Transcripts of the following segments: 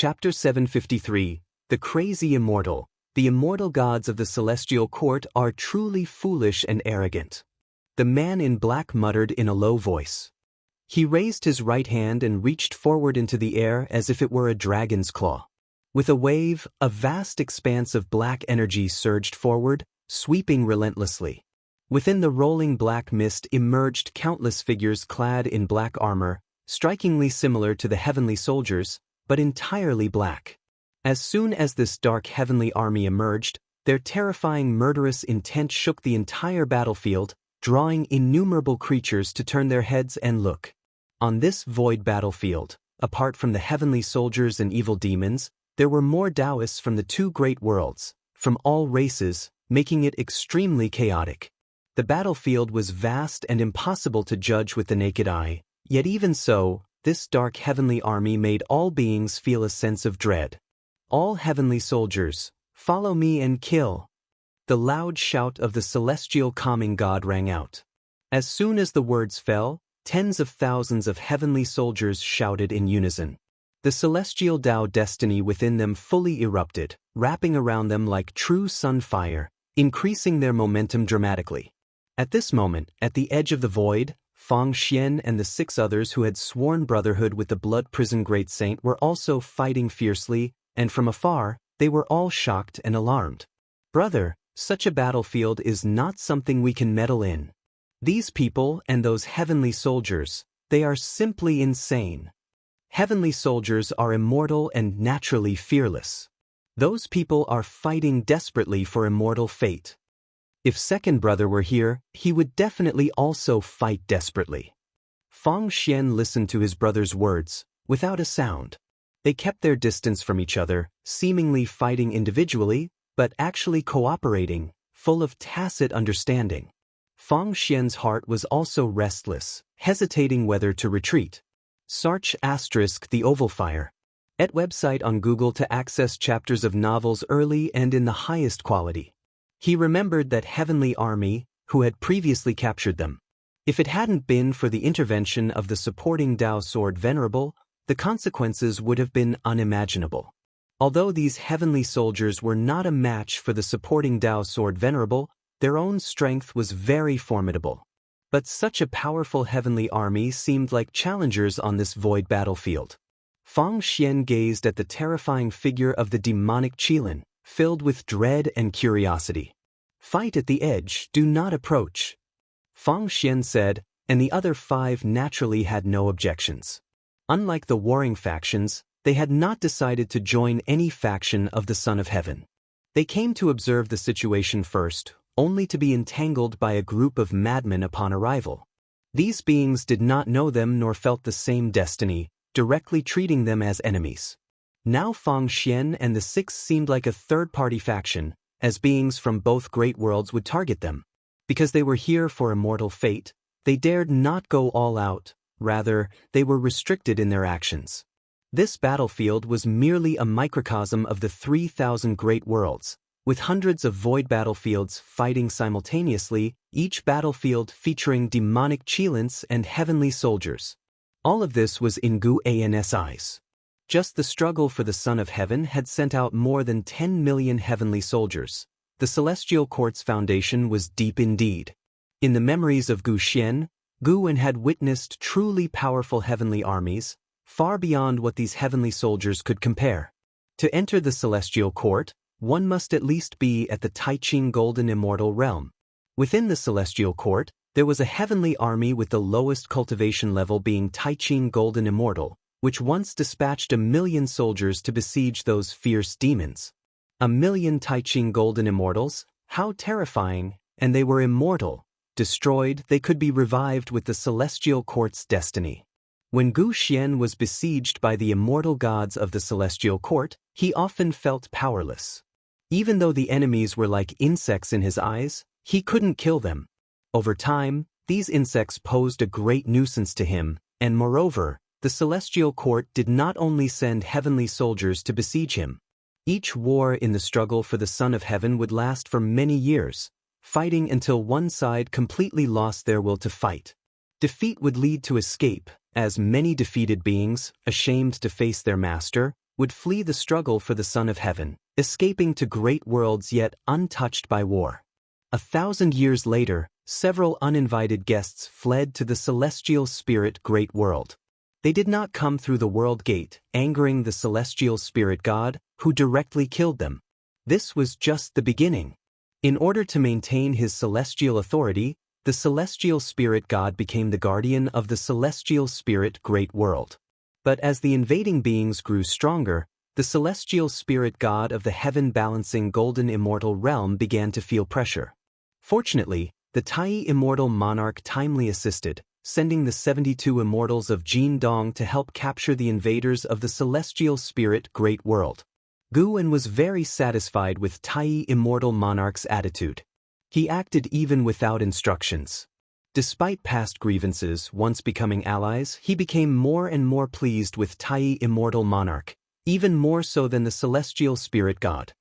Chapter 753, The Crazy Immortal. The immortal gods of the celestial court are truly foolish and arrogant. The man in black muttered in a low voice. He raised his right hand and reached forward into the air as if it were a dragon's claw. With a wave, a vast expanse of black energy surged forward, sweeping relentlessly. Within the rolling black mist emerged countless figures clad in black armor, strikingly similar to the heavenly soldiers, but entirely black. As soon as this dark heavenly army emerged, their terrifying murderous intent shook the entire battlefield, drawing innumerable creatures to turn their heads and look. On this void battlefield, apart from the heavenly soldiers and evil demons, there were more Taoists from the two great worlds, from all races, making it extremely chaotic. The battlefield was vast and impossible to judge with the naked eye, yet even so, this dark heavenly army made all beings feel a sense of dread. All heavenly soldiers, follow me and kill. The loud shout of the celestial calming god rang out. As soon as the words fell, tens of thousands of heavenly soldiers shouted in unison. The celestial Tao destiny within them fully erupted, wrapping around them like true sun fire, increasing their momentum dramatically. At this moment, at the edge of the void, Fang Xian and the 6 others who had sworn brotherhood with the Blood Prison Great Saint were also fighting fiercely, and from afar, they were all shocked and alarmed. Brother, such a battlefield is not something we can meddle in. These people and those heavenly soldiers, they are simply insane. Heavenly soldiers are immortal and naturally fearless. Those people are fighting desperately for immortal fate. If second brother were here, he would definitely also fight desperately. Fang Xian listened to his brother's words, without a sound. They kept their distance from each other, seemingly fighting individually, but actually cooperating, full of tacit understanding. Fang Xian's heart was also restless, hesitating whether to retreat. Search * The Oval Fire. @ website on Google to access chapters of novels early and in the highest quality. He remembered that heavenly army, who had previously captured them. If it hadn't been for the intervention of the supporting Tao Sword Venerable, the consequences would have been unimaginable. Although these heavenly soldiers were not a match for the supporting Tao Sword Venerable, their own strength was very formidable. But such a powerful heavenly army seemed like challengers on this void battlefield. Fang Xian gazed at the terrifying figure of the demonic Qilin, filled with dread and curiosity. Fight at the edge, do not approach. Fang Xian said, and the other 5 naturally had no objections. Unlike the warring factions, they had not decided to join any faction of the Son of Heaven. They came to observe the situation first, only to be entangled by a group of madmen upon arrival. These beings did not know them nor felt the same destiny, directly treating them as enemies. Now Fang Xian and the 6 seemed like a third-party faction, as beings from both great worlds would target them. Because they were here for immortal fate, they dared not go all out, rather, they were restricted in their actions. This battlefield was merely a microcosm of the 3,000 great worlds, with hundreds of void battlefields fighting simultaneously, each battlefield featuring demonic Qilins and heavenly soldiers. All of this was in Guan's eyes. Just the struggle for the Son of Heaven had sent out more than 10 million heavenly soldiers. The Celestial Court's foundation was deep indeed. In the memories of Gu Xian, Guan had witnessed truly powerful heavenly armies, far beyond what these heavenly soldiers could compare. To enter the Celestial Court, one must at least be at the Taiqing Golden Immortal realm. Within the Celestial Court, there was a heavenly army with the lowest cultivation level being Taiqing Golden Immortal, which once dispatched 1 million soldiers to besiege those fierce demons. 1 million Taiqing Golden Immortals? How terrifying! And they were immortal. Destroyed, they could be revived with the Celestial Court's destiny. When Gu Xian was besieged by the immortal gods of the Celestial Court, he often felt powerless. Even though the enemies were like insects in his eyes, he couldn't kill them. Over time, these insects posed a great nuisance to him, and moreover, the Celestial Court did not only send heavenly soldiers to besiege him. Each war in the struggle for the Son of Heaven would last for many years, fighting until one side completely lost their will to fight. Defeat would lead to escape, as many defeated beings, ashamed to face their master, would flee the struggle for the Son of Heaven, escaping to great worlds yet untouched by war. 1,000 years later, several uninvited guests fled to the celestial spirit great world. They did not come through the world gate, angering the celestial spirit god, who directly killed them. This was just the beginning. In order to maintain his celestial authority, the celestial spirit god became the guardian of the celestial spirit great world. But as the invading beings grew stronger, the celestial spirit god of the heaven-balancing golden immortal realm began to feel pressure. Fortunately, the Tai immortal monarch timely assisted, sending the 72 immortals of Jin Dong to help capture the invaders of the celestial spirit great world. Guan was very satisfied with Tai immortal monarch's attitude. He acted even without instructions. Despite past grievances, once becoming allies, he became more and more pleased with Tai immortal monarch, even more so than the celestial spirit god.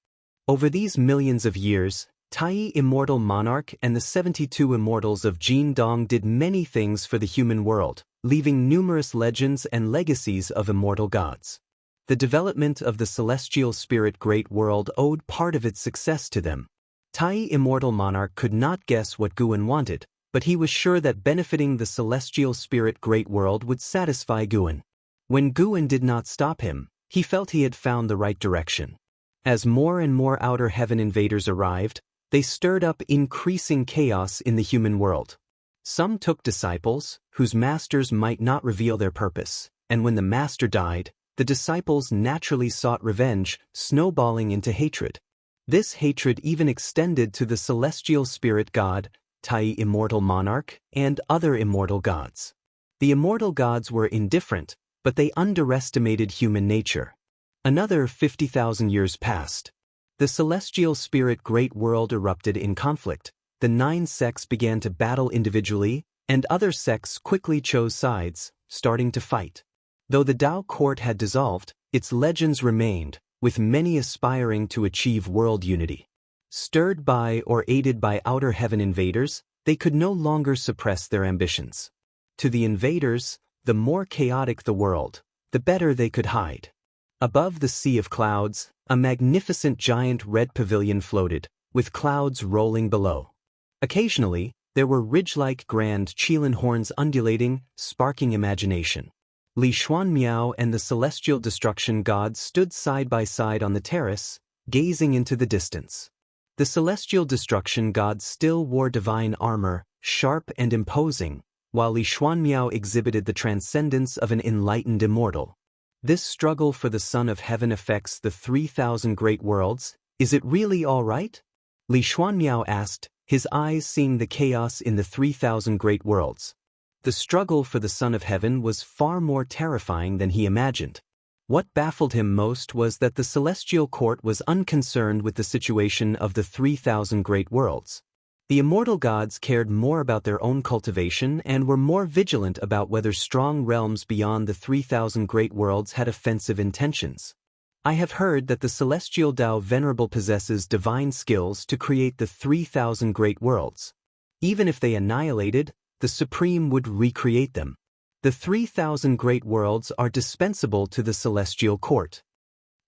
Over these millions of years, Tai immortal monarch and the 72 immortals of Jin Dong did many things for the human world, leaving numerous legends and legacies of immortal gods. The development of the celestial spirit great world owed part of its success to them. Tai immortal monarch could not guess what Guan wanted, but he was sure that benefiting the celestial spirit great world would satisfy Guan. When Guan did not stop him, he felt he had found the right direction. As more and more outer heaven invaders arrived, they stirred up increasing chaos in the human world. Some took disciples, whose masters might not reveal their purpose, and when the master died, the disciples naturally sought revenge, snowballing into hatred. This hatred even extended to the celestial spirit god, Tai immortal monarch, and other immortal gods. The immortal gods were indifferent, but they underestimated human nature. Another 50,000 years passed. The celestial spirit great world erupted in conflict. The 9 sects began to battle individually, and other sects quickly chose sides, starting to fight. Though the Tao court had dissolved, its legends remained, with many aspiring to achieve world unity. Stirred by or aided by outer heaven invaders, they could no longer suppress their ambitions. To the invaders, the more chaotic the world, the better they could hide. Above the sea of clouds, a magnificent giant red pavilion floated, with clouds rolling below. Occasionally, there were ridge-like grand Qilin horns undulating, sparking imagination. Li Xuanmiao and the celestial destruction god stood side by side on the terrace, gazing into the distance. The celestial destruction god still wore divine armor, sharp and imposing, while Li Xuanmiao exhibited the transcendence of an enlightened immortal. This struggle for the Son of Heaven affects the 3,000 great worlds. Is it really all right? Li Xuanmiao asked, his eyes seeing the chaos in the 3,000 great worlds. The struggle for the Son of Heaven was far more terrifying than he imagined. What baffled him most was that the celestial court was unconcerned with the situation of the 3,000 great worlds. The immortal gods cared more about their own cultivation and were more vigilant about whether strong realms beyond the 3,000 great worlds had offensive intentions. I have heard that the celestial Tao Venerable possesses divine skills to create the 3,000 great worlds. Even if they annihilated, the Supreme would recreate them. The 3,000 great worlds are dispensable to the celestial court.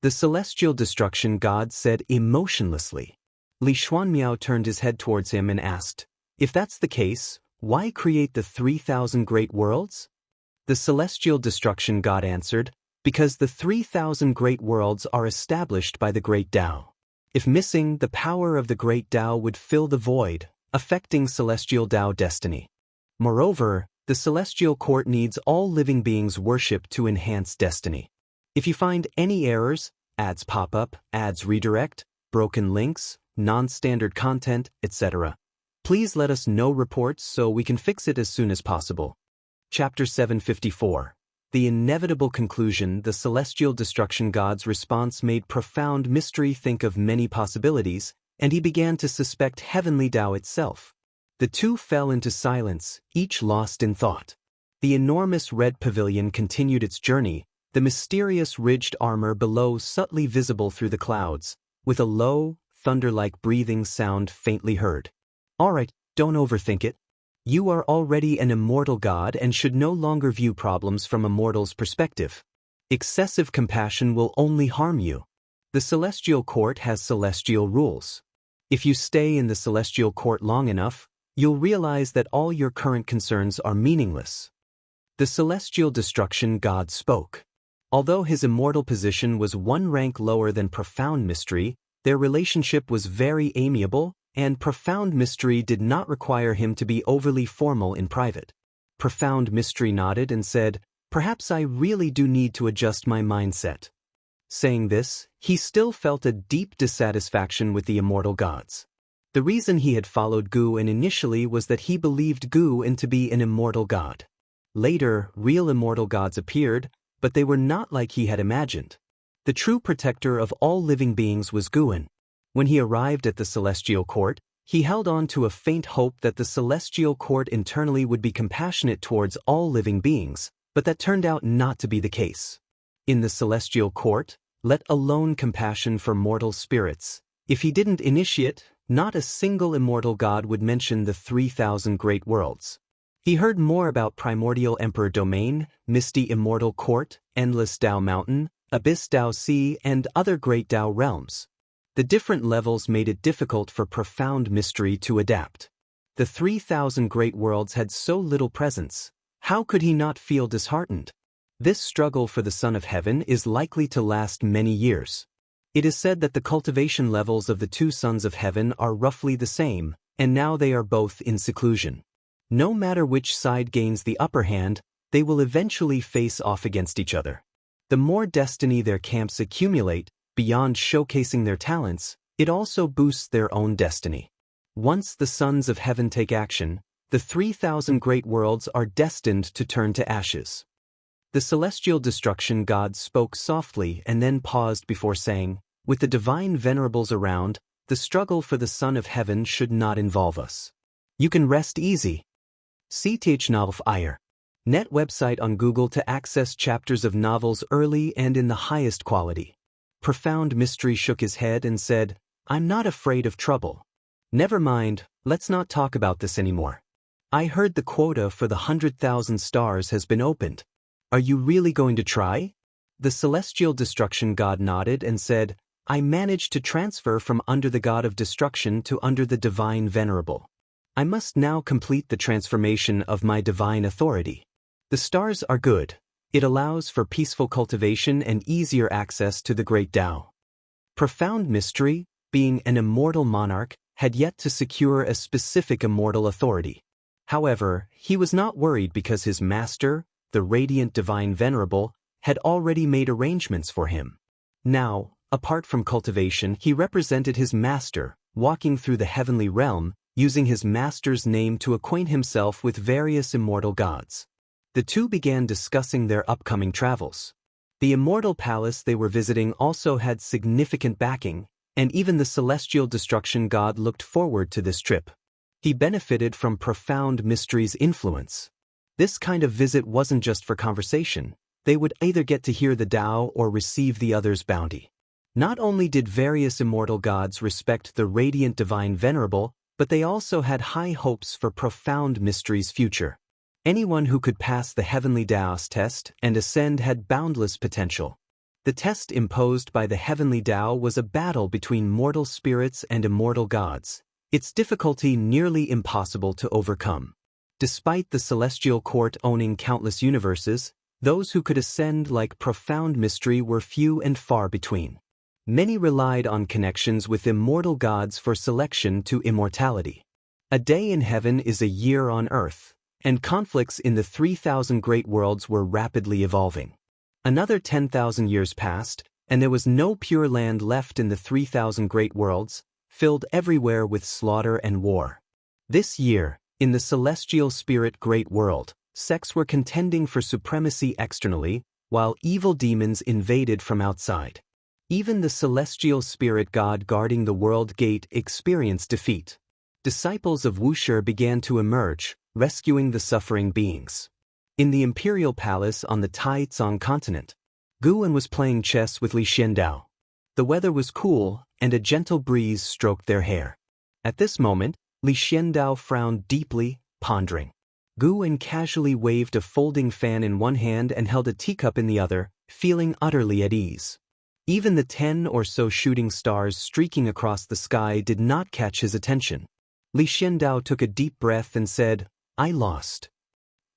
The celestial destruction god said emotionlessly. Li Xuanmiao turned his head towards him and asked, if that's the case, why create the 3,000 great worlds? The celestial destruction god answered, because the 3,000 great worlds are established by the great Tao. If missing, the power of the great Tao would fill the void, affecting celestial Tao destiny. Moreover, the celestial court needs all living beings' worship to enhance destiny. If you find any errors, ads pop up, ads redirect, broken links, non-standard content, etc., please let us know reports so we can fix it as soon as possible. Chapter 754. The inevitable conclusion. The celestial destruction god's response made profound mystery think of many possibilities, and he began to suspect heavenly Tao itself. The two fell into silence, each lost in thought. The enormous red pavilion continued its journey, the mysterious ridged armor below subtly visible through the clouds, with a low, thunder-like breathing sound faintly heard. Alright, don't overthink it. You are already an immortal god and should no longer view problems from a mortal's perspective. Excessive compassion will only harm you. The celestial court has celestial rules. If you stay in the celestial court long enough, you'll realize that all your current concerns are meaningless. The celestial destruction god spoke. Although his immortal position was one rank lower than Profound Mystery, their relationship was very amiable, and Profound Mystery did not require him to be overly formal in private. Profound Mystery nodded and said, "Perhaps I really do need to adjust my mindset." Saying this, he still felt a deep dissatisfaction with the immortal gods. The reason he had followed Guan initially was that he believed Guan to be an immortal god. Later, real immortal gods appeared, but they were not like he had imagined. The true protector of all living beings was Guan. When he arrived at the celestial court, he held on to a faint hope that the celestial court internally would be compassionate towards all living beings, but that turned out not to be the case. In the celestial court, let alone compassion for mortal spirits, if he didn't initiate, not a single immortal god would mention the 3,000 great worlds. He heard more about Primordial Emperor Domain, Misty Immortal Court, Endless Dao Mountain, Abyss Dao Sea, and other great Dao realms. The different levels made it difficult for Profound Mystery to adapt. The 3,000 great worlds had so little presence. How could he not feel disheartened? This struggle for the Son of Heaven is likely to last many years. It is said that the cultivation levels of the two Sons of Heaven are roughly the same, and now they are both in seclusion. No matter which side gains the upper hand, they will eventually face off against each other. The more destiny their camps accumulate, beyond showcasing their talents, it also boosts their own destiny. Once the Sons of Heaven take action, the 3,000 great worlds are destined to turn to ashes. The celestial destruction god spoke softly and then paused before saying, "With the divine venerables around, the struggle for the Son of Heaven should not involve us. You can rest easy." CTH Novel Ire. Net website on Google to access chapters of novels early and in the highest quality. Profound Mystery shook his head and said, "I'm not afraid of trouble. Never mind, let's not talk about this anymore. I heard the quota for the 100,000 stars has been opened. Are you really going to try?" The celestial destruction god nodded and said, "I managed to transfer from under the god of destruction to under the divine venerable. I must now complete the transformation of my divine authority. The stars are good. It allows for peaceful cultivation and easier access to the great Tao." Profound Mystery, being an immortal monarch, had yet to secure a specific immortal authority. However, he was not worried because his master, the radiant divine venerable, had already made arrangements for him. Now, apart from cultivation, he represented his master, walking through the heavenly realm, using his master's name to acquaint himself with various immortal gods. The two began discussing their upcoming travels. The immortal palace they were visiting also had significant backing, and even the celestial destruction god looked forward to this trip. He benefited from Profound Mystery's influence. This kind of visit wasn't just for conversation. They would either get to hear the Tao or receive the other's bounty. Not only did various immortal gods respect the radiant divine venerable, but they also had high hopes for Profound Mystery's future. Anyone who could pass the heavenly Tao's test and ascend had boundless potential. The test imposed by the heavenly Tao was a battle between mortal spirits and immortal gods, its difficulty nearly impossible to overcome. Despite the celestial court owning countless universes, those who could ascend like Profound Mystery were few and far between. Many relied on connections with immortal gods for selection to immortality. A day in heaven is a year on earth, and conflicts in the 3,000 great worlds were rapidly evolving. Another 10,000 years passed, and there was no pure land left in the 3,000 great worlds, filled everywhere with slaughter and war. This year, in the celestial spirit great world, sects were contending for supremacy externally, while evil demons invaded from outside. Even the celestial spirit god guarding the world gate experienced defeat. Disciples of Wuxia began to emerge, rescuing the suffering beings. In the imperial palace on the Taizong continent, Guan was playing chess with Li Xiandao. The weather was cool, and a gentle breeze stroked their hair. At this moment, Li Xiandao frowned deeply, pondering. Guan casually waved a folding fan in one hand and held a teacup in the other, feeling utterly at ease. Even the 10 or so shooting stars streaking across the sky did not catch his attention. Li Xiandao took a deep breath and said, "I lost."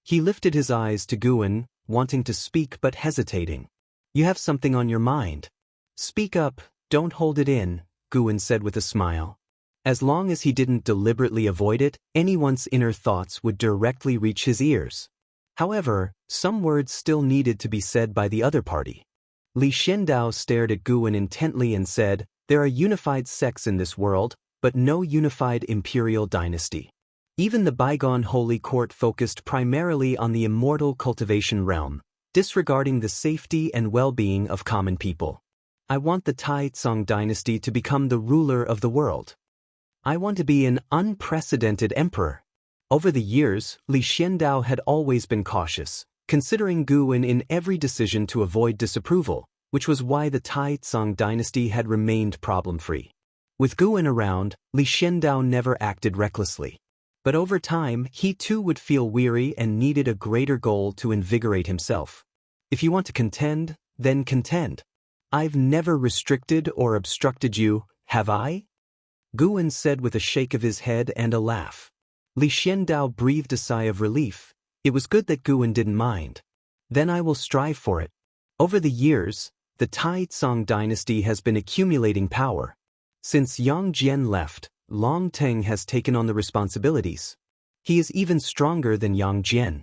He lifted his eyes to Guan, wanting to speak but hesitating. "You have something on your mind. Speak up, don't hold it in," Guan said with a smile. As long as he didn't deliberately avoid it, anyone's inner thoughts would directly reach his ears. However, some words still needed to be said by the other party. Li Xiandao stared at Guan intently and said, "There are unified sects in this world, but no unified imperial dynasty. Even the bygone holy court focused primarily on the immortal cultivation realm, disregarding the safety and well-being of common people. I want the Taizong dynasty to become the ruler of the world. I want to be an unprecedented emperor." Over the years, Li Xiandao had always been cautious, considering Guan in every decision to avoid disapproval, which was why the Taizong dynasty had remained problem-free. With Guan around, Li Xiandao never acted recklessly. But over time, he too would feel weary and needed a greater goal to invigorate himself. "If you want to contend, then contend. I've never restricted or obstructed you, have I?" Guan said with a shake of his head and a laugh. Li Xiandao breathed a sigh of relief. It was good that Guan didn't mind. "Then I will strive for it." Over the years, the Taizong dynasty has been accumulating power. Since Yang Jian left, Long Teng has taken on the responsibilities. He is even stronger than Yang Jian.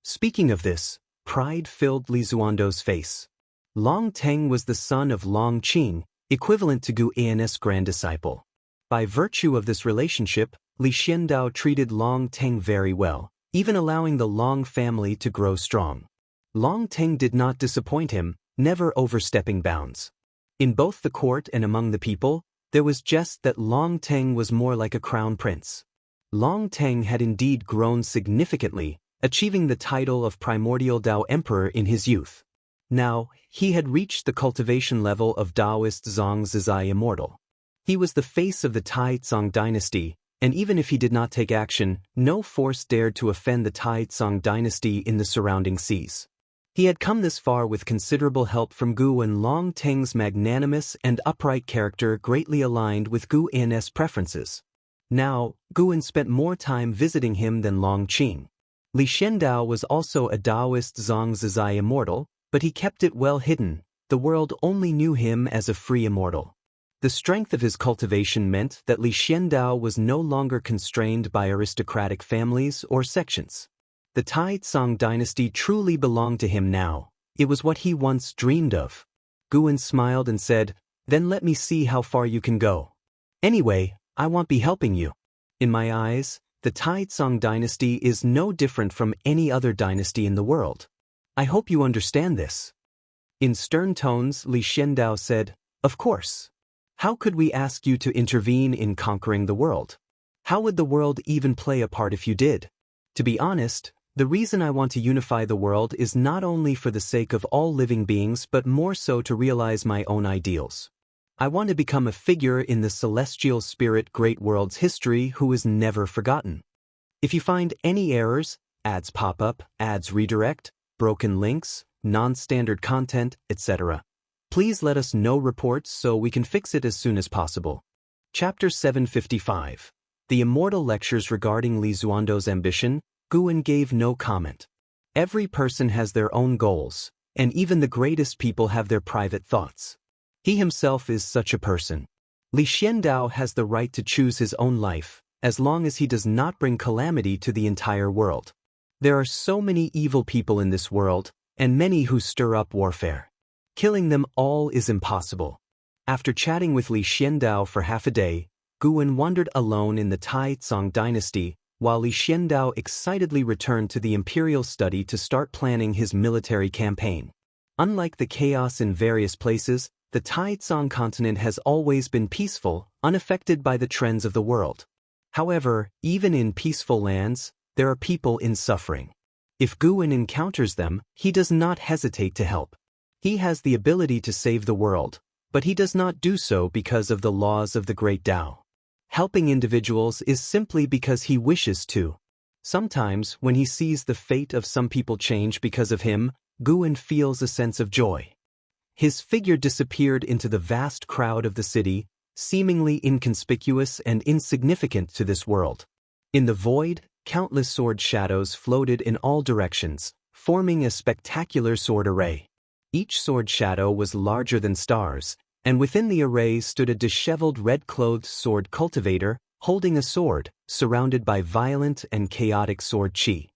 Speaking of this, pride filled Li Zuando's face. Long Teng was the son of Long Qing, equivalent to Gu An's grand disciple. By virtue of this relationship, Li Xiandao treated Long Teng very well, even allowing the Long family to grow strong. Long Teng did not disappoint him, never overstepping bounds. In both the court and among the people, there was just that Long Teng was more like a crown prince. Long Teng had indeed grown significantly, achieving the title of Primordial Dao Emperor in his youth. Now, he had reached the cultivation level of Taoist Zhongzhi Immortal. He was the face of the Taizong dynasty, and even if he did not take action, no force dared to offend the Taizong dynasty in the surrounding seas. He had come this far with considerable help from Gu, and Long Teng's magnanimous and upright character greatly aligned with Gu An's preferences. Now, Guan spent more time visiting him than Long Qing. Li Xiandao was also a Taoist Zhongzhi Immortal, but he kept it well hidden. The world only knew him as a free immortal. The strength of his cultivation meant that Li Xiandao was no longer constrained by aristocratic families or sections. The Taizong dynasty truly belonged to him now. It was what he once dreamed of. Guan smiled and said, "Then let me see how far you can go. Anyway, I won't be helping you. In my eyes, the Taizong dynasty is no different from any other dynasty in the world. I hope you understand this." In stern tones, Li Xiandao said, "Of course. How could we ask you to intervene in conquering the world? How would the world even play a part if you did? To be honest, the reason I want to unify the world is not only for the sake of all living beings but more so to realize my own ideals. I want to become a figure in the celestial spirit great world's history who is never forgotten. If you find any errors, ads pop up, ads redirect, broken links, non-standard content, etc., please let us know reports so we can fix it as soon as possible." Chapter 755. The Immortal Lectures regarding Li Zuando's ambition. Guan gave no comment. Every person has their own goals, and even the greatest people have their private thoughts. He himself is such a person. Li Xiandao has the right to choose his own life, as long as he does not bring calamity to the entire world. There are so many evil people in this world, and many who stir up warfare. Killing them all is impossible. After chatting with Li Xiandao for half a day, Guan wandered alone in the Taizong dynasty, while Li Xiandao excitedly returned to the imperial study to start planning his military campaign. Unlike the chaos in various places, the Taizong continent has always been peaceful, unaffected by the trends of the world. However, even in peaceful lands, there are people in suffering. If Guan encounters them, he does not hesitate to help. He has the ability to save the world, but he does not do so because of the laws of the Great Tao. Helping individuals is simply because he wishes to. Sometimes, when he sees the fate of some people change because of him, Guan feels a sense of joy. His figure disappeared into the vast crowd of the city, seemingly inconspicuous and insignificant to this world. In the void, countless sword shadows floated in all directions, forming a spectacular sword array. Each sword shadow was larger than stars, and within the array stood a disheveled red-clothed sword cultivator, holding a sword, surrounded by violent and chaotic sword chi.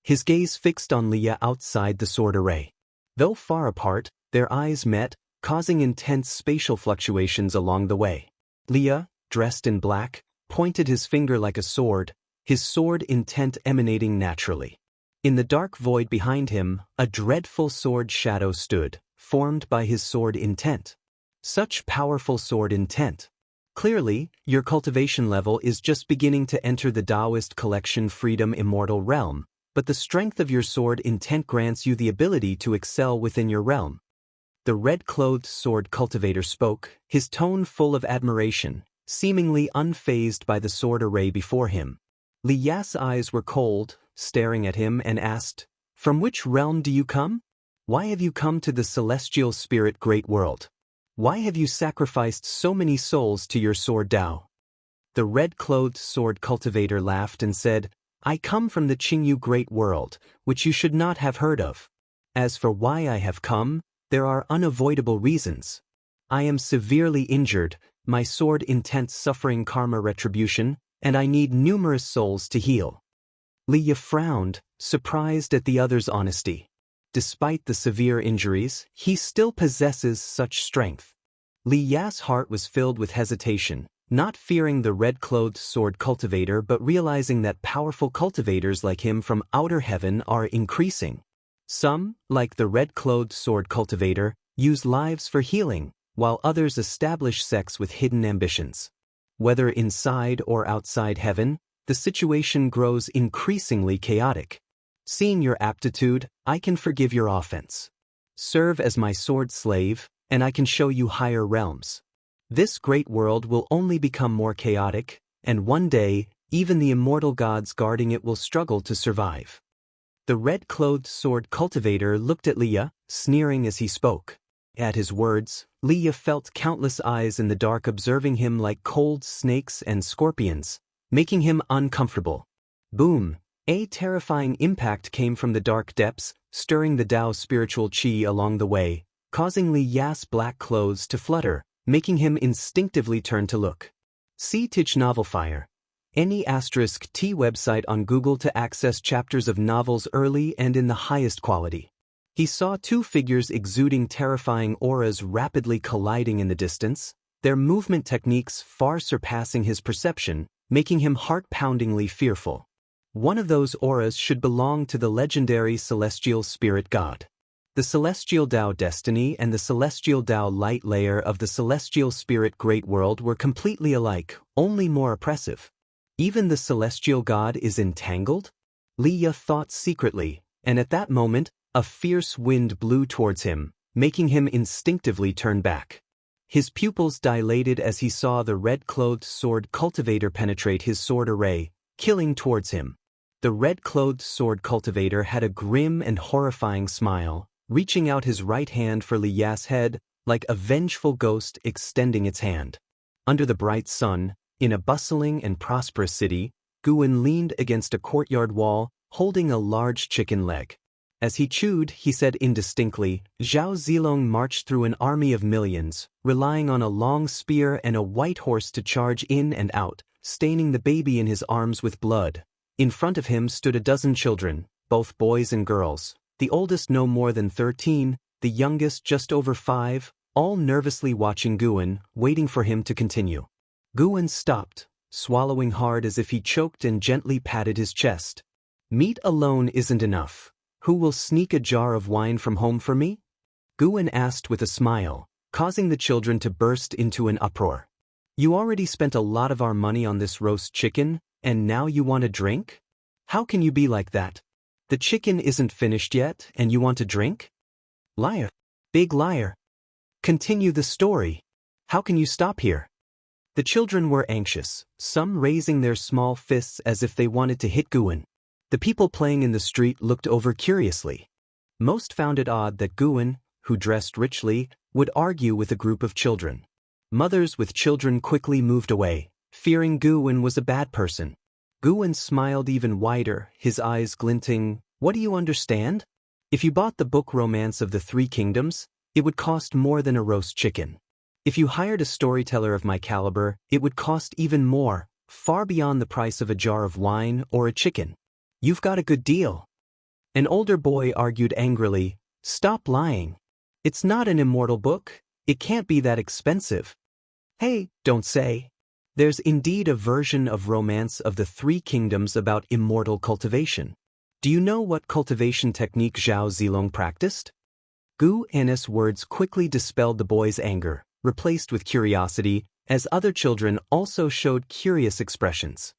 His gaze fixed on Leah outside the sword array. Though far apart, their eyes met, causing intense spatial fluctuations along the way. Leah, dressed in black, pointed his finger like a sword, his sword intent emanating naturally. In the dark void behind him, a dreadful sword shadow stood, formed by his sword intent. Such powerful sword intent. Clearly, your cultivation level is just beginning to enter the Taoist collection Freedom Immortal realm, but the strength of your sword intent grants you the ability to excel within your realm. The red-clothed sword cultivator spoke, his tone full of admiration, seemingly unfazed by the sword array before him. Li Ya's eyes were cold, staring at him, and asked, "From which realm do you come? Why have you come to the celestial spirit great world? Why have you sacrificed so many souls to your sword Tao?" The red-clothed sword cultivator laughed and said, "I come from the Qingyu great world, which you should not have heard of. As for why I have come, there are unavoidable reasons. I am severely injured, my sword intents suffering karma retribution, and I need numerous souls to heal." Li Ya frowned, surprised at the other's honesty. Despite the severe injuries, he still possesses such strength. Li Ya's heart was filled with hesitation, not fearing the red-clothed sword cultivator but realizing that powerful cultivators like him from outer heaven are increasing. Some, like the red-clothed sword cultivator, use lives for healing, while others establish sects with hidden ambitions. Whether inside or outside heaven, the situation grows increasingly chaotic. Seeing your aptitude, I can forgive your offense. Serve as my sword slave, and I can show you higher realms. This great world will only become more chaotic, and one day, even the immortal gods guarding it will struggle to survive. The red-clothed sword cultivator looked at Leah, sneering as he spoke. At his words, Leah felt countless eyes in the dark observing him like cold snakes and scorpions, making him uncomfortable. Boom! A terrifying impact came from the dark depths, stirring the Tao's spiritual qi along the way, causing Li Ya's black clothes to flutter, making him instinctively turn to look. See Tich Novel Fire. Any *T website on Google to access chapters of novels early and in the highest quality. He saw two figures exuding terrifying auras rapidly colliding in the distance, their movement techniques far surpassing his perception, making him heart-poundingly fearful. One of those auras should belong to the legendary celestial spirit god. The celestial Tao destiny and the celestial Tao light layer of the celestial spirit great world were completely alike, only more oppressive. Even the celestial god is entangled? Li Ya thought secretly, and at that moment, a fierce wind blew towards him, making him instinctively turn back. His pupils dilated as he saw the red-clothed sword cultivator penetrate his sword array, killing towards him. The red-clothed sword cultivator had a grim and horrifying smile, reaching out his right hand for Li Ya's head, like a vengeful ghost extending its hand. Under the bright sun, in a bustling and prosperous city, Guan leaned against a courtyard wall, holding a large chicken leg. As he chewed, he said indistinctly, "Zhao Zilong marched through an army of millions, relying on a long spear and a white horse to charge in and out, staining the baby in his arms with blood. In front of him stood a dozen children, both boys and girls, the oldest no more than 13, the youngest just over 5, all nervously watching Guan, waiting for him to continue." Guan stopped, swallowing hard as if he choked and gently patted his chest. "Meat alone isn't enough. Who will sneak a jar of wine from home for me?" Guan asked with a smile, causing the children to burst into an uproar. "You already spent a lot of our money on this roast chicken, and now you want a drink? How can you be like that? The chicken isn't finished yet, and you want a drink? Liar. Big liar. Continue the story. How can you stop here?" The children were anxious, some raising their small fists as if they wanted to hit Guan. The people playing in the street looked over curiously. Most found it odd that Guwen, who dressed richly, would argue with a group of children. Mothers with children quickly moved away, fearing Guwen was a bad person. Guwen smiled even wider, his eyes glinting. What do you understand? If you bought the book Romance of the Three Kingdoms, it would cost more than a roast chicken. If you hired a storyteller of my caliber, it would cost even more, far beyond the price of a jar of wine or a chicken. You've got a good deal. An older boy argued angrily, Stop lying. It's not an immortal book. It can't be that expensive. Hey, don't say. There's indeed a version of Romance of the Three Kingdoms about immortal cultivation. Do you know what cultivation technique Zhao Zilong practiced? Gu An's words quickly dispelled the boy's anger, replaced with curiosity, as other children also showed curious expressions.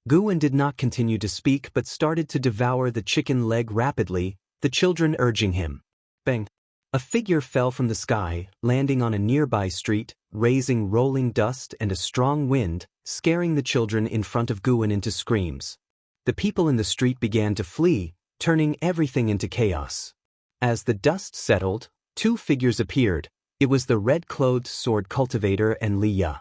Guwen did not continue to speak but started to devour the chicken leg rapidly, the children urging him. Bang! A figure fell from the sky, landing on a nearby street, raising rolling dust and a strong wind, scaring the children in front of Guwen into screams. The people in the street began to flee, turning everything into chaos. As the dust settled, two figures appeared. It was the red-clothed sword cultivator and Liya.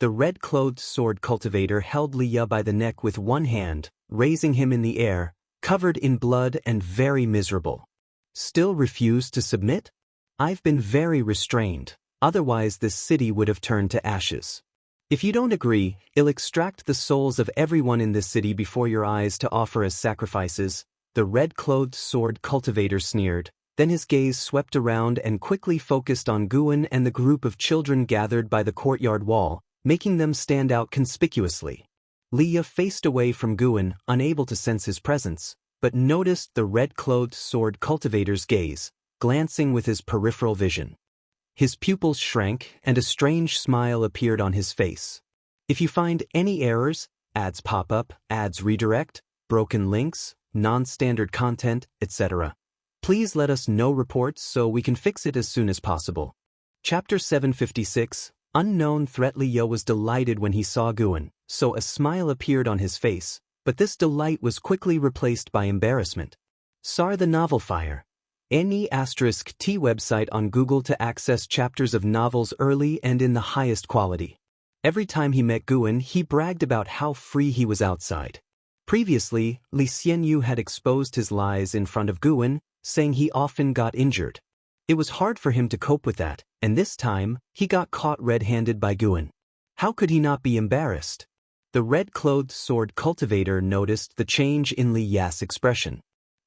The red-clothed sword cultivator held Liya by the neck with one hand, raising him in the air, covered in blood and very miserable. Still refused to submit? I've been very restrained, otherwise this city would have turned to ashes. If you don't agree, I'll extract the souls of everyone in this city before your eyes to offer as sacrifices, the red-clothed sword cultivator sneered. Then his gaze swept around and quickly focused on Guwen and the group of children gathered by the courtyard wall, making them stand out conspicuously. Liya faced away from Guwen, unable to sense his presence, but noticed the red-clothed sword cultivator's gaze, glancing with his peripheral vision. His pupils shrank, and a strange smile appeared on his face. If you find any errors, ads pop up, ads redirect, broken links, non-standard content, etc., please let us know reports so we can fix it as soon as possible. Chapter 756, Unknown Threat. Liya was delighted when he saw Guwen, so a smile appeared on his face, but this delight was quickly replaced by embarrassment. SAR the Novel Fire. Any *T website on Google to access chapters of novels early and in the highest quality. Every time he met Guwen, he bragged about how free he was outside. Previously, Li Xianyu had exposed his lies in front of Guwen, saying he often got injured. It was hard for him to cope with that, and this time, he got caught red-handed by Guwen. How could he not be embarrassed? The red-clothed sword cultivator noticed the change in Li Ya's expression.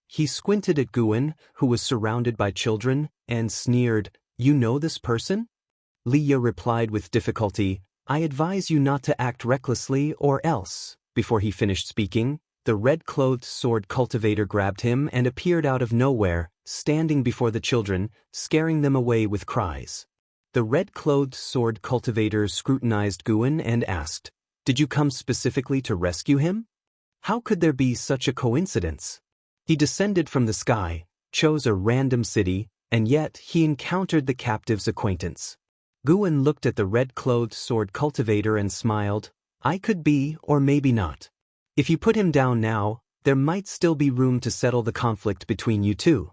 He squinted at Guwen, who was surrounded by children, and sneered, You know this person? Liya replied with difficulty, I advise you not to act recklessly or else. Before he finished speaking, the red-clothed sword cultivator grabbed him and appeared out of nowhere, standing before the children, scaring them away with cries. The red-clothed sword cultivator scrutinized Guwen and asked, Did you come specifically to rescue him? How could there be such a coincidence? He descended from the sky, chose a random city, and yet he encountered the captive's acquaintance. Guwen looked at the red-clothed sword cultivator and smiled. I could be, or maybe not. If you put him down now, there might still be room to settle the conflict between you two.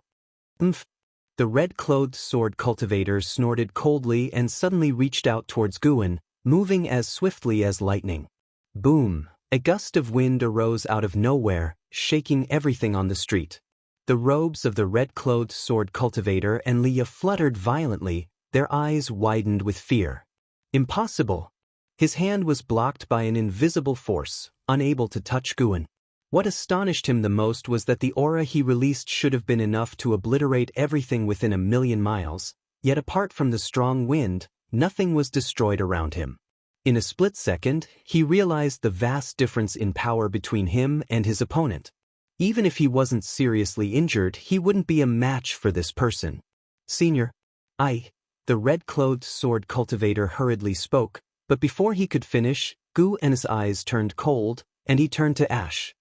The red-clothed sword cultivator snorted coldly and suddenly reached out towards Guwen, moving as swiftly as lightning. Boom! A gust of wind arose out of nowhere, shaking everything on the street. The robes of the red-clothed sword cultivator and Liya fluttered violently, their eyes widened with fear. Impossible! His hand was blocked by an invisible force, unable to touch Guwen. What astonished him the most was that the aura he released should have been enough to obliterate everything within 1,000,000 miles, yet apart from the strong wind, nothing was destroyed around him. In a split second, he realized the vast difference in power between him and his opponent. Even if he wasn't seriously injured, he wouldn't be a match for this person. Senior, the red-clothed sword cultivator hurriedly spoke, but before he could finish, Guwen's eyes turned cold, and he turned to ash.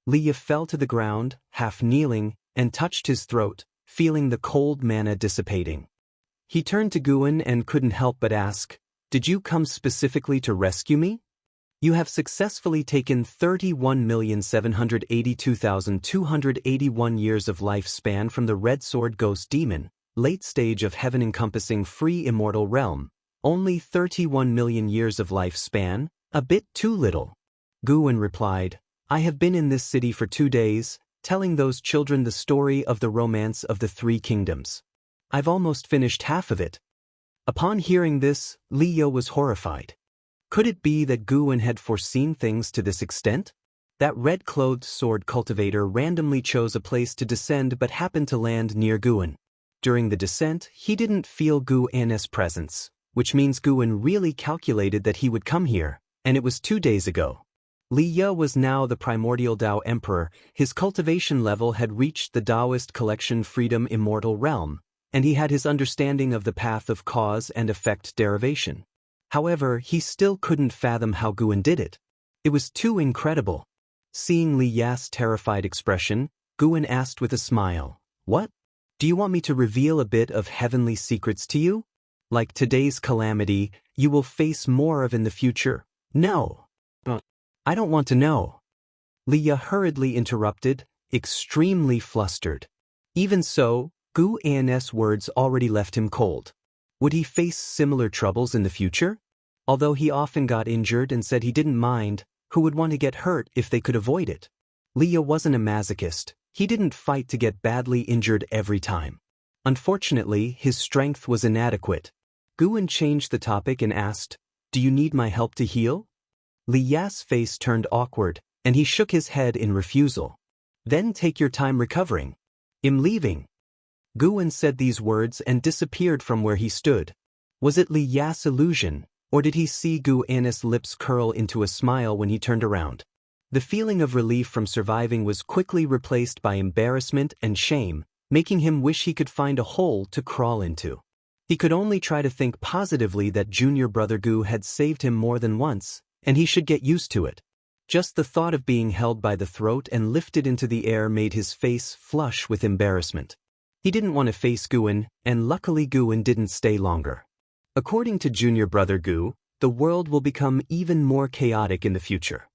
Liya fell to the ground, half kneeling, and touched his throat, feeling the cold mana dissipating. He turned to Guwen and couldn't help but ask, Did you come specifically to rescue me? You have successfully taken 31,782,281 years of lifespan from the Red Sword Ghost Demon, late stage of heaven-encompassing free immortal realm. Only 31 million years of lifespan? A bit too little. Guwen replied, I have been in this city for 2 days, telling those children the story of the romance of the 3 kingdoms. I've almost finished half of it. Upon hearing this, Li Yo was horrified. Could it be that Guwen had foreseen things to this extent? That red-clothed sword cultivator randomly chose a place to descend but happened to land near Guwen. During the descent, he didn't feel Guwen's presence, which means Guwen really calculated that he would come here, and it was 2 days ago. Li Yo was now the primordial Tao Emperor. His cultivation level had reached the Taoist collection Freedom Immortal realm, and he had his understanding of the path of cause and effect derivation. However, he still couldn't fathom how Guwen did it. It was too incredible. Seeing Li Ya's terrified expression, Guwen asked with a smile, What? Do you want me to reveal a bit of heavenly secrets to you? Like today's calamity, you will face more of in the future? No. I don't want to know. Li Ya hurriedly interrupted, extremely flustered. Even so, Guwen's words already left him cold. Would he face similar troubles in the future? Although he often got injured and said he didn't mind, who would want to get hurt if they could avoid it? Li Ya wasn't a masochist. He didn't fight to get badly injured every time. Unfortunately, his strength was inadequate. Guwen changed the topic and asked, Do you need my help to heal? Li Ya's face turned awkward, and he shook his head in refusal. Then take your time recovering. I'm leaving. Guwen said these words and disappeared from where he stood. Was it Li Ya's illusion, or did he see Guwen's lips curl into a smile when he turned around? The feeling of relief from surviving was quickly replaced by embarrassment and shame, making him wish he could find a hole to crawl into. He could only try to think positively that junior brother Gu had saved him more than once, and he should get used to it. Just the thought of being held by the throat and lifted into the air made his face flush with embarrassment. He didn't want to face Guwen, and luckily Guwen didn't stay longer. According to junior brother Gu, the world will become even more chaotic in the future.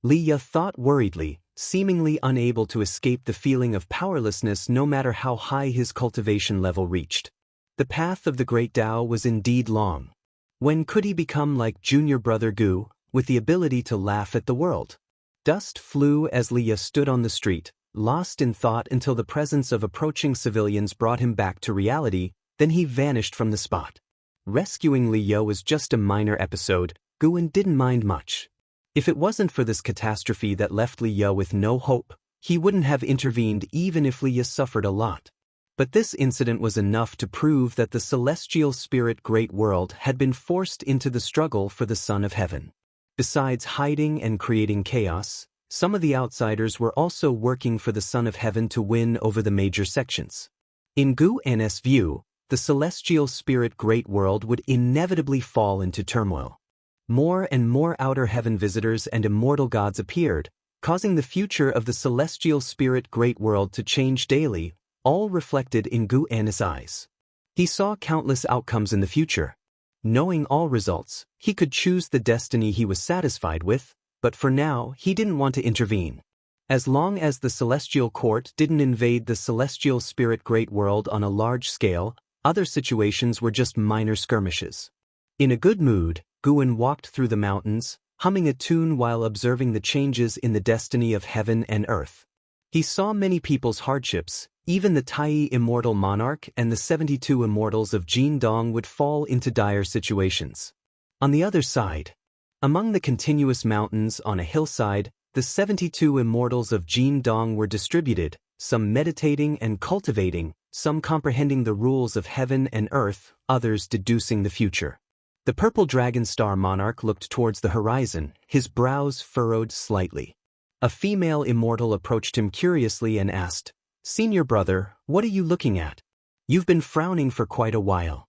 Li Ya thought worriedly, seemingly unable to escape the feeling of powerlessness no matter how high his cultivation level reached. The path of the great Tao was indeed long. When could he become like junior brother Gu, with the ability to laugh at the world? Dust flew as Li Ya stood on the street, lost in thought until the presence of approaching civilians brought him back to reality, then he vanished from the spot. Rescuing Li Ya was just a minor episode. Guwen didn't mind much. If it wasn't for this catastrophe that left Li Ya with no hope, he wouldn't have intervened even if Li Ya suffered a lot. But this incident was enough to prove that the celestial spirit Great World had been forced into the struggle for the Son of Heaven. Besides hiding and creating chaos, some of the outsiders were also working for the Son of Heaven to win over the major sections. In Guwen's view, the celestial spirit Great World would inevitably fall into turmoil. More and more outer heaven visitors and immortal gods appeared, causing the future of the celestial spirit Great World to change daily, all reflected in Guwen's eyes. He saw countless outcomes in the future. Knowing all results, he could choose the destiny he was satisfied with, but for now, he didn't want to intervene. As long as the celestial court didn't invade the celestial spirit Great World on a large scale, other situations were just minor skirmishes. In a good mood, Guwen walked through the mountains, humming a tune while observing the changes in the destiny of heaven and earth. He saw many people's hardships. Even the Tai Immortal Monarch and the 72 Immortals of Jin Dong would fall into dire situations. On the other side, among the continuous mountains on a hillside, the 72 Immortals of Jin Dong were distributed, some meditating and cultivating, some comprehending the rules of heaven and earth, others deducing the future. The Purple Dragon Star Monarch looked towards the horizon, his brows furrowed slightly. A female immortal approached him curiously and asked, Senior brother, what are you looking at? You've been frowning for quite a while.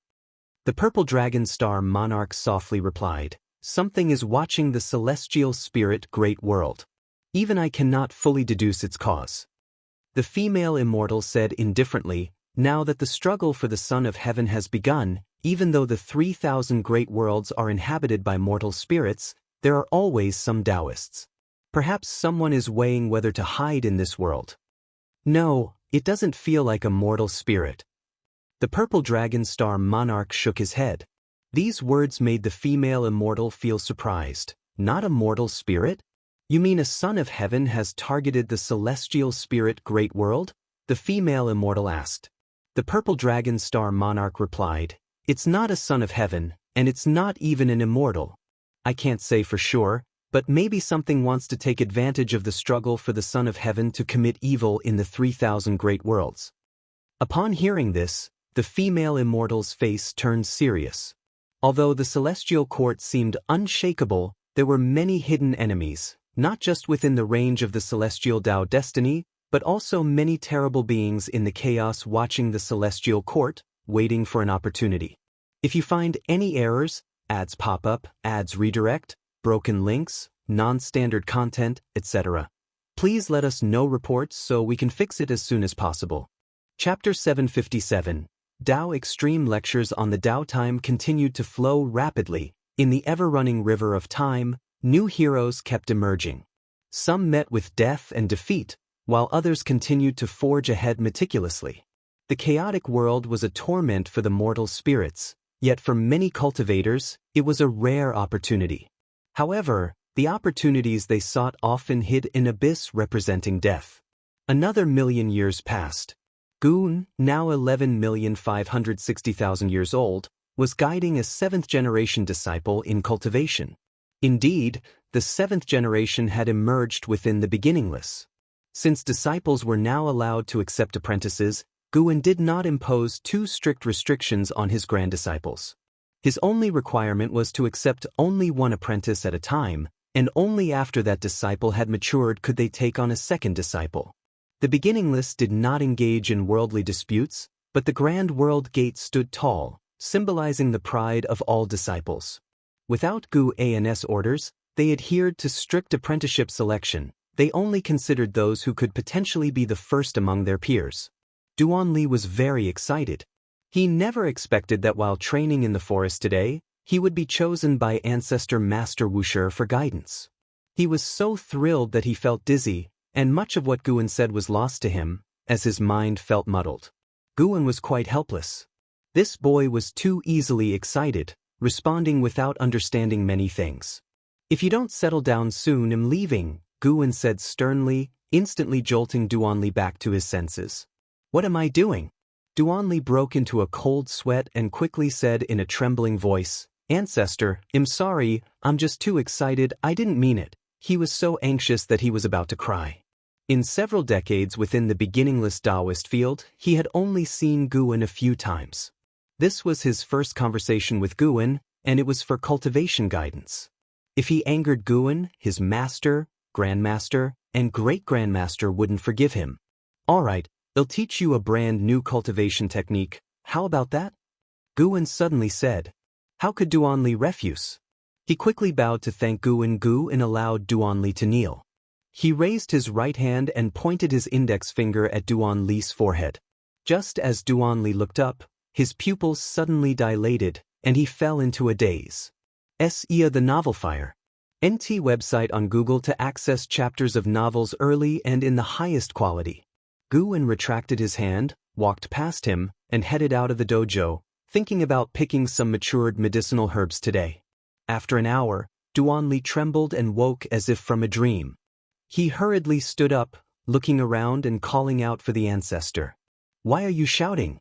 The Purple Dragon Star Monarch softly replied, Something is watching the celestial spirit Great World. Even I cannot fully deduce its cause. The female immortal said indifferently, Now that the struggle for the Son of Heaven has begun, even though the 3,000 great worlds are inhabited by mortal spirits, there are always some Taoists. Perhaps someone is weighing whether to hide in this world. No, it doesn't feel like a mortal spirit. The purple dragon star monarch shook his head. These words made the female immortal feel surprised. Not a mortal spirit? You mean a son of heaven has targeted the celestial spirit great world? The female immortal asked. The purple dragon star monarch replied, it's not a son of heaven, and it's not even an immortal. I can't say for sure, but maybe something wants to take advantage of the struggle for the son of heaven to commit evil in the 3,000 great worlds. Upon hearing this, the female immortal's face turned serious. Although the celestial court seemed unshakable, there were many hidden enemies, not just within the range of the celestial Tao destiny, but also many terrible beings in the chaos watching the celestial court, waiting for an opportunity. If you find any errors, ads pop up, ads redirect, broken links, non-standard content, etc., please let us know reports so we can fix it as soon as possible. Chapter 757. Tao Extreme Lectures on the Tao. Time continued to flow rapidly. In the ever-running river of time, new heroes kept emerging. Some met with death and defeat, while others continued to forge ahead meticulously. The chaotic world was a torment for the mortal spirits, yet for many cultivators, it was a rare opportunity. However, the opportunities they sought often hid an abyss representing death. Another 1,000,000 years passed. Gun, now 11,560,000 years old, was guiding a 7th-generation disciple in cultivation. Indeed, the 7th generation had emerged within the beginningless. Since disciples were now allowed to accept apprentices, Guan did not impose too strict restrictions on his grand disciples. His only requirement was to accept only one apprentice at a time, and only after that disciple had matured could they take on a second disciple. The beginningless did not engage in worldly disputes, but the grand world gate stood tall, symbolizing the pride of all disciples. Without Guan's orders, they adhered to strict apprenticeship selection. They only considered those who could potentially be the first among their peers. Duanli was very excited. He never expected that while training in the forest today, he would be chosen by ancestor Master Wuxia for guidance. He was so thrilled that he felt dizzy, and much of what Guan said was lost to him, as his mind felt muddled. Guan was quite helpless. This boy was too easily excited, responding without understanding many things. If you don't settle down soon, I'm leaving, Guan said sternly, instantly jolting Duanli back to his senses. What am I doing? Duanli broke into a cold sweat and quickly said in a trembling voice, Ancestor, I'm sorry, I'm just too excited, I didn't mean it. He was so anxious that he was about to cry. In several decades within the beginningless Taoist field, he had only seen Guan a few times. This was his first conversation with Guan, and it was for cultivation guidance. If he angered Guan, his master, grandmaster, and great-grandmaster wouldn't forgive him. Alright, they'll teach you a brand new cultivation technique, how about that? Guan suddenly said. How could Duanli refuse? He quickly bowed to thank Guan allowed Duanli to kneel. He raised his right hand and pointed his index finger at Duanli's forehead. Just as Duanli looked up, his pupils suddenly dilated, and he fell into a daze. Sia the Novel Fire. NT website on Google to access chapters of novels early and in the highest quality. Guan retracted his hand, walked past him, and headed out of the dojo, thinking about picking some matured medicinal herbs today. After an hour, Duanli trembled and woke as if from a dream. He hurriedly stood up, looking around and calling out for the ancestor. Why are you shouting?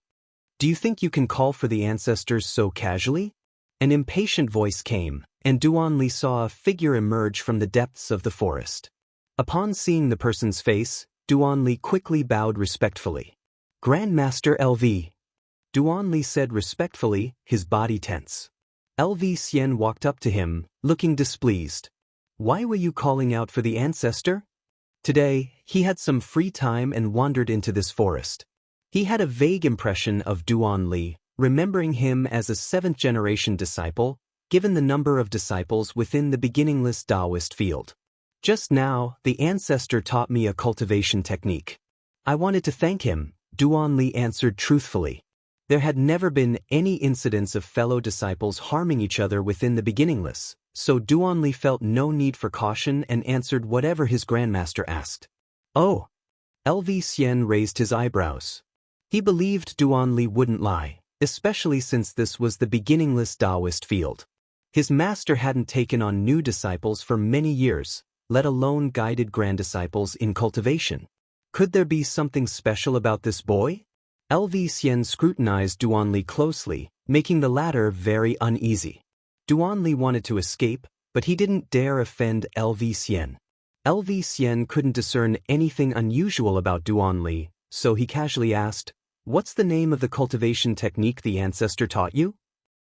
Do you think you can call for the ancestors so casually? An impatient voice came, and Duanli saw a figure emerge from the depths of the forest. Upon seeing the person's face, Duanli quickly bowed respectfully. Grandmaster LV. Duanli said respectfully, his body tense. LV Xian walked up to him, looking displeased. Why were you calling out for the ancestor? Today, he had some free time and wandered into this forest. He had a vague impression of Duanli, remembering him as a 7th-generation disciple, given the number of disciples within the beginningless Taoist field. Just now, the ancestor taught me a cultivation technique. I wanted to thank him, Duanli answered truthfully. There had never been any incidents of fellow disciples harming each other within the beginningless, so Duanli felt no need for caution and answered whatever his grandmaster asked. Oh! LV Xian raised his eyebrows. He believed Duanli wouldn't lie, especially since this was the beginningless Taoist field. His master hadn't taken on new disciples for many years, let alone guided grand disciples in cultivation. Could there be something special about this boy? LV Xian scrutinized Duanli closely, making the latter very uneasy. Duanli wanted to escape, but he didn't dare offend LV Xian. LV Xian couldn't discern anything unusual about Duanli, so he casually asked, "What's the name of the cultivation technique the ancestor taught you?"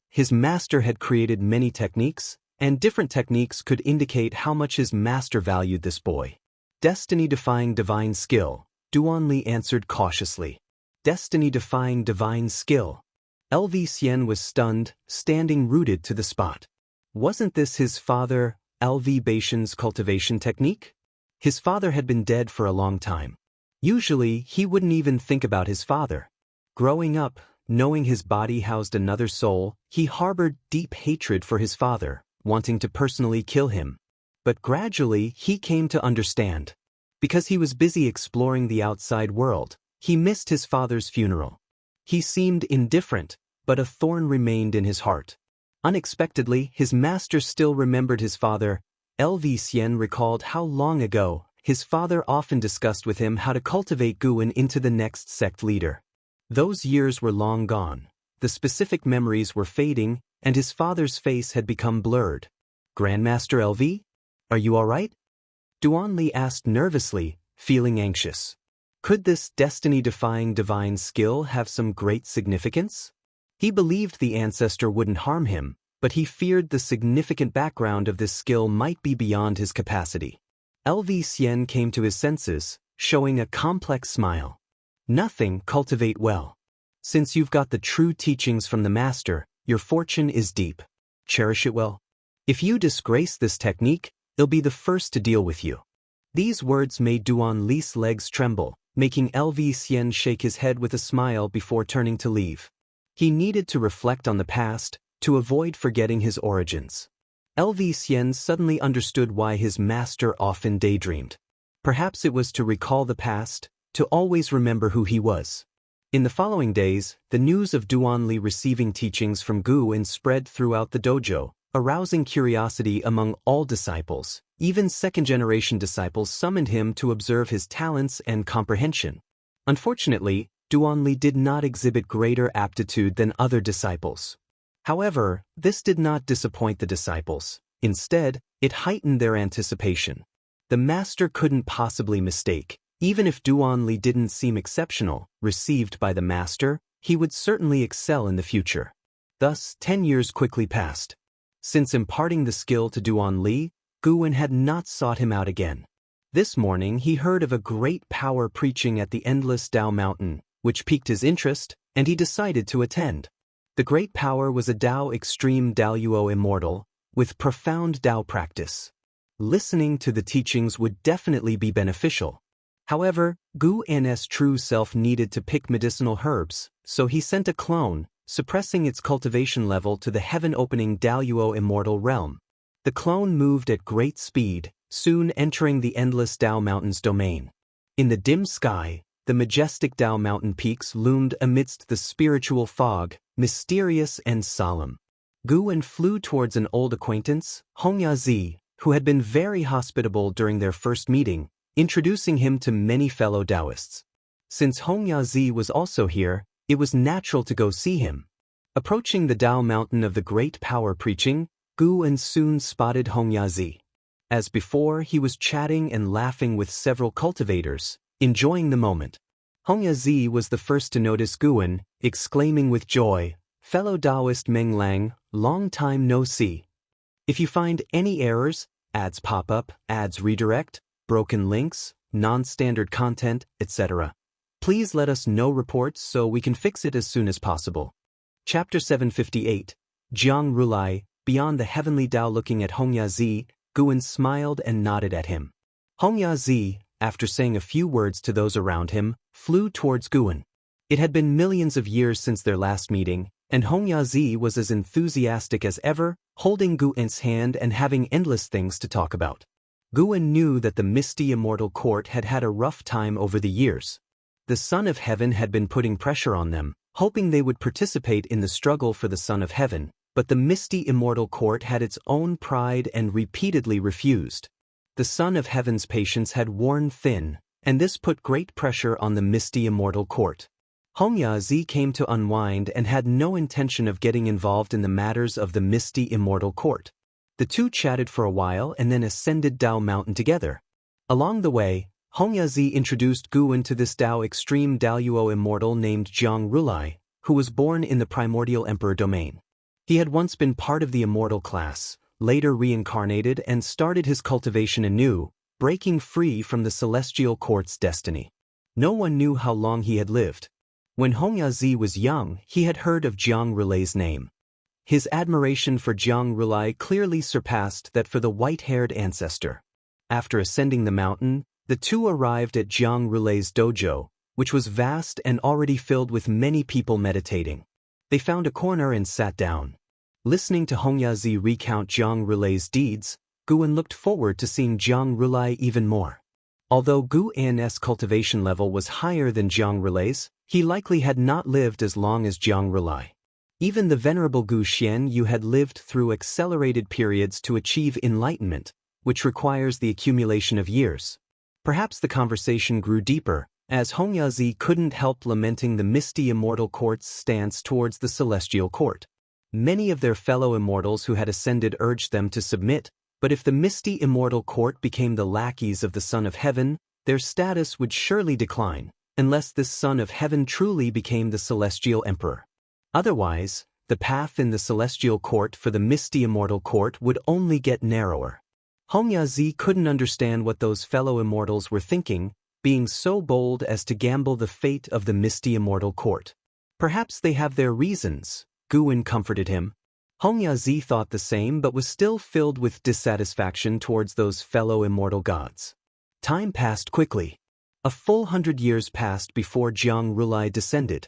His master had created many techniques, and different techniques could indicate how much his master valued this boy. Destiny-defying divine skill, Duanli answered cautiously. Destiny-defying divine skill. LV Xian was stunned, standing rooted to the spot. Wasn't this his father, LV Baishan's cultivation technique? His father had been dead for a long time. Usually, he wouldn't even think about his father. Growing up, knowing his body housed another soul, he harbored deep hatred for his father, wanting to personally kill him. But gradually, he came to understand. Because he was busy exploring the outside world, he missed his father's funeral. He seemed indifferent, but a thorn remained in his heart. Unexpectedly, his master still remembered his father. LV Xian recalled how long ago, his father often discussed with him how to cultivate Guan into the next sect leader. Those years were long gone. The specific memories were fading, and his father's face had become blurred. "Grandmaster LV? Are you all right?" Duanli asked nervously, feeling anxious. Could this destiny-defying divine skill have some great significance? He believed the ancestor wouldn't harm him, but he feared the significant background of this skill might be beyond his capacity. LV Xian came to his senses, showing a complex smile. "Nothing, cultivate well. Since you've got the true teachings from the master, your fortune is deep. Cherish it well. If you disgrace this technique, he'll be the first to deal with you." These words made Duanli's legs tremble, making LV Xian shake his head with a smile before turning to leave. He needed to reflect on the past, to avoid forgetting his origins. LV Xian suddenly understood why his master often daydreamed. Perhaps it was to recall the past, to always remember who he was. In the following days, the news of Duanli receiving teachings from Guan spread throughout the dojo, arousing curiosity among all disciples. Even second-generation disciples summoned him to observe his talents and comprehension. Unfortunately, Duanli did not exhibit greater aptitude than other disciples. However, this did not disappoint the disciples. Instead, it heightened their anticipation. The master couldn't possibly mistake. Even if Duanli didn't seem exceptional, received by the master, he would certainly excel in the future. Thus, 10 years quickly passed. Since imparting the skill to Duanli, Guan had not sought him out again. This morning he heard of a great power preaching at the endless Dao Mountain, which piqued his interest, and he decided to attend. The great power was a Dao extreme Daoyuo Immortal, with profound Dao practice. Listening to the teachings would definitely be beneficial. However, Guan's true self needed to pick medicinal herbs, so he sent a clone, suppressing its cultivation level to the heaven-opening Daoyuo Immortal realm. The clone moved at great speed, soon entering the endless Dao Mountain's domain. In the dim sky, the majestic Dao Mountain peaks loomed amidst the spiritual fog, mysterious and solemn. Guan flew towards an old acquaintance, Hongyazi, who had been very hospitable during their first meeting, introducing him to many fellow Taoists. Since Hongyazi was also here, it was natural to go see him. Approaching the Dao Mountain of the great power preaching, Guan soon spotted Hongyazi. As before, he was chatting and laughing with several cultivators, enjoying the moment. Hongyazi was the first to notice Guan, exclaiming with joy, "Fellow Taoist Meng Lang, long time no see. If you find any errors, ads pop up, ads redirect, broken links, non-standard content, etc. please let us know reports so we can fix it as soon as possible." Chapter 758, Jiang Rulai, Beyond the Heavenly Dao. Looking at Hongyazi, Guan smiled and nodded at him. Hongyazi, after saying a few words to those around him, flew towards Guan. It had been millions of years since their last meeting, and Hongyazi was as enthusiastic as ever, holding Guan's hand and having endless things to talk about. Guan knew that the misty immortal court had had a rough time over the years. The Son of Heaven had been putting pressure on them, hoping they would participate in the struggle for the Son of Heaven, but the misty immortal court had its own pride and repeatedly refused. The Son of Heaven's patience had worn thin, and this put great pressure on the misty immortal court. Xianxia came to unwind and had no intention of getting involved in the matters of the misty immortal court. The two chatted for a while and then ascended Dao Mountain together. Along the way, Xianxia introduced Guan to this Dao extreme Daoyuo immortal named Jiang Rulai, who was born in the primordial emperor domain. He had once been part of the immortal class, later reincarnated and started his cultivation anew, breaking free from the celestial court's destiny. No one knew how long he had lived. When Xianxia was young, he had heard of Jiang Rulai's name. His admiration for Jiang Rulai clearly surpassed that for the white-haired ancestor. After ascending the mountain, the two arrived at Jiang Rulai's dojo, which was vast and already filled with many people meditating. They found a corner and sat down. Listening to Xianxia recount Jiang Rulai's deeds, Guan looked forward to seeing Jiang Rulai even more. Although Guan's cultivation level was higher than Jiang Rulai's, he likely had not lived as long as Jiang Rulai. Even the venerable Gu Xianyu had lived through accelerated periods to achieve enlightenment, which requires the accumulation of years. Perhaps the conversation grew deeper, as Xianxia couldn't help lamenting the misty immortal court's stance towards the celestial court. Many of their fellow immortals who had ascended urged them to submit, but if the misty immortal court became the lackeys of the Son of Heaven, their status would surely decline, unless this Son of Heaven truly became the celestial emperor. Otherwise, the path in the celestial court for the misty immortal court would only get narrower. Xianxia couldn't understand what those fellow immortals were thinking, being so bold as to gamble the fate of the misty immortal court. Perhaps they have their reasons, Guan comforted him. Xianxia thought the same but was still filled with dissatisfaction towards those fellow immortal gods. Time passed quickly. A full 100 years passed before Jiang Rulai descended.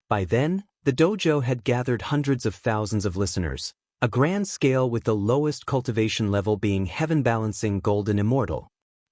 By then, the dojo had gathered hundreds of thousands of listeners, a grand scale with the lowest cultivation level being heaven-balancing golden immortal.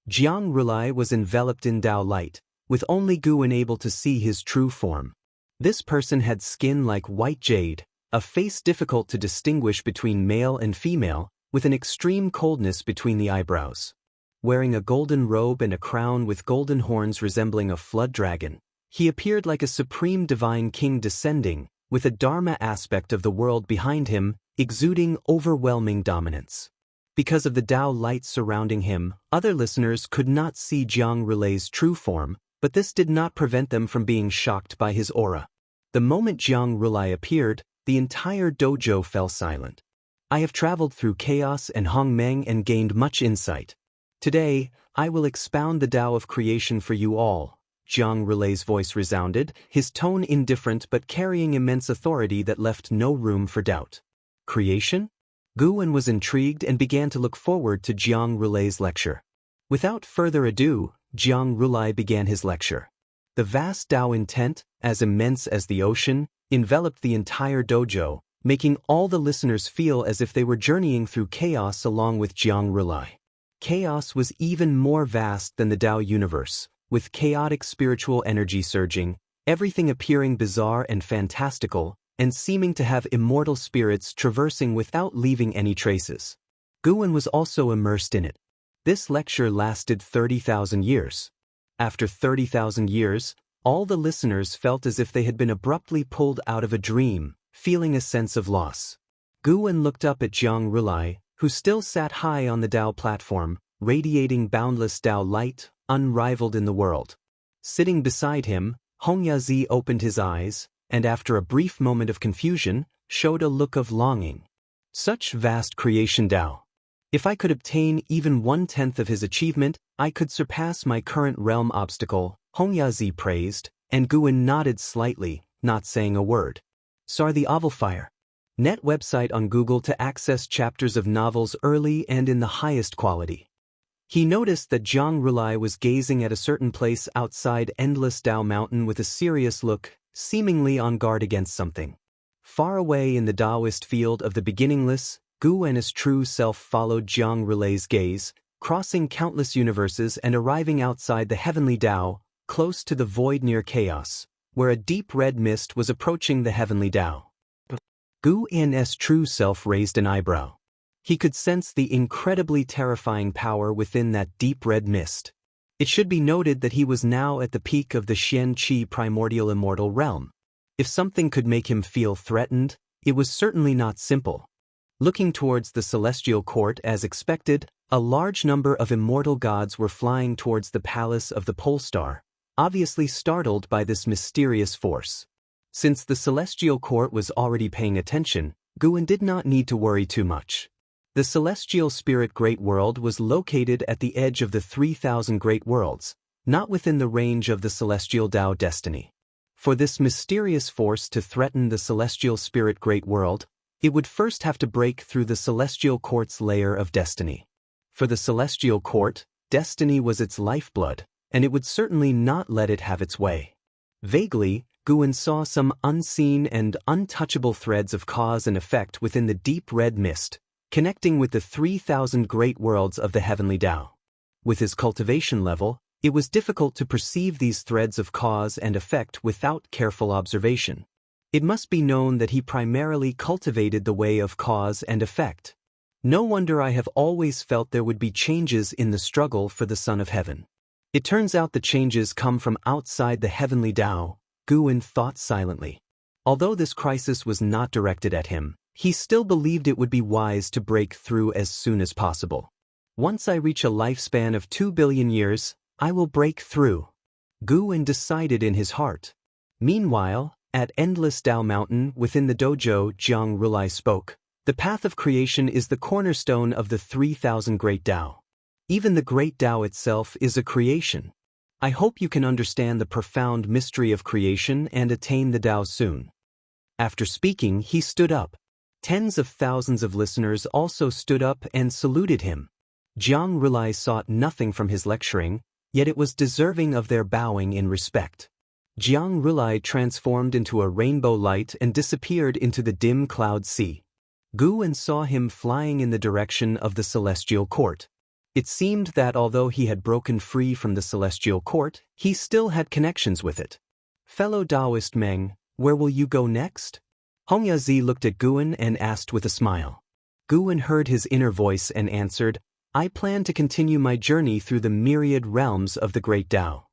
Jiang Rulai was enveloped in Dao light, with only Guan able to see his true form. This person had skin like white jade, a face difficult to distinguish between male and female, with an extreme coldness between the eyebrows. Wearing a golden robe and a crown with golden horns resembling a flood dragon, he appeared like a supreme divine king descending, with a dharma aspect of the world behind him, exuding overwhelming dominance. Because of the Dao light surrounding him, other listeners could not see Jiang Rulai's true form, but this did not prevent them from being shocked by his aura. The moment Jiang Rulai appeared, the entire dojo fell silent. I have traveled through chaos and Hongmeng and gained much insight. Today, I will expound the Tao of creation for you all. Jiang Rulai's voice resounded, his tone indifferent but carrying immense authority that left no room for doubt. Creation? Guan was intrigued and began to look forward to Jiang Rulai's lecture. Without further ado, Jiang Rulai began his lecture. The vast Tao intent, as immense as the ocean, enveloped the entire dojo, making all the listeners feel as if they were journeying through chaos along with Jiang Rulai. Chaos was even more vast than the Tao universe, with chaotic spiritual energy surging, everything appearing bizarre and fantastical, and seeming to have immortal spirits traversing without leaving any traces. Guan was also immersed in it. This lecture lasted 30,000 years. After 30,000 years, all the listeners felt as if they had been abruptly pulled out of a dream, feeling a sense of loss. Guan looked up at Jiang Rulai, who still sat high on the Tao platform, radiating boundless Tao light, unrivaled in the world. Sitting beside him, Xianxia opened his eyes, and after a brief moment of confusion, showed a look of longing. Such vast creation Tao. If I could obtain even 1/10 of his achievement, I could surpass my current realm obstacle, Xianxia praised, and Guan nodded slightly, not saying a word. Sar the Ovalfire. Net website on Google to access chapters of novels early and in the highest quality. He noticed that Jiang Rulai was gazing at a certain place outside Endless Tao Mountain with a serious look, seemingly on guard against something. Far away in the Taoist field of the beginningless, Gu and his true self followed Jiang Relay's gaze, crossing countless universes and arriving outside the heavenly Tao, close to the void near chaos, where a deep red mist was approaching the heavenly Tao. Gu An's true self raised an eyebrow. He could sense the incredibly terrifying power within that deep red mist. It should be noted that he was now at the peak of the Xianxia primordial immortal realm. If something could make him feel threatened, it was certainly not simple. Looking towards the celestial court as expected, a large number of immortal gods were flying towards the palace of the pole star, obviously startled by this mysterious force. Since the celestial court was already paying attention, Guan did not need to worry too much. The celestial spirit great world was located at the edge of the 3,000 great worlds, not within the range of the celestial Tao destiny. For this mysterious force to threaten the celestial spirit great world, it would first have to break through the celestial court's layer of destiny. For the celestial court, destiny was its lifeblood, and it would certainly not let it have its way. Vaguely, Guan saw some unseen and untouchable threads of cause and effect within the deep red mist, connecting with the 3,000 great worlds of the heavenly Tao. With his cultivation level, it was difficult to perceive these threads of cause and effect without careful observation. It must be known that he primarily cultivated the way of cause and effect. No wonder I have always felt there would be changes in the struggle for the Son of Heaven. It turns out the changes come from outside the heavenly Tao, Guan thought silently. Although this crisis was not directed at him, he still believed it would be wise to break through as soon as possible. Once I reach a lifespan of 2 billion years, I will break through, Guan decided in his heart. Meanwhile, at Endless Tao Mountain within the dojo, Jiang Rulai spoke. The path of creation is the cornerstone of the 3,000 great Tao. Even the great Tao itself is a creation. I hope you can understand the profound mystery of creation and attain the Tao soon. After speaking, he stood up. Tens of thousands of listeners also stood up and saluted him. Jiang Rulai sought nothing from his lecturing, yet it was deserving of their bowing in respect. Jiang Rulai transformed into a rainbow light and disappeared into the dim cloud sea. Guan saw him flying in the direction of the celestial court. It seemed that although he had broken free from the celestial court, he still had connections with it. Fellow Taoist Meng, where will you go next? Hongyazi looked at Guan and asked with a smile. Guan heard his inner voice and answered, I plan to continue my journey through the myriad realms of the great Tao.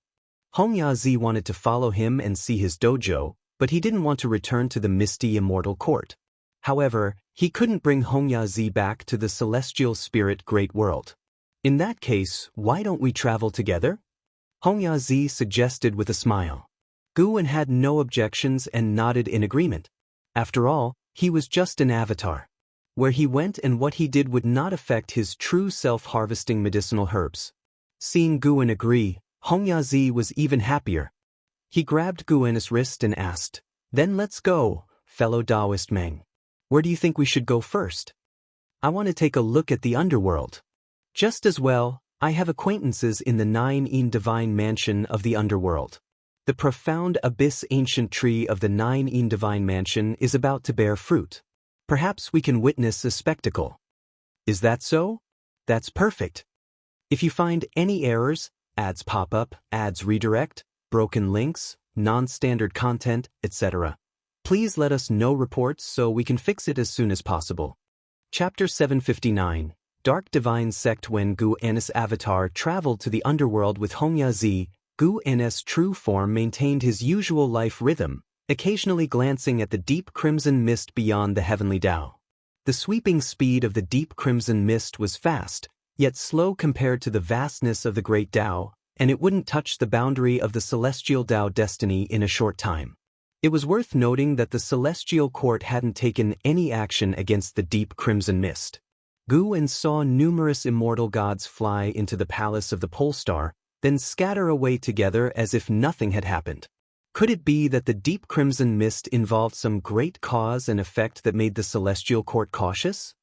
Hongyazi wanted to follow him and see his dojo, but he didn't want to return to the misty immortal court. However, he couldn't bring Hongyazi back to the celestial spirit great world. In that case, why don't we travel together? Hongyazi suggested with a smile. Guan had no objections and nodded in agreement. After all, he was just an avatar. Where he went and what he did would not affect his true self harvesting medicinal herbs. Seeing Guan agree, Hongyazi was even happier. He grabbed Guan's wrist and asked, Then let's go, fellow Taoist Meng. Where do you think we should go first? I want to take a look at the underworld. Just as well, I have acquaintances in the 9 divine mansion of the underworld. The profound abyss ancient tree of the 9 divine mansion is about to bear fruit. Perhaps we can witness a spectacle. Is that so? That's perfect. If you find any errors, ads pop up, ads redirect, broken links, non-standard content, etc., please let us know reports so we can fix it as soon as possible. Chapter 759, Dark Divine Sect. When Guan's avatar traveled to the underworld with Hongyazi, Guan's true form maintained his usual life rhythm, occasionally glancing at the deep crimson mist beyond the heavenly Tao. The sweeping speed of the deep crimson mist was fast, yet slow compared to the vastness of the great Tao, and it wouldn't touch the boundary of the celestial Tao destiny in a short time. It was worth noting that the celestial court hadn't taken any action against the deep crimson mist. Guan saw numerous immortal gods fly into the palace of the pole star, then scatter away together as if nothing had happened. Could it be that the deep crimson mist involved some great cause and effect that made the celestial court cautious?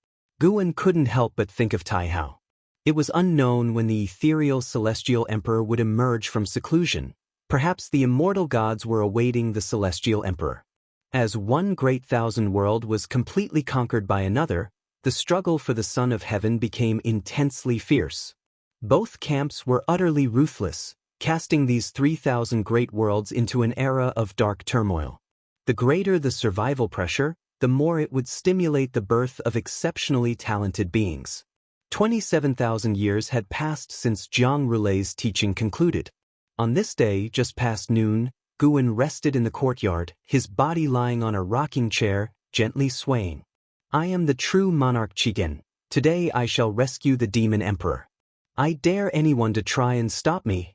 Guan couldn't help but think of Taihao. It was unknown when the ethereal celestial emperor would emerge from seclusion. Perhaps the immortal gods were awaiting the celestial emperor. As one great thousand world was completely conquered by another, the struggle for the Son of Heaven became intensely fierce. Both camps were utterly ruthless, casting these 3,000 great worlds into an era of dark turmoil. The greater the survival pressure, the more it would stimulate the birth of exceptionally talented beings. 27,000 years had passed since Zhang Rulei's teaching concluded. On this day, just past noon, Guan rested in the courtyard, his body lying on a rocking chair, gently swaying. I am the true monarch Qigyan. Today I shall rescue the demon emperor. I dare anyone to try and stop me.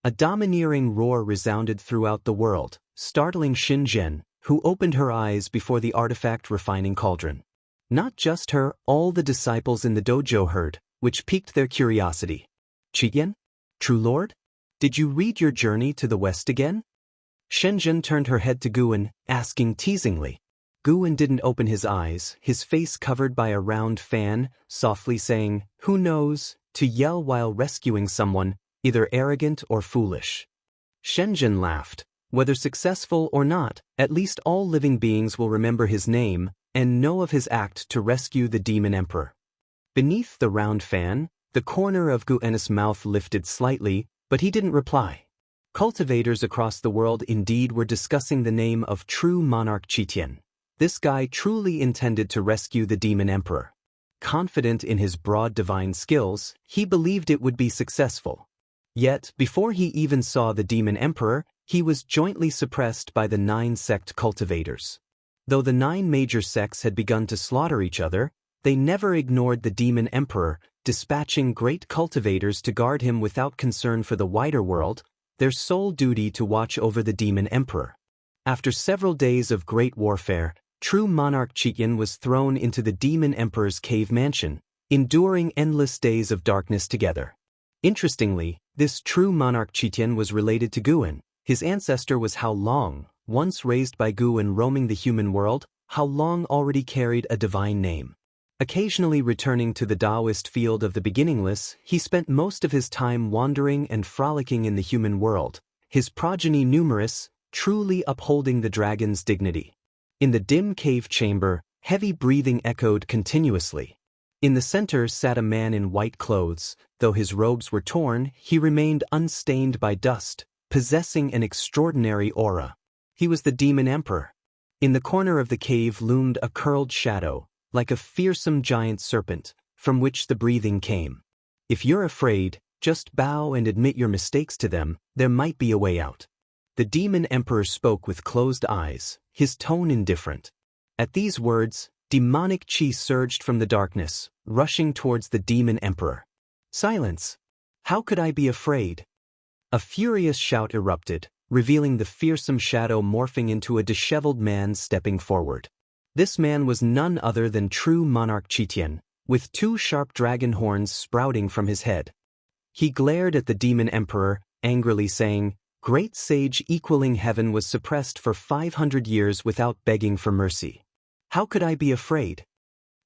A domineering roar resounded throughout the world, startling Xinzhen, who opened her eyes before the artifact refining cauldron. Not just her, all the disciples in the dojo heard, which piqued their curiosity. Qigyan? True Lord? Did you read your journey to the west again? Shenzhen turned her head to Guan, asking teasingly. Guan didn't open his eyes, his face covered by a round fan, softly saying, "Who knows?" to yell while rescuing someone, either arrogant or foolish. Shenzhen laughed. Whether successful or not, at least all living beings will remember his name and know of his act to rescue the demon emperor. Beneath the round fan, the corner of Guan's mouth lifted slightly, but he didn't reply. Cultivators across the world indeed were discussing the name of true monarch Qitian. This guy truly intended to rescue the demon emperor. Confident in his broad divine skills, he believed it would be successful. Yet, before he even saw the demon emperor, he was jointly suppressed by the 9 sect cultivators. Though the 9 major sects had begun to slaughter each other, they never ignored the demon emperor, dispatching great cultivators to guard him without concern for the wider world, their sole duty to watch over the demon emperor. After several days of great warfare, true monarch Qitian was thrown into the demon emperor's cave mansion, enduring endless days of darkness together. Interestingly, this true monarch Qitian was related to Guan. His ancestor was How Long, once raised by Guan roaming the human world. How Long already carried a divine name. Occasionally returning to the Taoist field of the beginningless, he spent most of his time wandering and frolicking in the human world, his progeny numerous, truly upholding the dragon's dignity. In the dim cave chamber, heavy breathing echoed continuously. In the center sat a man in white clothes. Though his robes were torn, he remained unstained by dust, possessing an extraordinary aura. He was the demon emperor. In the corner of the cave loomed a curled shadow, like a fearsome giant serpent, from which the breathing came. If you're afraid, just bow and admit your mistakes to them, there might be a way out. The demon emperor spoke with closed eyes, his tone indifferent. At these words, demonic chi surged from the darkness, rushing towards the demon emperor. Silence! How could I be afraid? A furious shout erupted, revealing the fearsome shadow morphing into a disheveled man stepping forward. This man was none other than true monarch Qitian, with 2 sharp dragon horns sprouting from his head. He glared at the demon emperor, angrily saying, "Great sage equaling heaven was suppressed for 500 years without begging for mercy. How could I be afraid?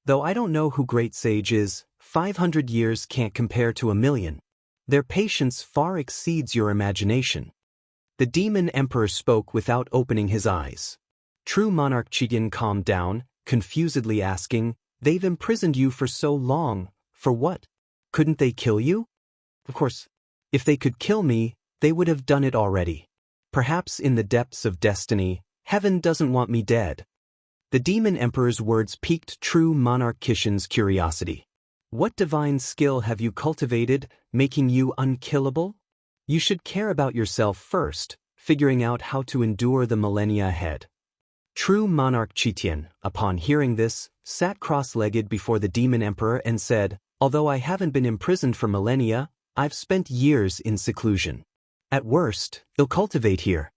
Though I don't know who great sage is, 500 years can't compare to 1,000,000. Their patience far exceeds your imagination." The demon emperor spoke without opening his eyes. True monarch Qitian calmed down, confusedly asking, "They've imprisoned you for so long, for what? Couldn't they kill you?" Of course, if they could kill me, they would have done it already. Perhaps in the depths of destiny, heaven doesn't want me dead. The demon emperor's words piqued true monarch Qitian's curiosity. What divine skill have you cultivated, making you unkillable? You should care about yourself first, figuring out how to endure the millennia ahead. True monarch Qitian, upon hearing this, sat cross-legged before the demon emperor and said, "Although I haven't been imprisoned for millennia, I've spent years in seclusion. At worst, I'll cultivate here."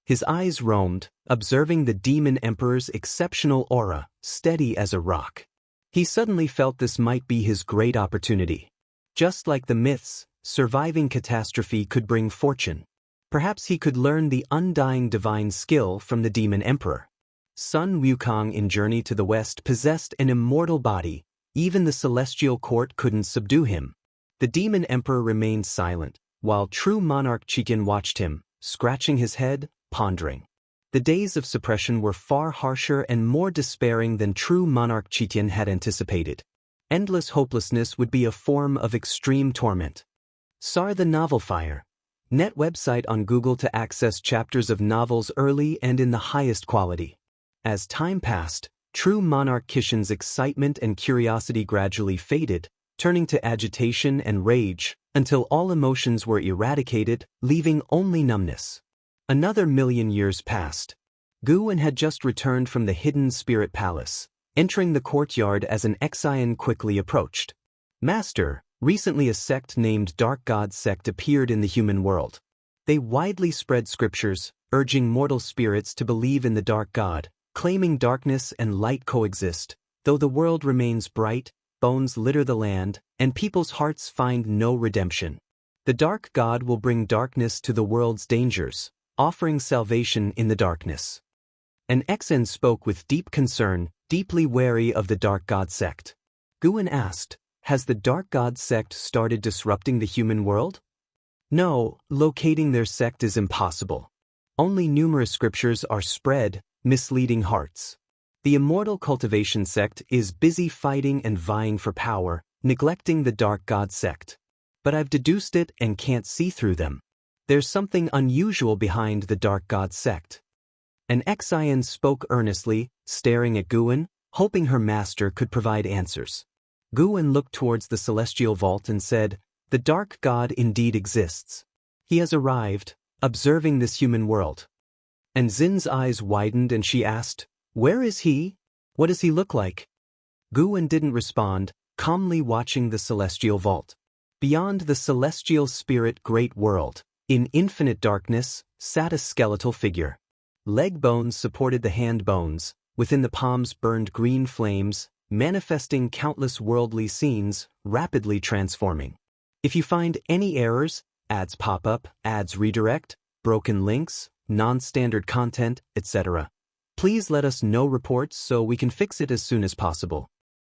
His eyes roamed, observing the demon emperor's exceptional aura, steady as a rock. He suddenly felt this might be his great opportunity. Just like the myths, surviving catastrophe could bring fortune. Perhaps he could learn the undying divine skill from the demon emperor. Sun Wukong in Journey to the West possessed an immortal body. Even the celestial court couldn't subdue him. The demon emperor remained silent, while true monarch Qitian watched him, scratching his head, pondering. The days of suppression were far harsher and more despairing than true monarch Qitian had anticipated. Endless hopelessness would be a form of extreme torment. SAR the Novel Fire. Net website on Google to access chapters of novels early and in the highest quality. As time passed, true monarch Qitian's excitement and curiosity gradually faded, turning to agitation and rage, until all emotions were eradicated, leaving only numbness. Another 1,000,000 years passed. Guwen had just returned from the hidden spirit palace, entering the courtyard as an Xian quickly approached. Master, recently a sect named Dark God Sect appeared in the human world. They widely spread scriptures, urging mortal spirits to believe in the Dark God, claiming darkness and light coexist, though the world remains bright, bones litter the land, and people's hearts find no redemption. The Dark God will bring darkness to the world's dangers, offering salvation in the darkness. An Xian spoke with deep concern, deeply wary of the Dark God Sect. Guwen asked, "Has the Dark God Sect started disrupting the human world?" "No, locating their sect is impossible. Only numerous scriptures are spread, misleading hearts. The Immortal Cultivation sect is busy fighting and vying for power, neglecting the Dark God Sect. But I've deduced it and can't see through them. There's something unusual behind the Dark God Sect." An Xian spoke earnestly, staring at Guwen, hoping her master could provide answers. Guwen looked towards the celestial vault and said, "The Dark God indeed exists. He has arrived, observing this human world." And Xin's eyes widened and she asked, "Where is he? What does he look like?" Guwen didn't respond, calmly watching the celestial vault. Beyond the celestial spirit great world, in infinite darkness, sat a skeletal figure. Leg bones supported the hand bones, within the palms burned green flames, manifesting countless worldly scenes, rapidly transforming. If you find any errors, ads pop up, ads redirect, broken links, non-standard content, etc., please let us know reports so we can fix it as soon as possible.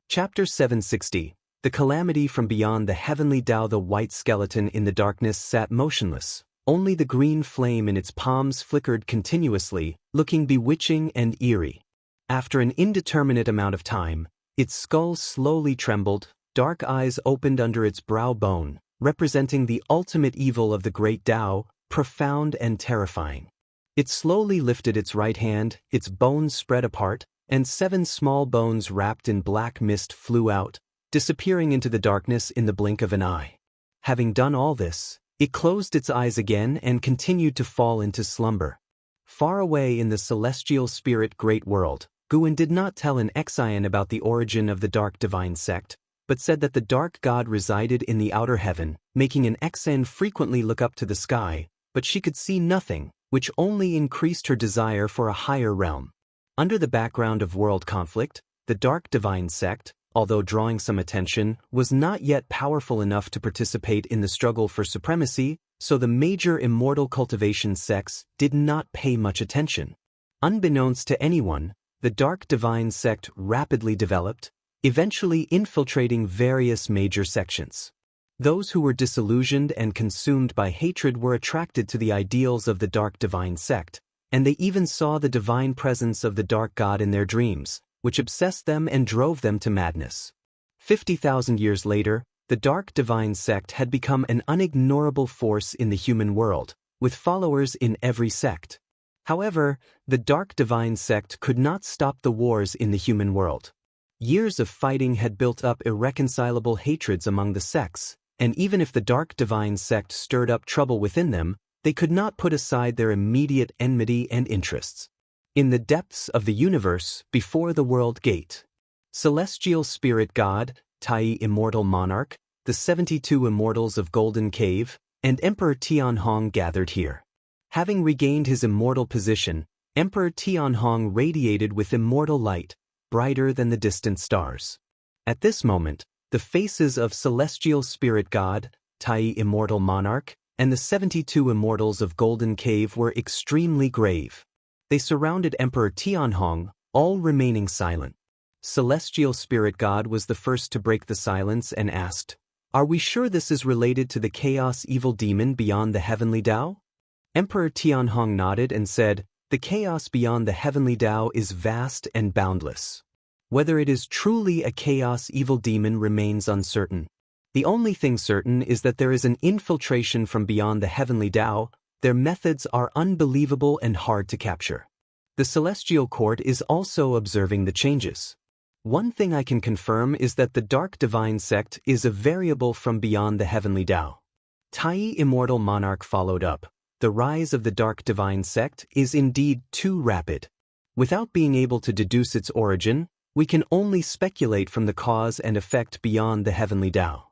Chapter 760. The Calamity from Beyond the Heavenly Tao. The white skeleton in the darkness sat motionless. Only the green flame in its palms flickered continuously, looking bewitching and eerie. After an indeterminate amount of time, its skull slowly trembled, dark eyes opened under its brow bone, representing the ultimate evil of the great Tao, profound and terrifying. It slowly lifted its right hand, its bones spread apart, and 7 small bones wrapped in black mist flew out, disappearing into the darkness in the blink of an eye. Having done all this, it closed its eyes again and continued to fall into slumber. Far away in the celestial spirit great world, Guwen did not tell an Xian about the origin of the Dark Divine Sect, but said that the Dark God resided in the outer heaven, making an Xian frequently look up to the sky, but she could see nothing, which only increased her desire for a higher realm. Under the background of world conflict, the Dark Divine Sect, although drawing some attention, was not yet powerful enough to participate in the struggle for supremacy, so the major Immortal Cultivation sects did not pay much attention. Unbeknownst to anyone, the Dark Divine Sect rapidly developed, eventually infiltrating various major sections. Those who were disillusioned and consumed by hatred were attracted to the ideals of the Dark Divine Sect, and they even saw the divine presence of the Dark God in their dreams, which obsessed them and drove them to madness. 50,000 years later, the Dark Divine Sect had become an unignorable force in the human world, with followers in every sect. However, the Dark Divine Sect could not stop the wars in the human world. Years of fighting had built up irreconcilable hatreds among the sects, and even if the Dark Divine Sect stirred up trouble within them, they could not put aside their immediate enmity and interests. In the depths of the universe, before the world gate, Celestial Spirit God, Tai Immortal Monarch, the 72 Immortals of Golden Cave, and Emperor Tianhong gathered here. Having regained his immortal position, Emperor Tianhong radiated with immortal light, brighter than the distant stars. At this moment, the faces of Celestial Spirit God, Tai Immortal Monarch, and the 72 Immortals of Golden Cave were extremely grave. They surrounded Emperor Tianhong, all remaining silent. Celestial Spirit God was the first to break the silence and asked, "Are we sure this is related to the chaos evil demon beyond the heavenly Tao?" Emperor Tianhong nodded and said, The chaos beyond the heavenly Tao is vast and boundless. Whether it is truly a chaos evil demon remains uncertain. The only thing certain is that there is an infiltration from beyond the heavenly Tao. Their methods are unbelievable and hard to capture. The celestial court is also observing the changes. One thing I can confirm is that the Dark Divine sect is a variable from beyond the heavenly Tao. Tai Immortal Monarch followed up. The rise of the Dark Divine sect is indeed too rapid. Without being able to deduce its origin, we can only speculate from the cause and effect beyond the heavenly Tao.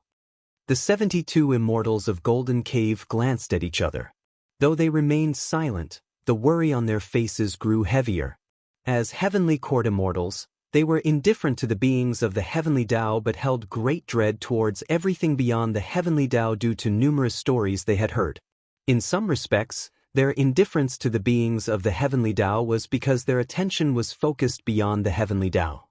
The 72 immortals of Golden Cave glanced at each other. Though they remained silent, the worry on their faces grew heavier. As heavenly court immortals, they were indifferent to the beings of the heavenly Tao but held great dread towards everything beyond the heavenly Tao due to numerous stories they had heard. In some respects, their indifference to the beings of the heavenly Tao was because their attention was focused beyond the heavenly Tao.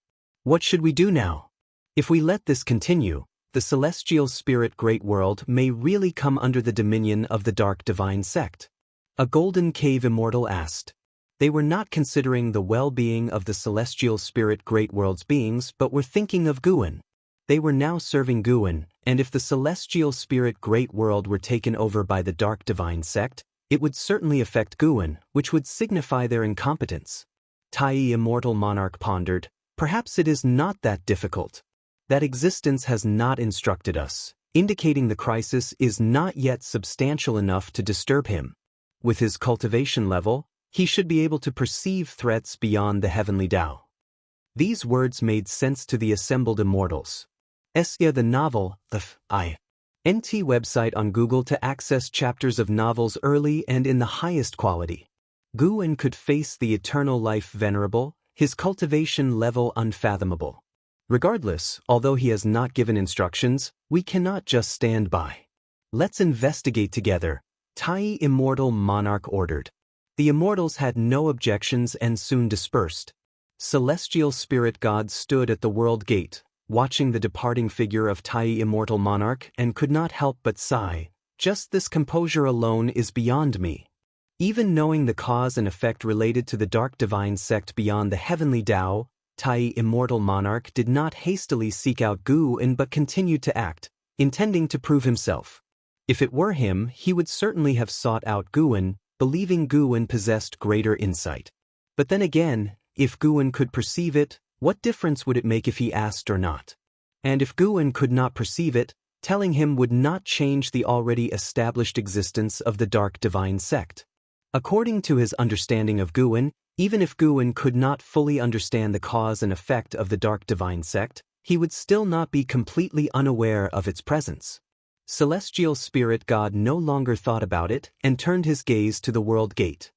What should we do now? If we let this continue, the celestial spirit great world may really come under the dominion of the Dark Divine sect. A Golden Cave immortal asked. They were not considering the well-being of the celestial spirit great world's beings but were thinking of Guan. They were now serving Guan, and if the celestial spirit great world were taken over by the Dark Divine sect, it would certainly affect Guan, which would signify their incompetence. Tai Immortal Monarch pondered, perhaps it is not that difficult. That existence has not instructed us, indicating the crisis is not yet substantial enough to disturb him. With his cultivation level, he should be able to perceive threats beyond the heavenly Tao. These words made sense to the assembled immortals. Xianxia the novel, the NT website on Google to access chapters of novels early and in the highest quality. Guan could face the eternal life venerable, his cultivation level unfathomable. Regardless, although he has not given instructions, we cannot just stand by. Let's investigate together, Tai Immortal Monarch ordered. The immortals had no objections and soon dispersed. Celestial spirit gods stood at the world gate, watching the departing figure of Tai Immortal Monarch and could not help but sigh, just this composure alone is beyond me. Even knowing the cause and effect related to the Dark Divine sect beyond the heavenly Tao, Tai Immortal Monarch did not hastily seek out Guan but continued to act, intending to prove himself. If it were him, he would certainly have sought out Guan, believing Guan possessed greater insight. But then again, if Guan could perceive it, what difference would it make if he asked or not? And if Guan could not perceive it, telling him would not change the already established existence of the Dark Divine sect. According to his understanding of Guan, even if Guan could not fully understand the cause and effect of the Dark Divine sect, he would still not be completely unaware of its presence. Celestial spirit god no longer thought about it and turned his gaze to the world gate.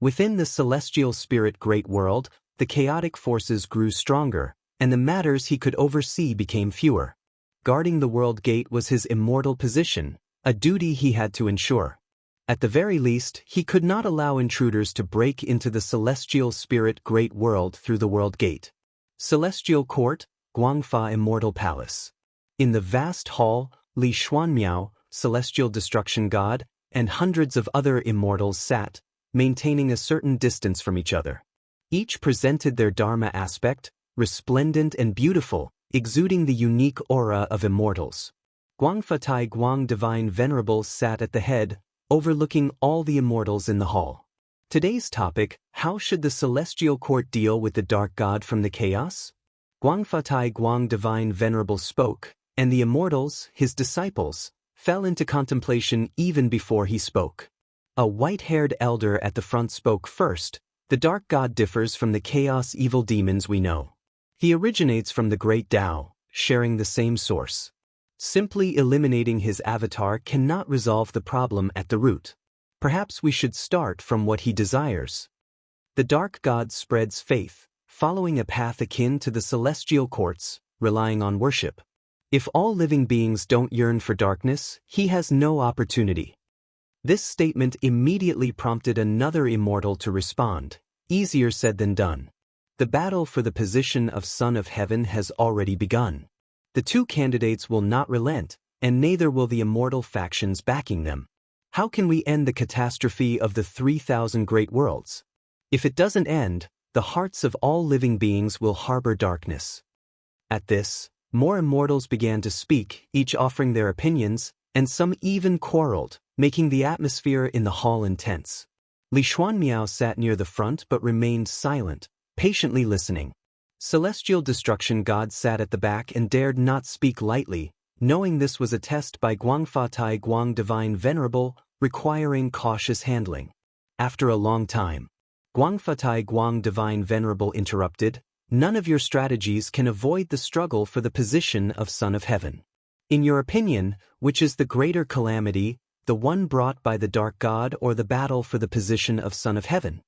Within the celestial spirit great world, the chaotic forces grew stronger, and the matters he could oversee became fewer. Guarding the world gate was his immortal position, a duty he had to ensure. At the very least, he could not allow intruders to break into the celestial spirit great world through the world gate. Celestial Court, Guangfa Immortal Palace. In the vast hall, Li Xuanmiao, celestial destruction god, and hundreds of other immortals sat, maintaining a certain distance from each other. Each presented their dharma aspect, resplendent and beautiful, exuding the unique aura of immortals. Guangfa Tai Guang Divine Venerable sat at the head, overlooking all the immortals in the hall. Today's topic, how should the celestial court deal with the dark god from the chaos? Guangfa Tai Guang Divine Venerable spoke, and the immortals, his disciples, fell into contemplation even before he spoke. A white-haired elder at the front spoke first. The dark god differs from the chaos evil demons we know. He originates from the great Tao, sharing the same source. Simply eliminating his avatar cannot resolve the problem at the root. Perhaps we should start from what he desires. The dark god spreads faith, following a path akin to the celestial courts, relying on worship. If all living beings don't yearn for darkness, he has no opportunity. This statement immediately prompted another immortal to respond. Easier said than done. The battle for the position of Son of Heaven has already begun. The two candidates will not relent, and neither will the immortal factions backing them. How can we end the catastrophe of the 3,000 great worlds? If it doesn't end, the hearts of all living beings will harbor darkness. At this, more immortals began to speak, each offering their opinions, and some even quarreled, making the atmosphere in the hall intense. Li Xuanmiao sat near the front but remained silent, patiently listening. Celestial Destruction God sat at the back and dared not speak lightly, knowing this was a test by Guangfa Tai Guang Divine Venerable, requiring cautious handling. After a long time, Guangfa Tai Guang Divine Venerable interrupted, "None of your strategies can avoid the struggle for the position of Son of Heaven. In your opinion, which is the greater calamity, the one brought by the Dark God or the battle for the position of Son of Heaven?"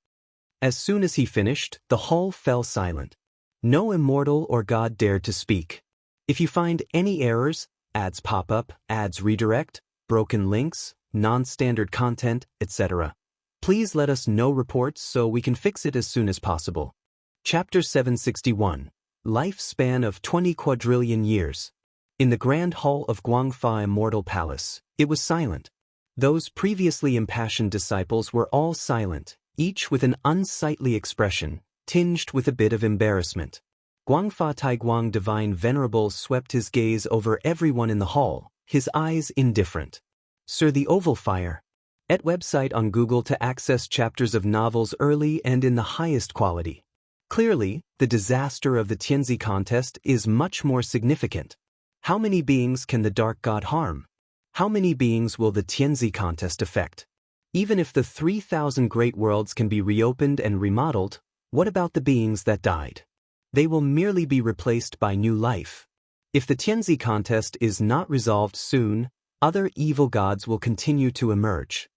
As soon as he finished, the hall fell silent. No immortal or god dared to speak. If you find any errors, ads pop up, ads redirect, broken links, non-standard content, etc., please let us know reports so we can fix it as soon as possible. Chapter 761. Lifespan of 20 quadrillion years. In the Grand Hall of Guangfa Immortal Palace, it was silent. Those previously impassioned disciples were all silent, each with an unsightly expression, tinged with a bit of embarrassment. Guangfa Taiguang Divine Venerable swept his gaze over everyone in the hall, his eyes indifferent. Sir, the Oval Fire. At website on Google to access chapters of novels early and in the highest quality. Clearly, the disaster of the Tianzi contest is much more significant. How many beings can the Dark God harm? How many beings will the Tianzi contest affect? Even if the 3,000 great worlds can be reopened and remodeled, what about the beings that died? They will merely be replaced by new life. If the Tianzi contest is not resolved soon, other evil gods will continue to emerge.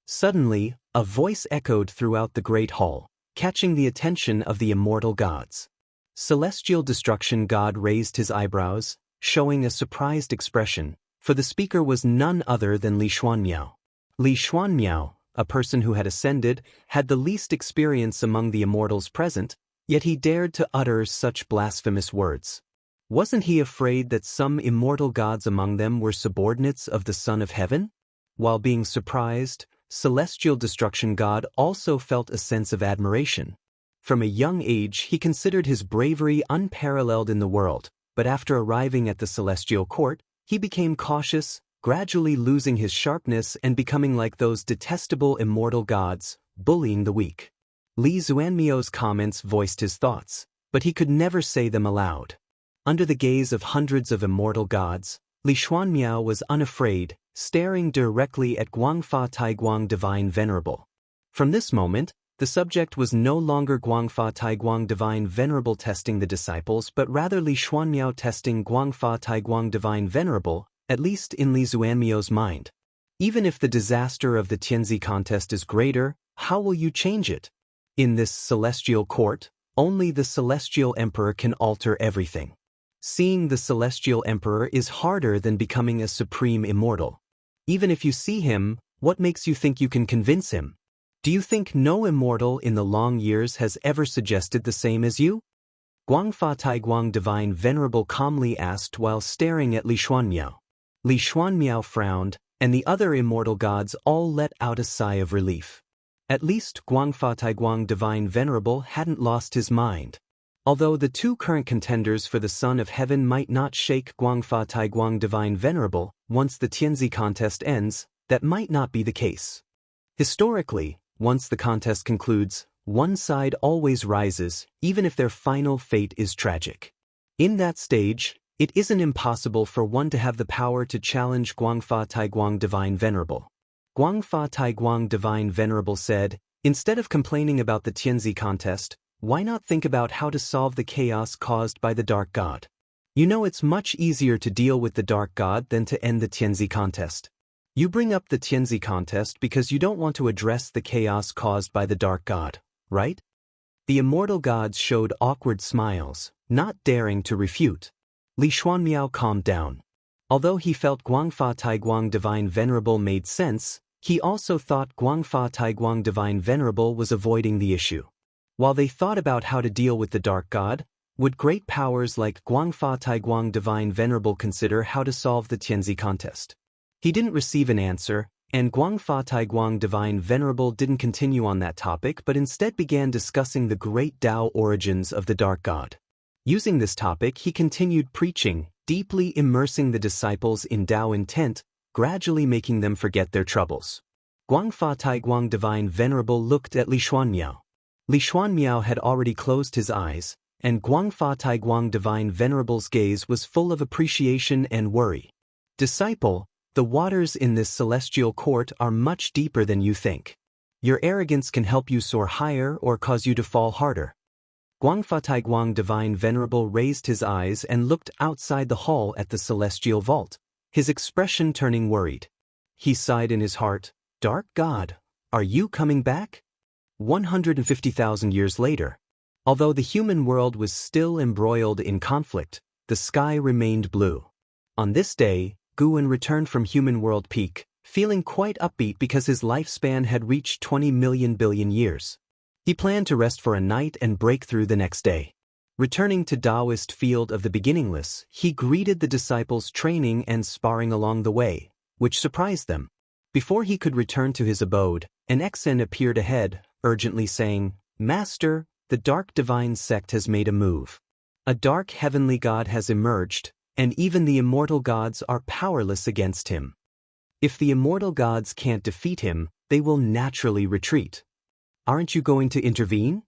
Suddenly, a voice echoed throughout the great hall, catching the attention of the immortal gods. Celestial Destruction God raised his eyebrows, showing a surprised expression, for the speaker was none other than Li Xuanmiao. Li Xuanmiao, a person who had ascended, had the least experience among the immortals present, yet he dared to utter such blasphemous words. Wasn't he afraid that some immortal gods among them were subordinates of the Son of Heaven? While being surprised, Celestial Destruction God also felt a sense of admiration. From a young age he considered his bravery unparalleled in the world, but after arriving at the Celestial Court, he became cautious, gradually losing his sharpness and becoming like those detestable immortal gods, bullying the weak. Li Xuanmiao's comments voiced his thoughts, but he could never say them aloud. Under the gaze of hundreds of immortal gods, Li Xuanmiao was unafraid, staring directly at Guangfa Taiguang Divine Venerable. From this moment, the subject was no longer Guangfa Taiguang Divine Venerable testing the disciples but rather Li Xuanmiao testing Guangfa Taiguang Divine Venerable, at least in Li Xuanmiao's mind. Even if the disaster of the Tianzi contest is greater, how will you change it? In this celestial court, only the Celestial Emperor can alter everything. Seeing the Celestial Emperor is harder than becoming a supreme immortal. Even if you see him, what makes you think you can convince him? Do you think no immortal in the long years has ever suggested the same as you? Guangfa Taiguang Divine Venerable calmly asked while staring at Li Xuanmiao. Li Xuanmiao frowned, and the other immortal gods all let out a sigh of relief. At least Guangfa Taiguang Divine Venerable hadn't lost his mind. Although the two current contenders for the Son of Heaven might not shake Guangfa Taiguang Divine Venerable, once the Tianzi contest ends, that might not be the case. Historically, once the contest concludes, one side always rises, even if their final fate is tragic. In that stage, it isn't impossible for one to have the power to challenge Guangfa Taiguang Divine Venerable. Guangfa Taiguang Divine Venerable said, "Instead of complaining about the Tianzi contest, why not think about how to solve the chaos caused by the Dark God? You know it's much easier to deal with the Dark God than to end the Tianzi contest. You bring up the Tianzi contest because you don't want to address the chaos caused by the Dark God, right?" The immortal gods showed awkward smiles, not daring to refute. Li Xuanmiao calmed down. Although he felt Guangfa Taiguang Divine Venerable made sense, he also thought Guangfa Taiguang Divine Venerable was avoiding the issue. While they thought about how to deal with the Dark God, would great powers like Guangfa Taiguang Divine Venerable consider how to solve the Tianzi contest? He didn't receive an answer, And Guangfa Taiguang Divine Venerable didn't continue on that topic but instead began discussing the great Tao origins of the Dark God. Using this topic, he continued preaching, deeply immersing the disciples in Tao intent, gradually making them forget their troubles. Guangfa Taiguang Divine Venerable looked at Li Xuanmiao. Li Xuanmiao had already closed his eyes, and Guangfa Taiguang Divine Venerable's gaze was full of appreciation and worry. Disciple, the waters in this celestial court are much deeper than you think. Your arrogance can help you soar higher or cause you to fall harder. Guangfa Taiguang Divine Venerable raised his eyes and looked outside the hall at the celestial vault, his expression turning worried. He sighed in his heart, "Dark God, are you coming back?" 150,000 years later. Although the human world was still embroiled in conflict, the sky remained blue. On this day, Guwen returned from Human World Peak, feeling quite upbeat because his lifespan had reached 20 million billion years. He planned to rest for a night and break through the next day. Returning to Taoist field of the beginningless, he greeted the disciples training and sparring along the way, which surprised them. Before he could return to his abode, an Exen appeared ahead, urgently saying, "Master, the Dark Divine Sect has made a move. A dark heavenly god has emerged, and even the immortal gods are powerless against him. If the immortal gods can't defeat him, they will naturally retreat. Aren't you going to intervene?"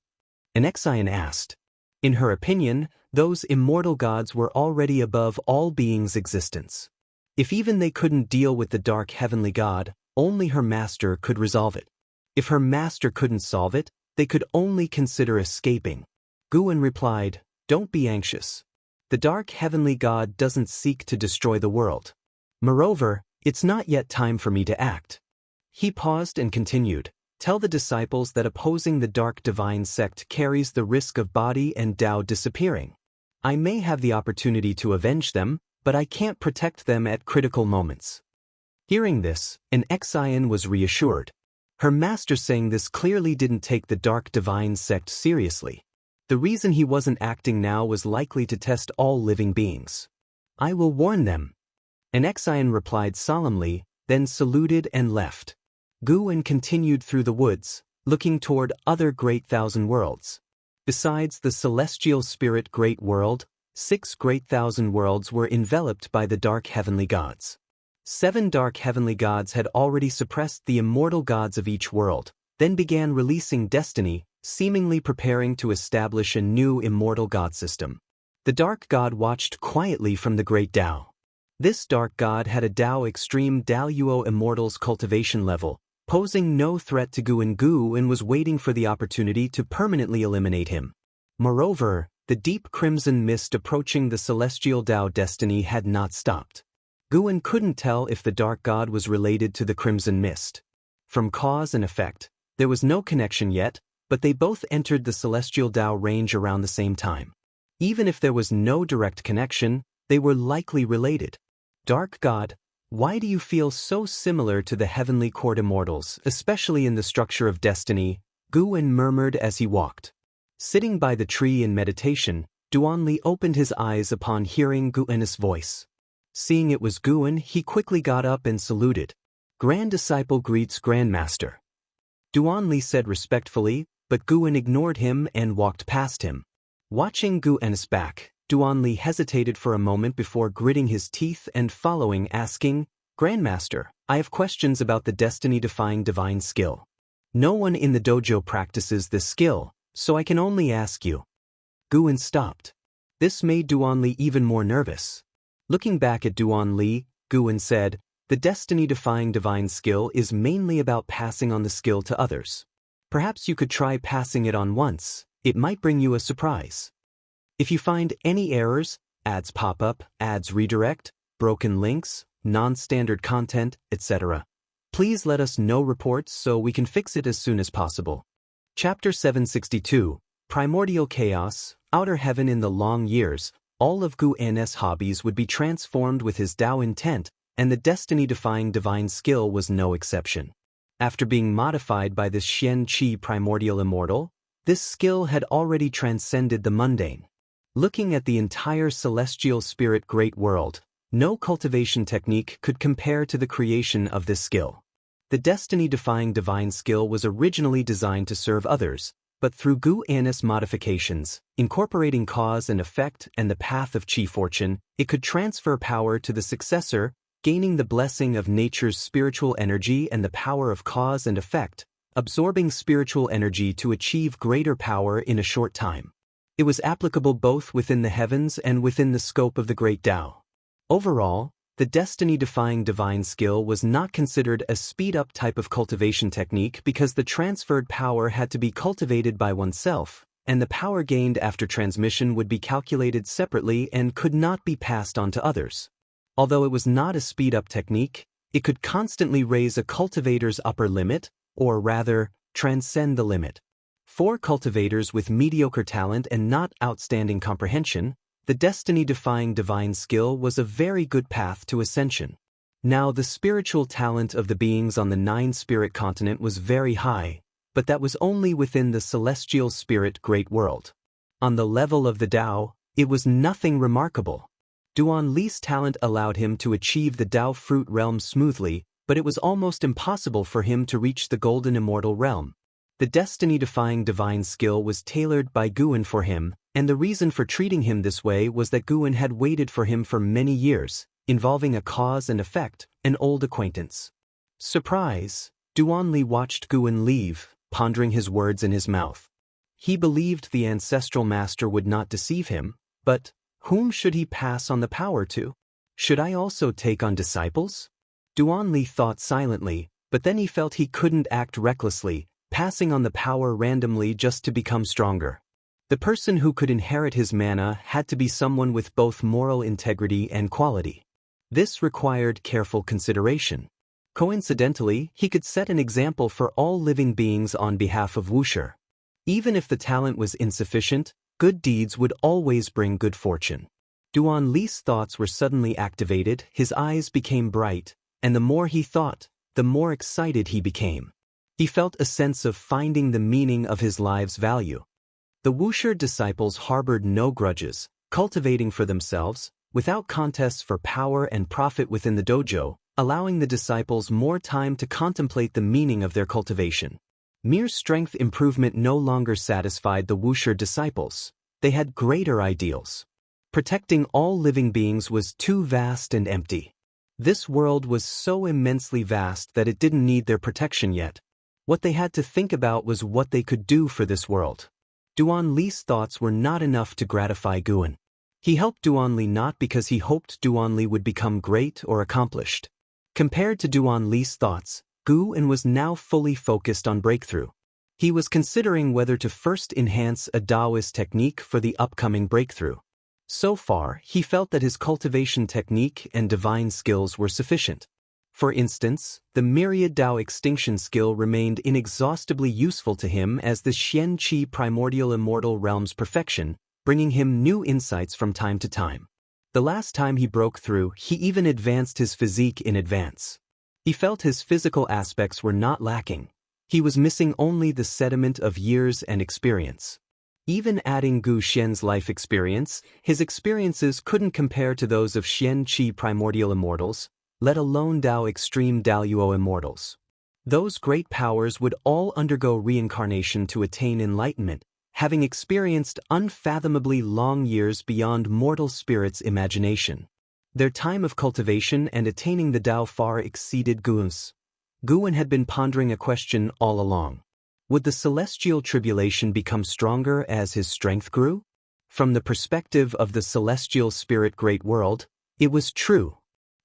An Exian asked. In her opinion, those immortal gods were already above all beings' existence. If even they couldn't deal with the dark heavenly god, only her master could resolve it. If her master couldn't solve it, they could only consider escaping. Guwen replied, "Don't be anxious. The dark heavenly god doesn't seek to destroy the world. Moreover, it's not yet time for me to act." He paused and continued, "Tell the disciples that opposing the dark divine sect carries the risk of body and Tao disappearing. I may have the opportunity to avenge them, but I can't protect them at critical moments." Hearing this, an Exian was reassured. Her master saying this clearly didn't take the dark divine sect seriously. The reason he wasn't acting now was likely to test all living beings. "I will warn them." An Exian replied solemnly, then saluted and left. Guwen continued through the woods, looking toward other great thousand worlds. Besides the celestial spirit great world, 6 great thousand worlds were enveloped by the dark heavenly gods. 7 dark heavenly gods had already suppressed the immortal gods of each world, then began releasing destiny, seemingly preparing to establish a new immortal god system. The dark god watched quietly from the great Tao. This dark god had a Tao extreme Daoyuo Immortal's cultivation level, posing no threat to Guwen Gu and was waiting for the opportunity to permanently eliminate him. Moreover, the deep crimson mist approaching the celestial Tao destiny had not stopped. Guwen couldn't tell if the dark god was related to the crimson mist. From cause and effect, there was no connection yet, but they both entered the celestial Tao range around the same time. Even if there was no direct connection, they were likely related. "Dark God, why do you feel so similar to the heavenly court immortals, especially in the structure of destiny?" Guwen murmured as he walked. Sitting by the tree in meditation, Duanli opened his eyes upon hearing Guwen's voice. Seeing it was Guwen, he quickly got up and saluted. "Grand Disciple greets Grandmaster." Duanli said respectfully, but Guwen ignored him and walked past him. Watching Guwen's back, Duanli hesitated for a moment before gritting his teeth and following, asking, "Grandmaster, I have questions about the destiny-defying divine skill. No one in the dojo practices this skill, so I can only ask you." Guwen stopped. This made Duanli even more nervous. Looking back at Duanli, Guwen said, "The destiny-defying divine skill is mainly about passing on the skill to others. Perhaps you could try passing it on once. It might bring you a surprise. If you find any errors, ads pop up, ads redirect, broken links, non-standard content, etc., please let us know reports so we can fix it as soon as possible." Chapter 762, Primordial Chaos, Outer Heaven. In the long years, all of Guwen's hobbies would be transformed with his Tao intent, and the destiny-defying divine skill was no exception. After being modified by this Xianxia primordial immortal, this skill had already transcended the mundane. Looking at the entire celestial spirit great world, no cultivation technique could compare to the creation of this skill. The destiny-defying divine skill was originally designed to serve others, but through Gu Annis modifications, incorporating cause and effect and the path of chi fortune, it could transfer power to the successor, gaining the blessing of nature's spiritual energy and the power of cause and effect, absorbing spiritual energy to achieve greater power in a short time. It was applicable both within the heavens and within the scope of the Great Tao. Overall, the destiny-defying divine skill was not considered a speed-up type of cultivation technique because the transferred power had to be cultivated by oneself, and the power gained after transmission would be calculated separately and could not be passed on to others. Although it was not a speed-up technique, it could constantly raise a cultivator's upper limit, or rather, transcend the limit. For cultivators with mediocre talent and not outstanding comprehension, the destiny-defying divine skill was a very good path to ascension. Now the spiritual talent of the beings on the nine-spirit continent was very high, but that was only within the celestial spirit great world. On the level of the Tao, it was nothing remarkable. Duan Li's talent allowed him to achieve the Tao fruit realm smoothly, but it was almost impossible for him to reach the golden immortal realm. The destiny-defying divine skill was tailored by Guan for him, and the reason for treating him this way was that Guan had waited for him for many years, involving a cause and effect, an old acquaintance. Surprise! Duan Li watched Guan leave, pondering his words in his mouth. He believed the ancestral master would not deceive him, but whom should he pass on the power to? Should I also take on disciples? Duan Li thought silently, but then he felt he couldn't act recklessly, passing on the power randomly just to become stronger. The person who could inherit his mana had to be someone with both moral integrity and quality. This required careful consideration. Coincidentally, he could set an example for all living beings on behalf of Wuxia. Even if the talent was insufficient, good deeds would always bring good fortune. Duan Li's thoughts were suddenly activated, his eyes became bright, and the more he thought, the more excited he became. He felt a sense of finding the meaning of his life's value. The Wuxia disciples harbored no grudges, cultivating for themselves, without contests for power and profit within the dojo, allowing the disciples more time to contemplate the meaning of their cultivation. Mere strength improvement no longer satisfied the Wuxia disciples. They had greater ideals. Protecting all living beings was too vast and empty. This world was so immensely vast that it didn't need their protection yet. What they had to think about was what they could do for this world. Duan Li's thoughts were not enough to gratify Guan. He helped Duan Li not because he hoped Duan Li would become great or accomplished. Compared to Duan Li's thoughts, Guan was now fully focused on breakthrough. He was considering whether to first enhance a Taoist technique for the upcoming breakthrough. So far, he felt that his cultivation technique and divine skills were sufficient. For instance, the myriad Tao extinction skill remained inexhaustibly useful to him as the Xianxia primordial immortal realm's perfection, bringing him new insights from time to time. The last time he broke through, he even advanced his physique in advance. He felt his physical aspects were not lacking. He was missing only the sediment of years and experience. Even adding Gu Xian's life experience, his experiences couldn't compare to those of Xianxia primordial immortals, let alone Tao extreme Daoyuo immortals. Those great powers would all undergo reincarnation to attain enlightenment, having experienced unfathomably long years beyond mortal spirits' imagination. Their time of cultivation and attaining the Tao far exceeded Guan's. Guan had been pondering a question all along. Would the celestial tribulation become stronger as his strength grew? From the perspective of the celestial spirit great world, it was true.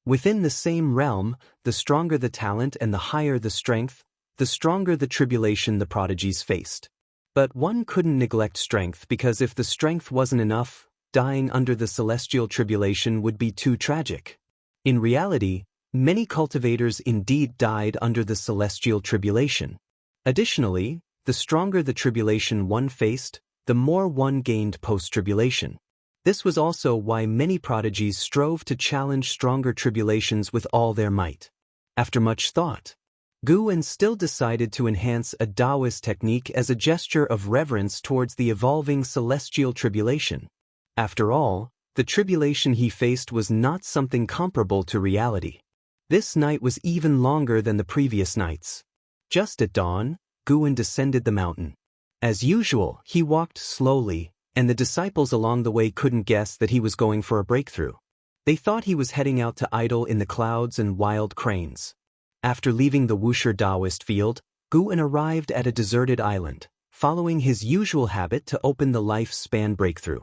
Within the same realm, the stronger the talent and the higher the strength, the stronger the tribulation the prodigies faced. But one couldn't neglect strength because if the strength wasn't enough, dying under the celestial tribulation would be too tragic. In reality, many cultivators indeed died under the celestial tribulation. Additionally, the stronger the tribulation one faced, the more one gained post-tribulation. This was also why many prodigies strove to challenge stronger tribulations with all their might. After much thought, Guan still decided to enhance a Taoist technique as a gesture of reverence towards the evolving celestial tribulation. After all, the tribulation he faced was not something comparable to reality. This night was even longer than the previous nights. Just at dawn, Guan descended the mountain. As usual, he walked slowly, and the disciples along the way couldn't guess that he was going for a breakthrough. They thought he was heading out to idle in the clouds and wild cranes. After leaving the Wuxia Taoist field, Guan arrived at a deserted island, following his usual habit to open the lifespan breakthrough.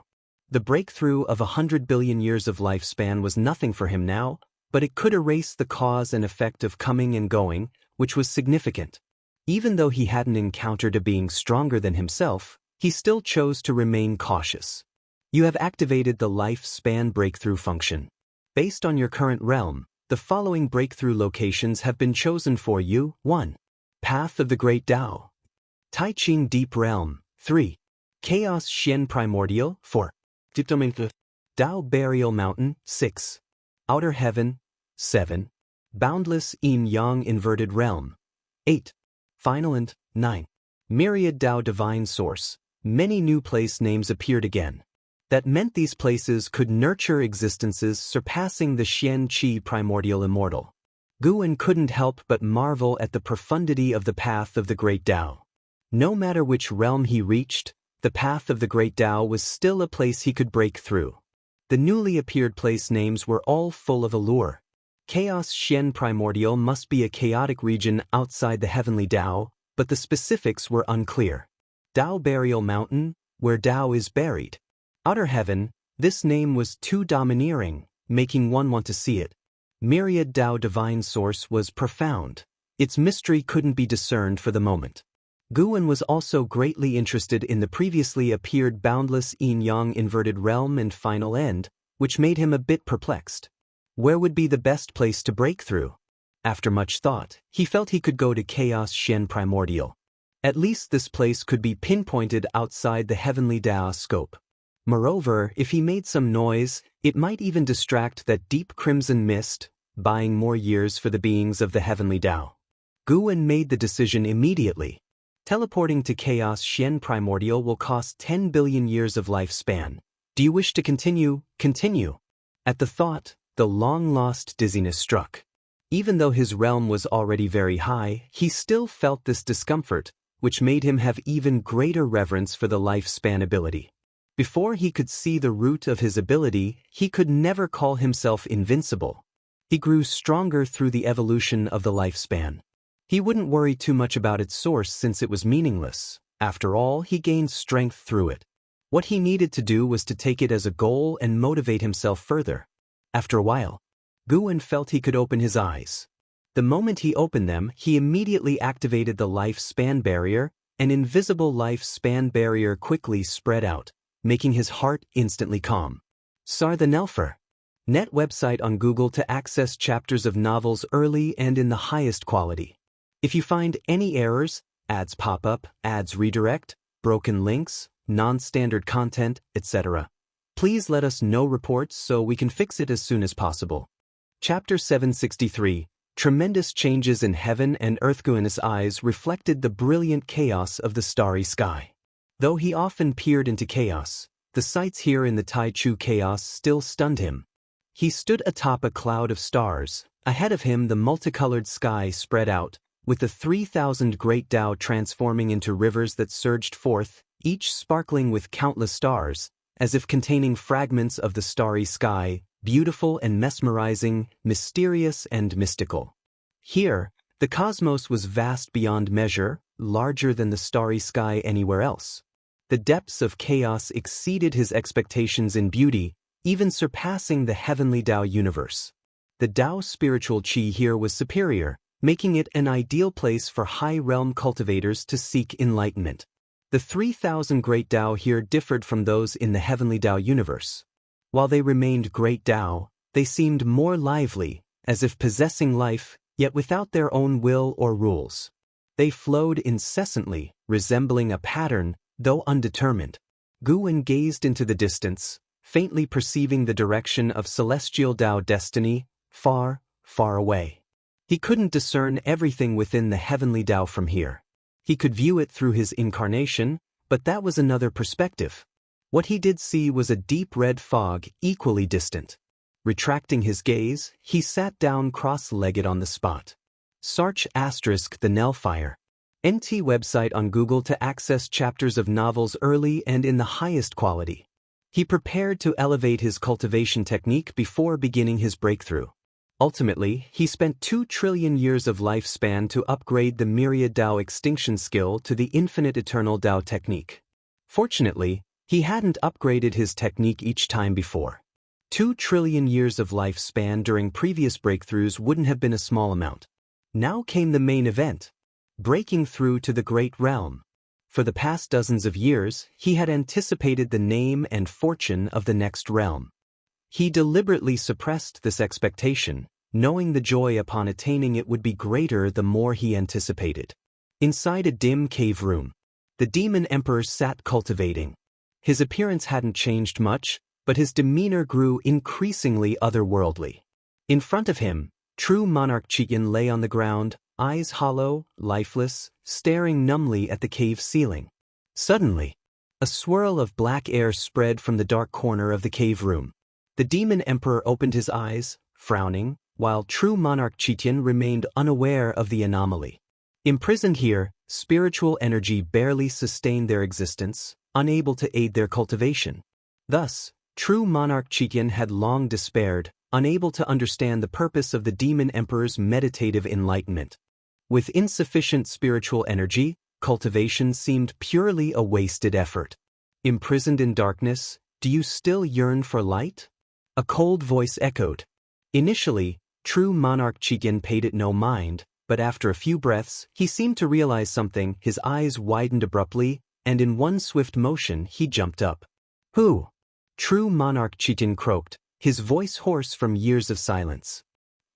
The breakthrough of 100 billion years of lifespan was nothing for him now, but it could erase the cause and effect of coming and going, which was significant. Even though he hadn't encountered a being stronger than himself, he still chose to remain cautious. You have activated the lifespan breakthrough function. Based on your current realm, the following breakthrough locations have been chosen for you. 1. Path of the Great Tao. Tai Ching Deep Realm. 3. Chaos Xian Primordial. 4. Tao Burial Mountain. 6. Outer Heaven. 7. Boundless Yin Yang Inverted Realm. 8. Final and 9. Myriad Tao Divine Source. Many new place names appeared again. That meant these places could nurture existences surpassing the Xianxia primordial immortal. Guan couldn't help but marvel at the profundity of the Path of the Great Tao. No matter which realm he reached, the Path of the Great Tao was still a place he could break through. The newly appeared place names were all full of allure. Chaos Xian Primordial must be a chaotic region outside the heavenly Tao, but the specifics were unclear. Tao Burial Mountain, where Tao is buried. Outer Heaven, this name was too domineering, making one want to see it. Myriad Tao Divine Source was profound. Its mystery couldn't be discerned for the moment. Guan was also greatly interested in the previously appeared Boundless Yin Yang Inverted Realm and Final End, which made him a bit perplexed. Where would be the best place to break through? After much thought, he felt he could go to Chaos Xian Primordial. At least this place could be pinpointed outside the heavenly Tao scope. Moreover, if he made some noise, it might even distract that deep crimson mist, buying more years for the beings of the heavenly Tao. Guan made the decision immediately. Teleporting to Chaos Xian Primordial will cost 10 billion years of lifespan. Do you wish to continue? Continue. At the thought, the long-lost dizziness struck. Even though his realm was already very high, he still felt this discomfort, which made him have even greater reverence for the lifespan ability. Before he could see the root of his ability, he could never call himself invincible. He grew stronger through the evolution of the lifespan. He wouldn't worry too much about its source since it was meaningless. After all, he gained strength through it. What he needed to do was to take it as a goal and motivate himself further. After a while, Guan felt he could open his eyes. The moment he opened them, he immediately activated the lifespan barrier. An invisible lifespan barrier quickly spread out, making his heart instantly calm. Sar the Nelfer. Net website on Google to access chapters of novels early and in the highest quality. If you find any errors, ads pop up, ads redirect, broken links, non-standard content, etc., please let us know reports so we can fix it as soon as possible. Chapter 763. Tremendous changes in heaven and earth. Guan's eyes reflected the brilliant chaos of the starry sky. Though he often peered into chaos, the sights here in the Tai Chu chaos still stunned him. He stood atop a cloud of stars. Ahead of him the multicolored sky spread out, with the 3,000 great Tao transforming into rivers that surged forth, each sparkling with countless stars, as if containing fragments of the starry sky, beautiful and mesmerizing, mysterious and mystical. Here, the cosmos was vast beyond measure, larger than the starry sky anywhere else. The depths of chaos exceeded his expectations in beauty, even surpassing the heavenly Tao universe. The Tao spiritual qi here was superior, making it an ideal place for high-realm cultivators to seek enlightenment. The 3,000 great Tao here differed from those in the heavenly Tao universe. While they remained great Tao, they seemed more lively, as if possessing life, yet without their own will or rules. They flowed incessantly, resembling a pattern, though undetermined. Guan gazed into the distance, faintly perceiving the direction of celestial Tao destiny, far, far away. He couldn't discern everything within the heavenly Tao from here. He could view it through his incarnation, but that was another perspective. What he did see was a deep red fog, equally distant. Retracting his gaze, he sat down cross-legged on the spot. Search * the Nellfire. NT website on Google to access chapters of novels early and in the highest quality. He prepared to elevate his cultivation technique before beginning his breakthrough. Ultimately, he spent 2 trillion years of lifespan to upgrade the myriad Dao extinction skill to the infinite eternal Dao technique. Fortunately, he hadn't upgraded his technique each time before. 2 trillion years of lifespan during previous breakthroughs wouldn't have been a small amount. Now came the main event: breaking through to the Great Realm. For the past dozens of years, he had anticipated the name and fortune of the next realm. He deliberately suppressed this expectation, knowing the joy upon attaining it would be greater the more he anticipated. Inside a dim cave room, the Demon Emperor sat cultivating. His appearance hadn't changed much, but his demeanor grew increasingly otherworldly. In front of him, true monarch Qian lay on the ground, eyes hollow, lifeless, staring numbly at the cave ceiling. Suddenly, a swirl of black air spread from the dark corner of the cave room. The Demon Emperor opened his eyes, frowning, while true monarch Qian remained unaware of the anomaly. Imprisoned here, spiritual energy barely sustained their existence, unable to aid their cultivation. Thus, true monarch Qian had long despaired, unable to understand the purpose of the Demon Emperor's meditative enlightenment. With insufficient spiritual energy, cultivation seemed purely a wasted effort. Imprisoned in darkness, do you still yearn for light? A cold voice echoed. Initially, true monarch Qian paid it no mind, but after a few breaths, he seemed to realize something. His eyes widened abruptly, and in one swift motion he jumped up. Who? True monarch Qian croaked, his voice hoarse from years of silence.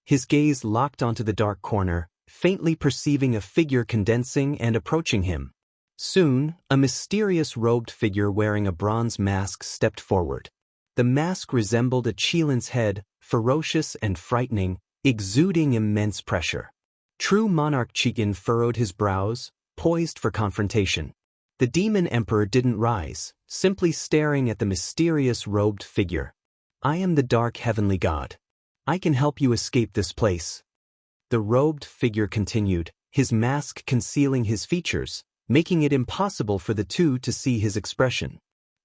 His gaze locked onto the dark corner, faintly perceiving a figure condensing and approaching him. Soon, a mysterious robed figure wearing a bronze mask stepped forward. The mask resembled a Qilin's head, ferocious and frightening, exuding immense pressure. True monarch Qian furrowed his brows, poised for confrontation. The Demon Emperor didn't rise, simply staring at the mysterious robed figure. I am the dark heavenly god. I can help you escape this place. The robed figure continued, his mask concealing his features, making it impossible for the two to see his expression.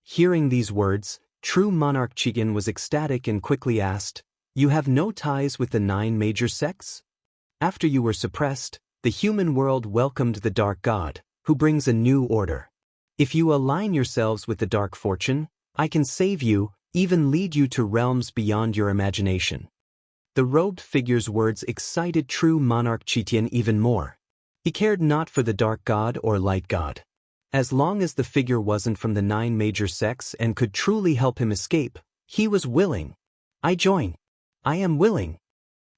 Hearing these words, true monarch Qian was ecstatic and quickly asked, You have no ties with the 9 major sects? After you were suppressed, the human world welcomed the dark god, who brings a new order. If you align yourselves with the dark fortune, I can save you, even lead you to realms beyond your imagination. The robed figure's words excited true monarch Qian even more. He cared not for the dark god or light god. As long as the figure wasn't from the 9 major sects and could truly help him escape, he was willing. I join. I am willing.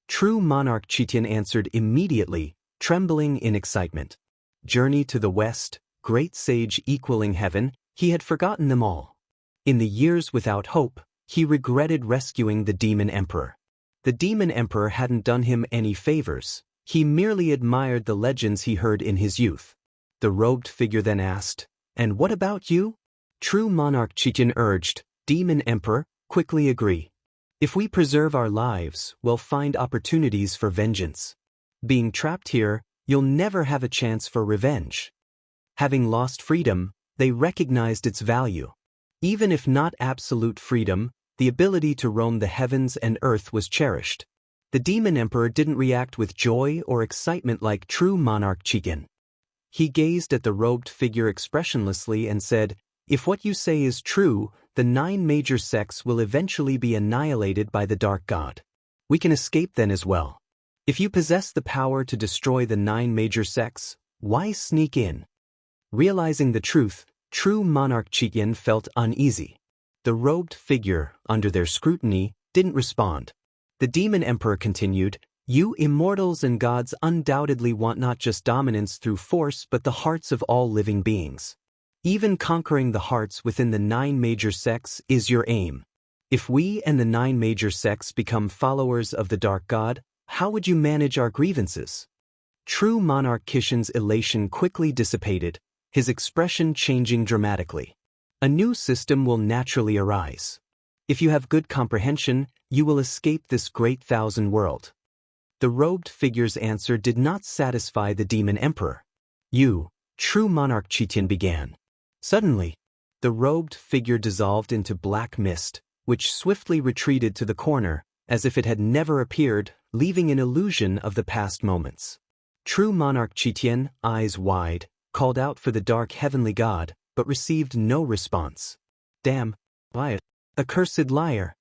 True monarch Qian answered immediately, trembling in excitement. Journey to the west, great sage equaling heaven, he had forgotten them all. In the years without hope, he regretted rescuing the Demon Emperor. The Demon Emperor hadn't done him any favors, he merely admired the legends he heard in his youth. The robed figure then asked, And what about you? True monarch Qian urged, Demon Emperor, quickly agree. If we preserve our lives, we'll find opportunities for vengeance. Being trapped here, you'll never have a chance for revenge. Having lost freedom, they recognized its value. Even if not absolute freedom, the ability to roam the heavens and earth was cherished. The Demon Emperor didn't react with joy or excitement like true monarch Qian. He gazed at the robed figure expressionlessly and said, If what you say is true, the 9 major sects will eventually be annihilated by the dark god. We can escape then as well. If you possess the power to destroy the 9 major sects, why sneak in? Realizing the truth, true monarch Qian felt uneasy. The robed figure, under their scrutiny, didn't respond. The Demon Emperor continued, You immortals and gods undoubtedly want not just dominance through force but the hearts of all living beings. Even conquering the hearts within the 9 major sects is your aim. If we and the 9 major sects become followers of the dark god, how would you manage our grievances? True monarch Qian's elation quickly dissipated, his expression changing dramatically. A new system will naturally arise. If you have good comprehension, you will escape this great thousand world. The robed figure's answer did not satisfy the demon emperor. You, true monarch, Qitian began. Suddenly, the robed figure dissolved into black mist, which swiftly retreated to the corner, as if it had never appeared, leaving an illusion of the past moments. True monarch Qitian, eyes wide, called out for the dark heavenly god, but received no response. Damn, liar, accursed liar.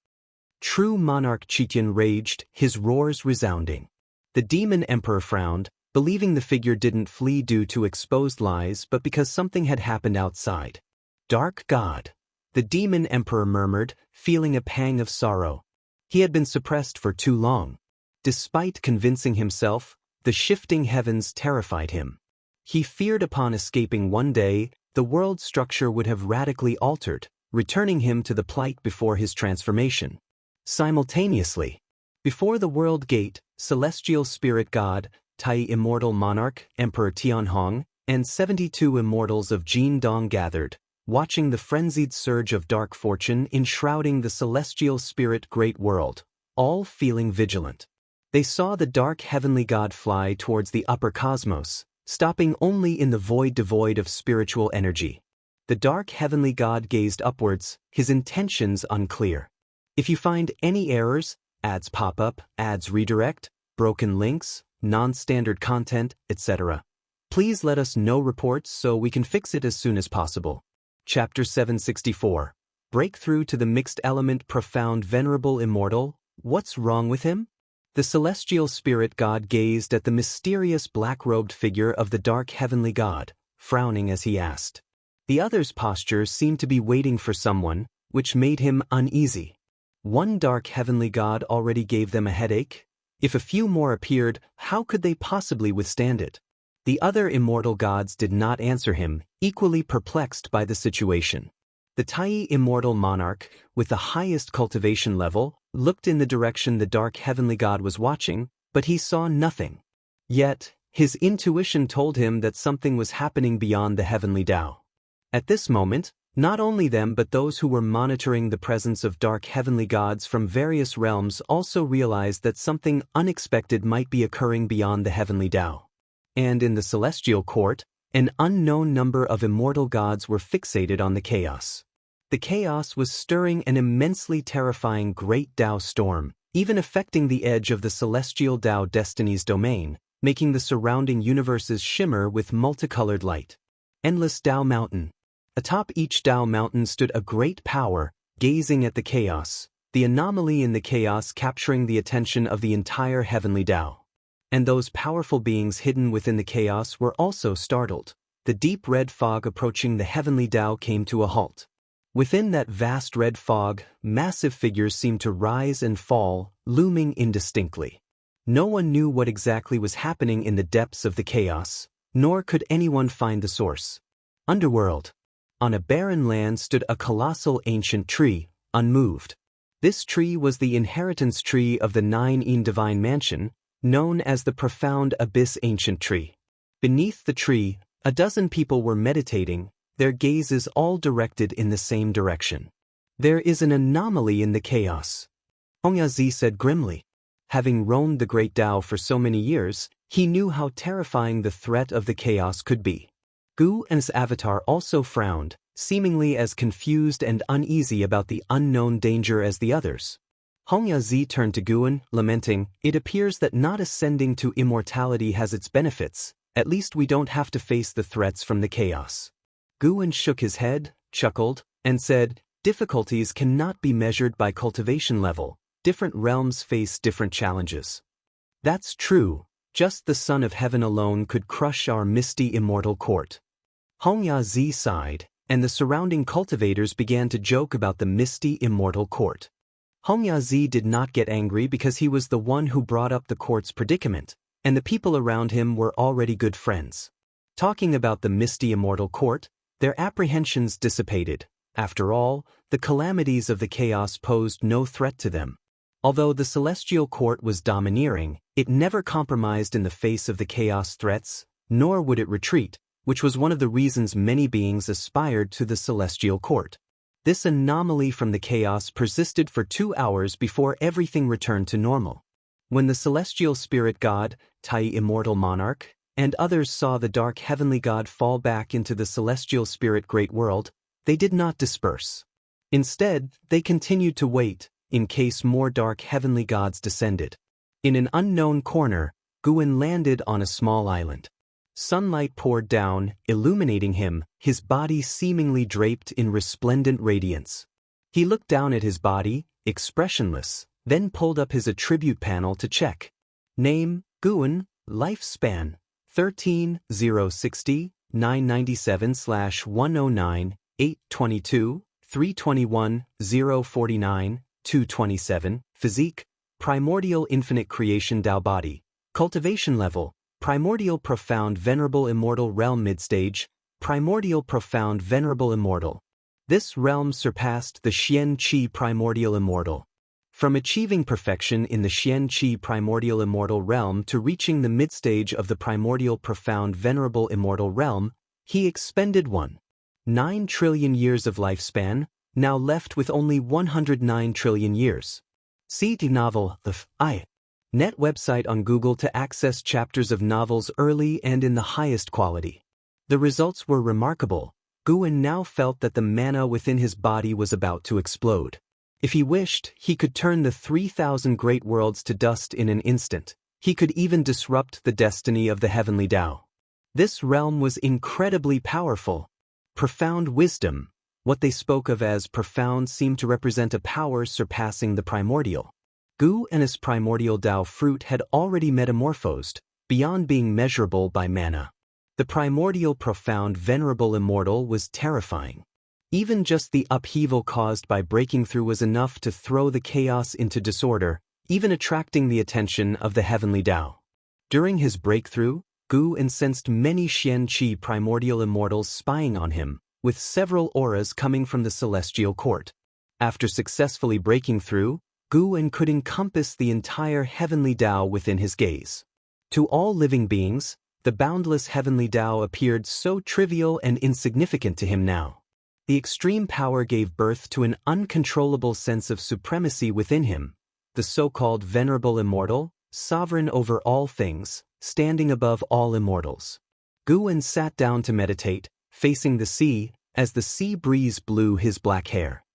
True monarch Qitian raged, his roars resounding. The demon emperor frowned, believing the figure didn't flee due to exposed lies but because something had happened outside. Dark god. The demon emperor murmured, feeling a pang of sorrow. He had been suppressed for too long. Despite convincing himself, the shifting heavens terrified him. He feared upon escaping one day, the world structure would have radically altered, returning him to the plight before his transformation. Simultaneously, before the world gate, celestial spirit god, Tai immortal monarch, Emperor Tianhong, and 72 immortals of Jin Dong gathered, watching the frenzied surge of dark fortune enshrouding the celestial spirit great world, all feeling vigilant. They saw the dark heavenly god fly towards the upper cosmos, stopping only in the void devoid of spiritual energy. The dark heavenly god gazed upwards, his intentions unclear. If you find any errors, ads pop up, ads redirect, broken links, non-standard content, etc., please let us know reports so we can fix it as soon as possible. Chapter 764. Breakthrough to the mixed element profound venerable immortal, what's wrong with him? The celestial spirit god gazed at the mysterious black-robed figure of the dark heavenly god, frowning as he asked. The other's posture seemed to be waiting for someone, which made him uneasy. One dark heavenly god already gave them a headache. If a few more appeared, how could they possibly withstand it? The other immortal gods did not answer him, equally perplexed by the situation. The Tai immortal monarch, with the highest cultivation level, looked in the direction the dark heavenly god was watching, but he saw nothing. Yet, his intuition told him that something was happening beyond the heavenly Tao. At this moment, not only them but those who were monitoring the presence of dark heavenly gods from various realms also realized that something unexpected might be occurring beyond the heavenly Tao. And in the celestial court, an unknown number of immortal gods were fixated on the chaos. The chaos was stirring an immensely terrifying great Tao storm, even affecting the edge of the celestial Tao destiny's domain, making the surrounding universes shimmer with multicolored light. Endless Tao Mountain. Atop each Tao mountain stood a great power, gazing at the chaos, the anomaly in the chaos capturing the attention of the entire heavenly Tao. And those powerful beings hidden within the chaos were also startled. The deep red fog approaching the heavenly Tao came to a halt. Within that vast red fog, massive figures seemed to rise and fall, looming indistinctly. No one knew what exactly was happening in the depths of the chaos, nor could anyone find the source. Underworld. On a barren land stood a colossal ancient tree, unmoved. This tree was the inheritance tree of the 9 Divine Mansion, known as the Profound Abyss Ancient Tree. Beneath the tree, a dozen people were meditating, their gazes all directed in the same direction. There is an anomaly in the chaos, Hongyazi said grimly. Having roamed the great Tao for so many years, he knew how terrifying the threat of the chaos could be. Gu and his avatar also frowned, seemingly as confused and uneasy about the unknown danger as the others. Hongyazi turned to Guan, lamenting, "It appears that not ascending to immortality has its benefits, at least we don't have to face the threats from the chaos." Guan shook his head, chuckled, and said, "Difficulties cannot be measured by cultivation level. Different realms face different challenges." "That's true. Just the Son of Heaven alone could crush our misty immortal court." Hongyazi sighed, and the surrounding cultivators began to joke about the misty immortal court. Hongyazi did not get angry because he was the one who brought up the court's predicament, and the people around him were already good friends. Talking about the misty immortal court, their apprehensions dissipated. After all, the calamities of the chaos posed no threat to them. Although the celestial court was domineering, it never compromised in the face of the chaos threats, nor would it retreat, which was one of the reasons many beings aspired to the celestial court. This anomaly from the chaos persisted for 2 hours before everything returned to normal. When the celestial spirit god, Tai Immortal Monarch, and others saw the dark heavenly god fall back into the celestial spirit great world, they did not disperse. Instead, they continued to wait, in case more dark heavenly gods descended. In an unknown corner, Guan landed on a small island. Sunlight poured down, illuminating him, his body seemingly draped in resplendent radiance. He looked down at his body, expressionless, then pulled up his attribute panel to check. Name, Guan, lifespan, 13, 060, 997/109, 822, 321, 049, 227, physique, primordial infinite creation Tao body, cultivation level, primordial profound venerable immortal realm midstage, primordial profound venerable immortal. This realm surpassed the Xianxia primordial immortal. From achieving perfection in the Xianxia primordial immortal realm to reaching the midstage of the primordial profound venerable immortal realm, he expended 1.9 trillion years of lifespan, now left with only 109 trillion years. See the novel, Net website on Google to access chapters of novels early and in the highest quality. The results were remarkable. Guan now felt that the mana within his body was about to explode. If he wished, he could turn the 3,000 great worlds to dust in an instant. He could even disrupt the destiny of the heavenly Tao. This realm was incredibly powerful. Profound wisdom. What they spoke of as profound seemed to represent a power surpassing the primordial. Guan's primordial Tao fruit had already metamorphosed, beyond being measurable by mana. The primordial profound venerable immortal was terrifying. Even just the upheaval caused by breaking through was enough to throw the chaos into disorder, even attracting the attention of the heavenly Tao. During his breakthrough, Guan sensed many Xianxia primordial immortals spying on him, with several auras coming from the celestial court. After successfully breaking through, Guan could encompass the entire heavenly Tao within his gaze. To all living beings, the boundless heavenly Tao appeared so trivial and insignificant to him now. The extreme power gave birth to an uncontrollable sense of supremacy within him, the so-called venerable immortal, sovereign over all things, standing above all immortals. Guan sat down to meditate, facing the sea, as the sea breeze blew his black hair.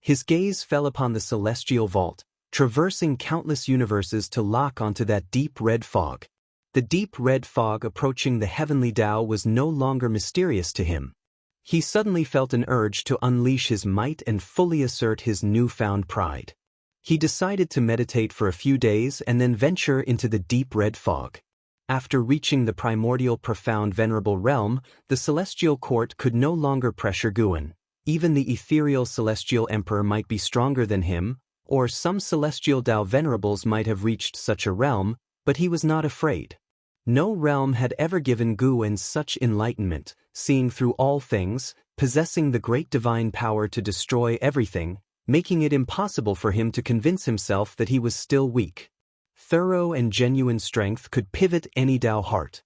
His gaze fell upon the celestial vault, traversing countless universes to lock onto that deep red fog. The deep red fog approaching the heavenly Tao was no longer mysterious to him. He suddenly felt an urge to unleash his might and fully assert his newfound pride. He decided to meditate for a few days and then venture into the deep red fog. After reaching the primordial profound venerable realm, the celestial court could no longer pressure Guan. Even the ethereal celestial emperor might be stronger than him, or some celestial Tao venerables might have reached such a realm, but he was not afraid. No realm had ever given Guan such enlightenment, seeing through all things, possessing the great divine power to destroy everything, making it impossible for him to convince himself that he was still weak. Thorough and genuine strength could pivot any Tao heart.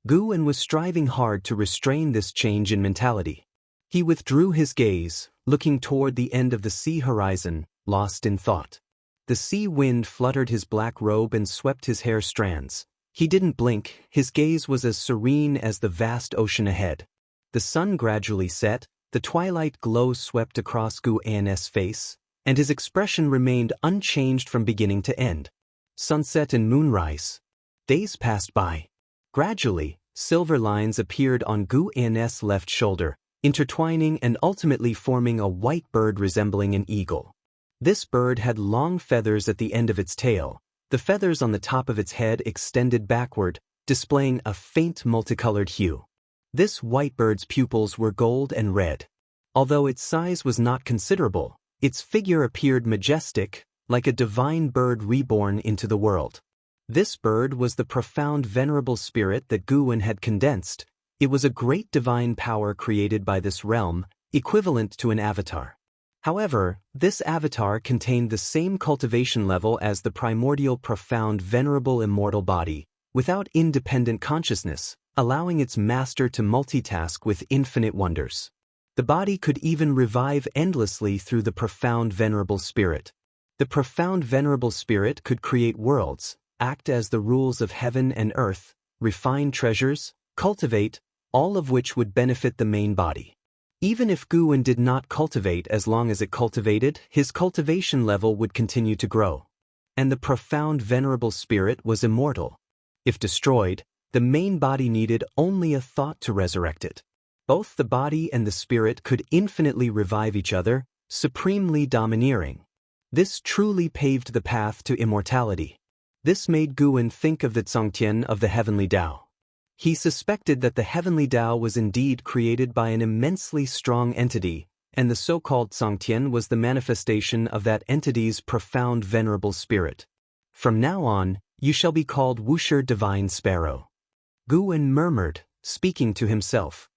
Guan was striving hard to restrain this change in mentality. He withdrew his gaze, looking toward the end of the sea horizon, lost in thought. The sea wind fluttered his black robe and swept his hair strands. He didn't blink, his gaze was as serene as the vast ocean ahead. The sun gradually set, the twilight glow swept across Guan's face, and his expression remained unchanged from beginning to end. Sunset and moonrise. Days passed by. Gradually, silver lines appeared on Guan's left shoulder, intertwining and ultimately forming a white bird resembling an eagle. This bird had long feathers at the end of its tail. The feathers on the top of its head extended backward, displaying a faint multicolored hue. This white bird's pupils were gold and red. Although its size was not considerable, its figure appeared majestic, like a divine bird reborn into the world. This bird was the profound venerable spirit that Guan had condensed. It was a great divine power created by this realm, equivalent to an avatar. However, this avatar contained the same cultivation level as the primordial profound venerable immortal body, without independent consciousness, allowing its master to multitask with infinite wonders. The body could even revive endlessly through the profound venerable spirit. The profound venerable spirit could create worlds, act as the rules of heaven and earth, refine treasures, cultivate, all of which would benefit the main body. Even if Guwen did not cultivate, as long as it cultivated, his cultivation level would continue to grow. And the profound venerable spirit was immortal. If destroyed, the main body needed only a thought to resurrect it. Both the body and the spirit could infinitely revive each other, supremely domineering. This truly paved the path to immortality. This made Guwen think of the Zongtian of the heavenly Tao. He suspected that the heavenly Tao was indeed created by an immensely strong entity, and the so-called Zongtian was the manifestation of that entity's profound venerable spirit. From now on, you shall be called Wuxia Divine Sparrow. Guwen murmured, speaking to himself.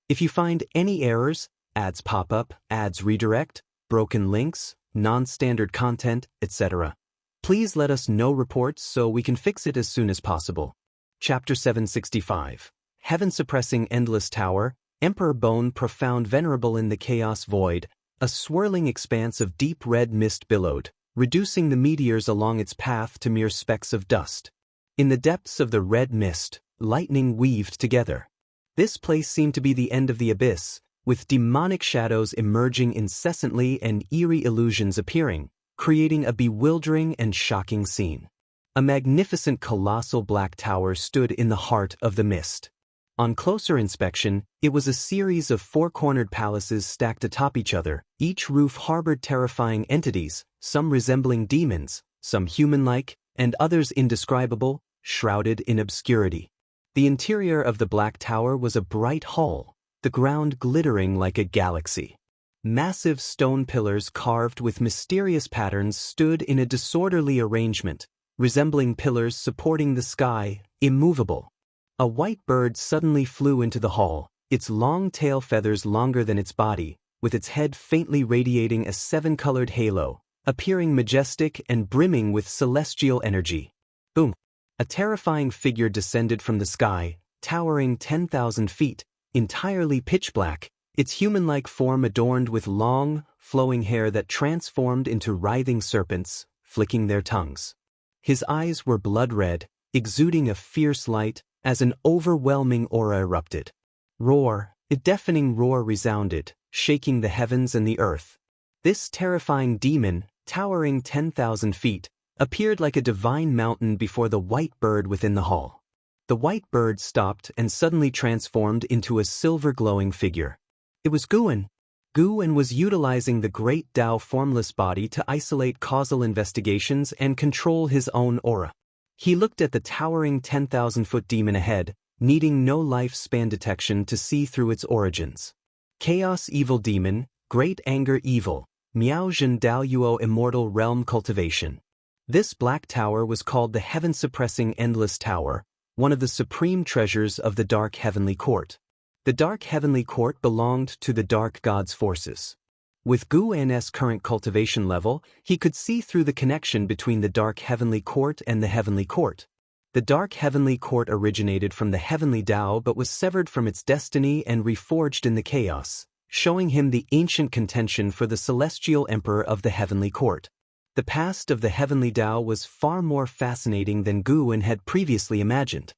If you find any errors, ads pop up, ads redirect, broken links, non-standard content, etc., please let us know reports so we can fix it as soon as possible. Chapter 765. Heaven-suppressing endless tower, Emperor Bone profound venerable in the chaos void, a swirling expanse of deep red mist billowed, reducing the meteors along its path to mere specks of dust. In the depths of the red mist, lightning weaved together. This place seemed to be the end of the abyss, with demonic shadows emerging incessantly and eerie illusions appearing, creating a bewildering and shocking scene. A magnificent colossal black tower stood in the heart of the mist. On closer inspection, it was a series of four-cornered palaces stacked atop each other. Each roof harbored terrifying entities, some resembling demons, some human-like, and others indescribable, shrouded in obscurity. The interior of the Black Tower was a bright hall, the ground glittering like a galaxy. Massive stone pillars carved with mysterious patterns stood in a disorderly arrangement, resembling pillars supporting the sky, immovable. A white bird suddenly flew into the hall, its long tail feathers longer than its body, with its head faintly radiating a seven-colored halo, appearing majestic and brimming with celestial energy. Boom! A terrifying figure descended from the sky, towering 10,000 feet, entirely pitch black, its human-like form adorned with long, flowing hair that transformed into writhing serpents, flicking their tongues. His eyes were blood-red, exuding a fierce light, as an overwhelming aura erupted. Roar, a deafening roar resounded, shaking the heavens and the earth. This terrifying demon, towering 10,000 feet, appeared like a divine mountain before the white bird within the hall. The white bird stopped and suddenly transformed into a silver-glowing figure. It was Guwen. Guwen was utilizing the great Tao formless body to isolate causal investigations and control his own aura. He looked at the towering 10,000-foot demon ahead, needing no lifespan detection to see through its origins. Chaos Evil Demon, Great Anger Evil, Miao Zhen Dao Yuo Immortal Realm Cultivation. This black tower was called the Heaven-Suppressing Endless Tower, one of the supreme treasures of the Dark Heavenly Court. The Dark Heavenly Court belonged to the Dark God's forces. With Guwen's current cultivation level, he could see through the connection between the Dark Heavenly Court and the Heavenly Court. The Dark Heavenly Court originated from the Heavenly Tao but was severed from its destiny and reforged in the chaos, showing him the ancient contention for the celestial emperor of the Heavenly Court. The past of the Heavenly Tao was far more fascinating than Guwen had previously imagined.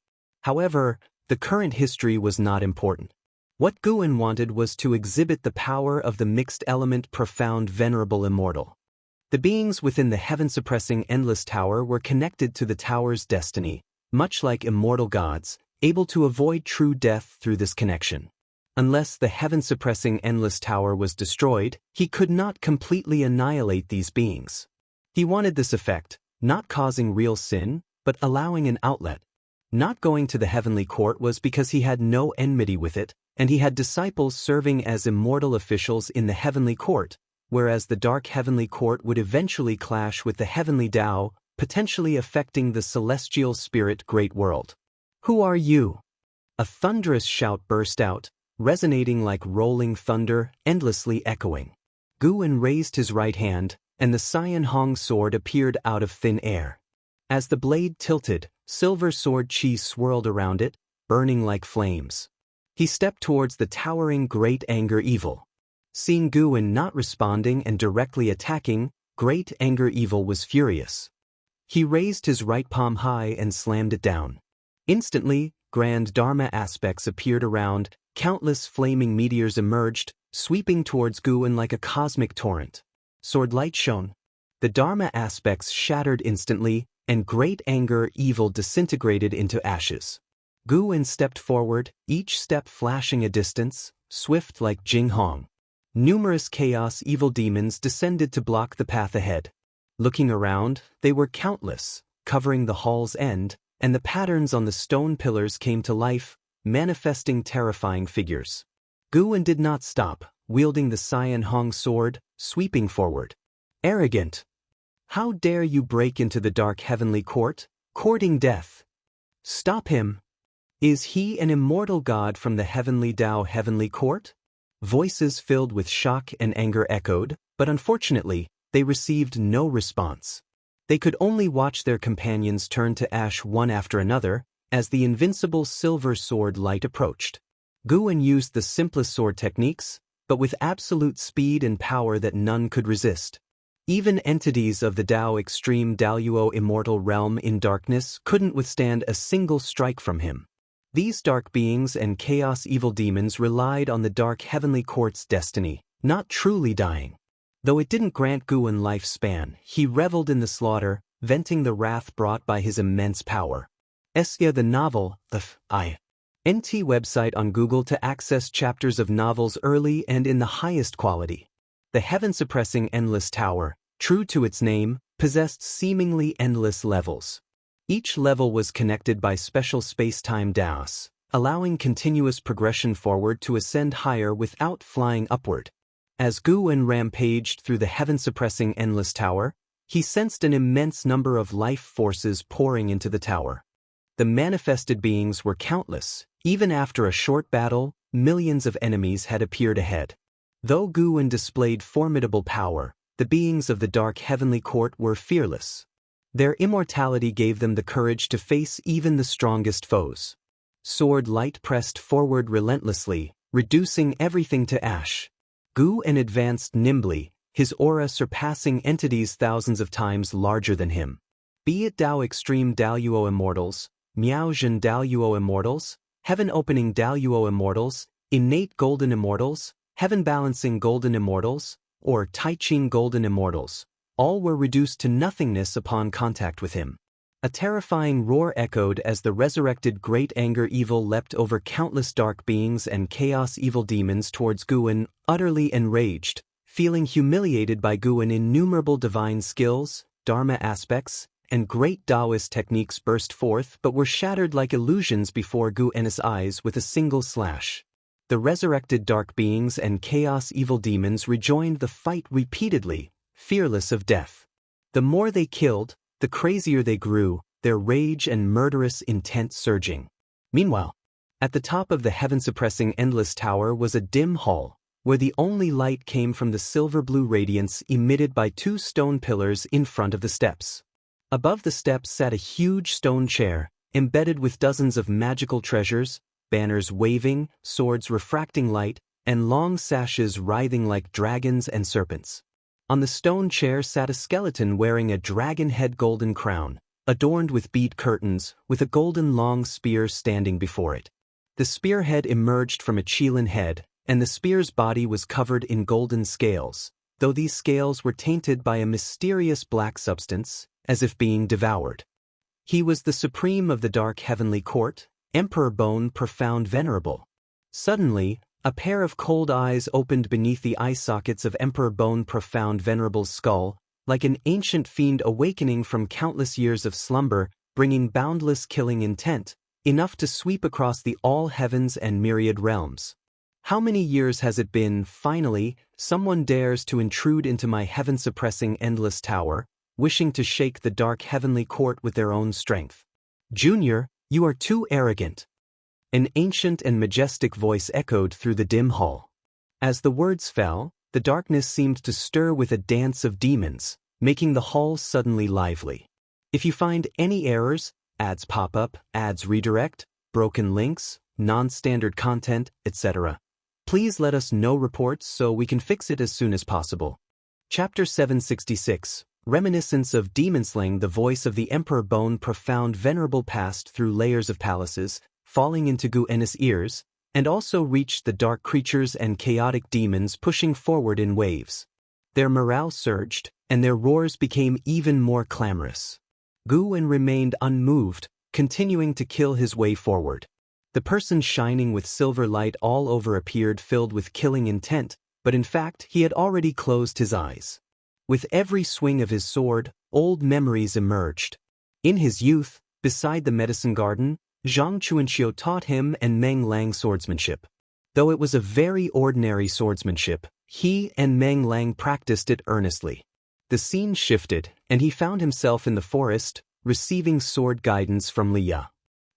However, the current history was not important. What Guwen wanted was to exhibit the power of the mixed element profound venerable immortal. The beings within the heaven-suppressing endless tower were connected to the tower's destiny, much like immortal gods, able to avoid true death through this connection. Unless the heaven-suppressing endless tower was destroyed, he could not completely annihilate these beings. He wanted this effect, not causing real sin, but allowing an outlet. Not going to the heavenly court was because he had no enmity with it, and he had disciples serving as immortal officials in the heavenly court, whereas the dark heavenly court would eventually clash with the heavenly Tao, potentially affecting the celestial spirit great world. Who are you? A thunderous shout burst out, resonating like rolling thunder, endlessly echoing. Guwen raised his right hand, and the Cyan Hong sword appeared out of thin air. As the blade tilted, silver sword chi swirled around it, burning like flames. He stepped towards the towering Great Anger Evil. Seeing Guwen not responding and directly attacking, great anger evil was furious. He raised his right palm high and slammed it down. Instantly, grand Dharma aspects appeared around, countless flaming meteors emerged, sweeping towards Guwen like a cosmic torrent. Sword light shone. The Dharma aspects shattered instantly, and great anger evil disintegrated into ashes. Guwen stepped forward, each step flashing a distance, swift like Jing Hong. Numerous chaos evil demons descended to block the path ahead. Looking around, they were countless, covering the hall's end, and the patterns on the stone pillars came to life, manifesting terrifying figures. Guwen did not stop, wielding the Cyan Hong sword, sweeping forward. Arrogant! How dare you break into the dark heavenly court, courting death? Stop him! Is he an immortal god from the heavenly Dao heavenly court? Voices filled with shock and anger echoed, but unfortunately, they received no response. They could only watch their companions turn to ash one after another, as the invincible silver sword light approached. Guwen used the simplest sword techniques, but with absolute speed and power that none could resist. Even entities of the Dao Extreme Daluo Immortal realm in darkness couldn't withstand a single strike from him. These dark beings and chaos evil demons relied on the dark heavenly court's destiny, not truly dying. Though it didn't grant Guwen lifespan, he reveled in the slaughter, venting the wrath brought by his immense power. Xianxia the novel, the NT website on Google to access chapters of novels early and in the highest quality. The heaven-suppressing endless tower, true to its name, possessed seemingly endless levels. Each level was connected by special space-time daos, allowing continuous progression forward to ascend higher without flying upward. As Guwen rampaged through the heaven-suppressing endless tower, he sensed an immense number of life forces pouring into the tower. The manifested beings were countless. Even after a short battle, millions of enemies had appeared ahead. Though Guwen displayed formidable power, the beings of the dark heavenly court were fearless. Their immortality gave them the courage to face even the strongest foes. Sword light pressed forward relentlessly, reducing everything to ash. Guwen advanced nimbly, his aura surpassing entities thousands of times larger than him. Be it Dao Extreme Daluo Immortals, Miaozhen Daluo Immortals, Heaven-opening Daluo Immortals, Innate Golden Immortals, Heaven-balancing Golden Immortals, or Taichin Golden Immortals, all were reduced to nothingness upon contact with him. A terrifying roar echoed as the resurrected great anger evil leapt over countless dark beings and chaos evil demons towards Guwen, utterly enraged, feeling humiliated by Guwen's innumerable divine skills, Dharma aspects, and great Taoist techniques burst forth but were shattered like illusions before Guwen's eyes with a single slash. The resurrected dark beings and chaos evil demons rejoined the fight repeatedly, fearless of death. The more they killed, the crazier they grew, their rage and murderous intent surging. Meanwhile, at the top of the heaven-suppressing endless tower was a dim hall, where the only light came from the silver-blue radiance emitted by two stone pillars in front of the steps. Above the steps sat a huge stone chair, embedded with dozens of magical treasures, banners waving, swords refracting light, and long sashes writhing like dragons and serpents. On the stone chair sat a skeleton wearing a dragon-head golden crown, adorned with bead curtains, with a golden long spear standing before it. The spearhead emerged from a Qilin head, and the spear's body was covered in golden scales, though these scales were tainted by a mysterious black substance, as if being devoured. He was the supreme of the dark heavenly court, Emperor Bone Profound Venerable. Suddenly, a pair of cold eyes opened beneath the eye sockets of Emperor Bone Profound Venerable's skull, like an ancient fiend awakening from countless years of slumber, bringing boundless killing intent, enough to sweep across the all heavens and myriad realms. How many years has it been, finally, someone dares to intrude into my heaven-suppressing endless tower, wishing to shake the dark heavenly court with their own strength? Junior, you are too arrogant. An ancient and majestic voice echoed through the dim hall. As the words fell, the darkness seemed to stir with a dance of demons, making the hall suddenly lively. If you find any errors, ads pop up, ads redirect, broken links, non-standard content, etc., Please let us know reports so we can fix it as soon as possible. Chapter 766, Reminiscence of Demonslaying. The voice of the Emperor Bone Profound Venerable passed through layers of palaces, falling into Gu-en's ears, and also reached the dark creatures and chaotic demons pushing forward in waves. Their morale surged, and their roars became even more clamorous. Gu-en remained unmoved, continuing to kill his way forward. The person shining with silver light all over appeared filled with killing intent, but in fact he had already closed his eyes. With every swing of his sword, old memories emerged. In his youth, beside the medicine garden, Zhang Chuanxiu taught him and Meng Lang swordsmanship. Though it was a very ordinary swordsmanship, he and Meng Lang practiced it earnestly. The scene shifted, and he found himself in the forest, receiving sword guidance from Liya.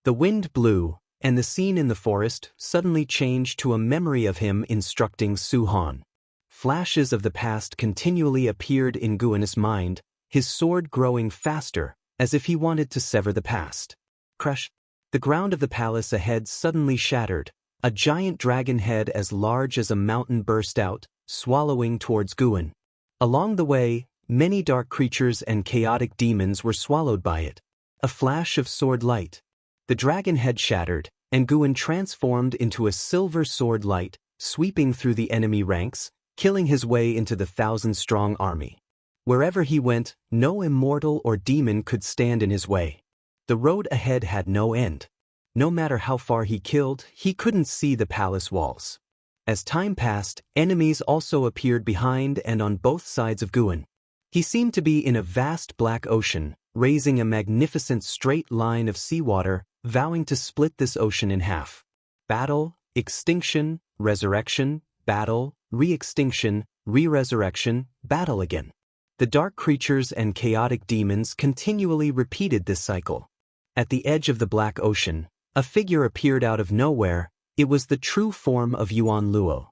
The wind blew, and the scene in the forest suddenly changed to a memory of him instructing Su Han. Flashes of the past continually appeared in Gu-en's mind, his sword growing faster, as if he wanted to sever the past. Crush! The ground of the palace ahead suddenly shattered. A giant dragon head as large as a mountain burst out, swallowing towards Gu-en. Along the way, many dark creatures and chaotic demons were swallowed by it. A flash of sword light. The dragon head shattered, and Gu-en transformed into a silver sword light, sweeping through the enemy ranks, killing his way into the 1,000-strong army. Wherever he went, no immortal or demon could stand in his way. The road ahead had no end. No matter how far he killed, he couldn't see the palace walls. As time passed, enemies also appeared behind and on both sides of Gu-en. He seemed to be in a vast black ocean, raising a magnificent straight line of seawater, vowing to split this ocean in half. Battle, extinction, resurrection, battle, re-extinction, re-resurrection, battle again. The dark creatures and chaotic demons continually repeated this cycle. At the edge of the black ocean, a figure appeared out of nowhere. It was the true form of Yuan Luo.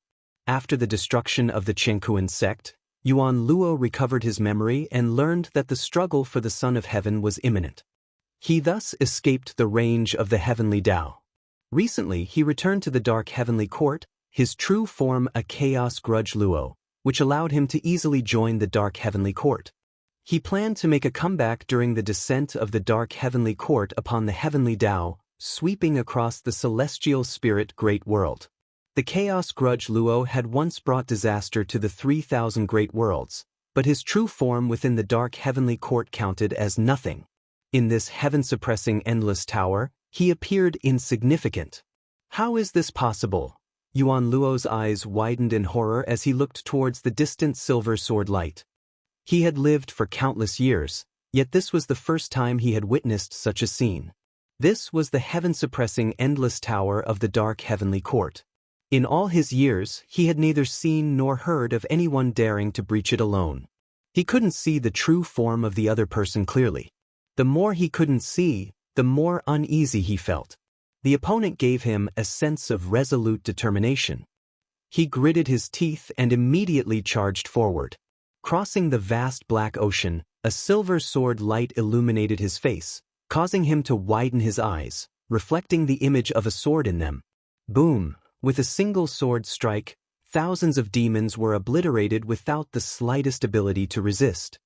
After the destruction of the Chengkuan sect, Yuan Luo recovered his memory and learned that the struggle for the Son of Heaven was imminent. He thus escaped the range of the heavenly Tao. Recently he returned to the dark heavenly court, his true form a Chaos Grudge Luo, which allowed him to easily join the dark heavenly court. He planned to make a comeback during the descent of the dark heavenly court upon the heavenly Tao, sweeping across the celestial spirit great world. The Chaos Grudge Luo had once brought disaster to the 3,000 great worlds, but his true form within the dark heavenly court counted as nothing. In this heaven-suppressing endless tower, he appeared insignificant. How is this possible? Yuan Luo's eyes widened in horror as he looked towards the distant silver sword light. He had lived for countless years, yet this was the first time he had witnessed such a scene. This was the heaven-suppressing endless tower of the dark heavenly court. In all his years, he had neither seen nor heard of anyone daring to breach it alone. He couldn't see the true form of the other person clearly. The more he couldn't see, the more uneasy he felt. The opponent gave him a sense of resolute determination. He gritted his teeth and immediately charged forward. Crossing the vast black ocean, a silver sword light illuminated his face, causing him to widen his eyes, reflecting the image of a sword in them. Boom! With a single sword strike, thousands of demons were obliterated without the slightest ability to resist.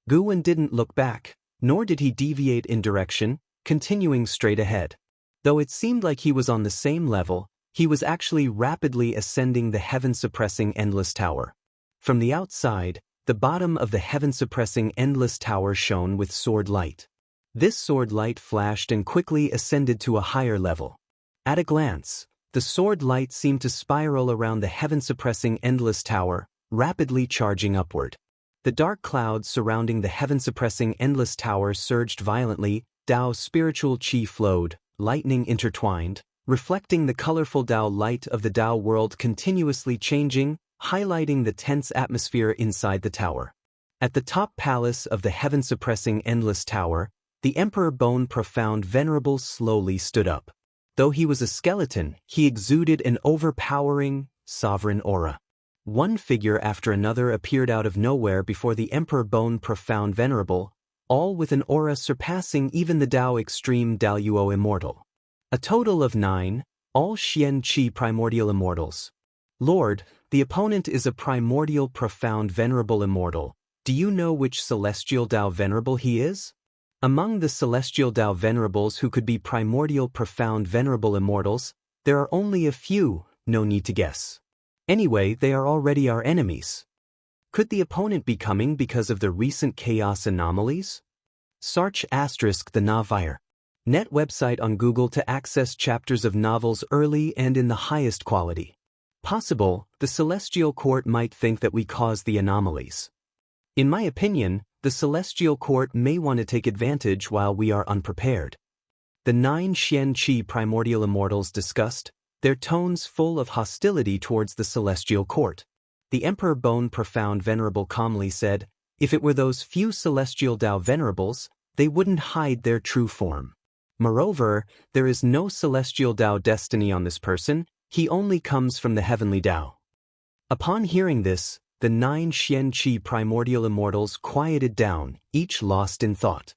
Gu-en didn't look back, nor did he deviate in direction, continuing straight ahead. Though it seemed like he was on the same level, he was actually rapidly ascending the heaven-suppressing endless tower. From the outside, the bottom of the heaven-suppressing endless tower shone with sword light. This sword light flashed and quickly ascended to a higher level. At a glance, the sword light seemed to spiral around the heaven-suppressing endless tower, rapidly charging upward. The dark clouds surrounding the heaven-suppressing endless tower surged violently, Tao's spiritual chi flowed, lightning intertwined, reflecting the colorful Tao light of the Tao world continuously changing, highlighting the tense atmosphere inside the tower. At the top palace of the heaven-suppressing endless tower, the Emperor Bone Profound Venerable slowly stood up. Though he was a skeleton, he exuded an overpowering, sovereign aura. One figure after another appeared out of nowhere before the Emperor Bone Profound Venerable, all with an aura surpassing even the Tao Extreme Daluo Immortal. A total of 9, all Xianxia primordial immortals. Lord, the opponent is a primordial, profound, venerable immortal. Do you know which celestial Tao venerable he is? Among the celestial Tao venerables who could be primordial, profound, venerable immortals, there are only a few, no need to guess. Anyway, they are already our enemies. Could the opponent be coming because of the recent chaos anomalies? Search * the Novire. Net website on Google to access chapters of novels early and in the highest quality. Possible, the Celestial Court might think that we caused the anomalies. In my opinion, the Celestial Court may want to take advantage while we are unprepared. The 9 Xianxia primordial immortals discussed, their tones full of hostility towards the Celestial Court. The Emperor Bone Profound Venerable calmly said, if it were those few celestial Tao venerables, they wouldn't hide their true form. Moreover, there is no celestial Tao destiny on this person, he only comes from the heavenly Tao. Upon hearing this, the 9 Xianxia primordial immortals quieted down, each lost in thought.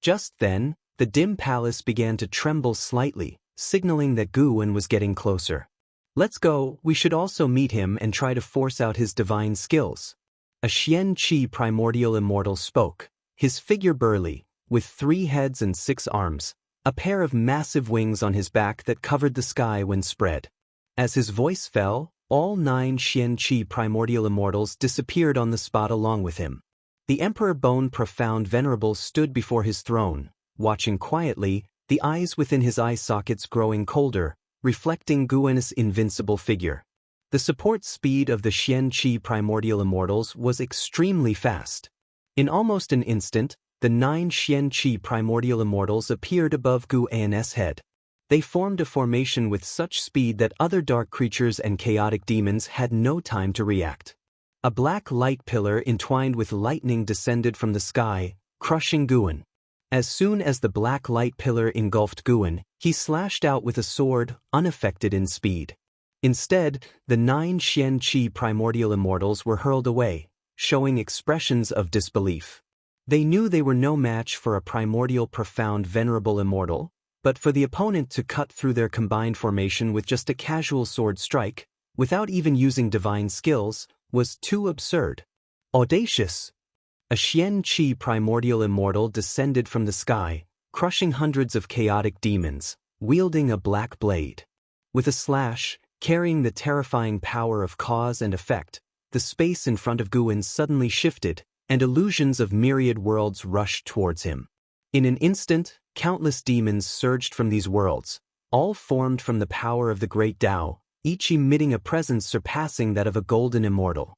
Just then, the dim palace began to tremble slightly, signaling that Guwen was getting closer. Let's go, we should also meet him and try to force out his divine skills. A Xianxia primordial immortal spoke, his figure burly, with 3 heads and 6 arms, a pair of massive wings on his back that covered the sky when spread. As his voice fell, all 9 Xianxia primordial immortals disappeared on the spot along with him. The Emperor Bone Profound Venerable stood before his throne, watching quietly, the eyes within his eye sockets growing colder, reflecting Guwen's invincible figure. The support speed of the Xianxia primordial immortals was extremely fast. In almost an instant, the 9 Xianxia primordial immortals appeared above Guwen's head. They formed a formation with such speed that other dark creatures and chaotic demons had no time to react. A black light pillar entwined with lightning descended from the sky, crushing Guwen. As soon as the black light pillar engulfed Guwen, he slashed out with a sword, unaffected in speed. Instead, the 9 Xianxia primordial immortals were hurled away, showing expressions of disbelief. They knew they were no match for a primordial, profound, venerable immortal, but for the opponent to cut through their combined formation with just a casual sword strike, without even using divine skills, was too absurd. Audacious! A Xianxia primordial immortal descended from the sky, crushing hundreds of chaotic demons, wielding a black blade. With a slash, carrying the terrifying power of cause and effect, the space in front of Guwen suddenly shifted, and illusions of myriad worlds rushed towards him. In an instant, countless demons surged from these worlds, all formed from the power of the great Tao, each emitting a presence surpassing that of a golden immortal.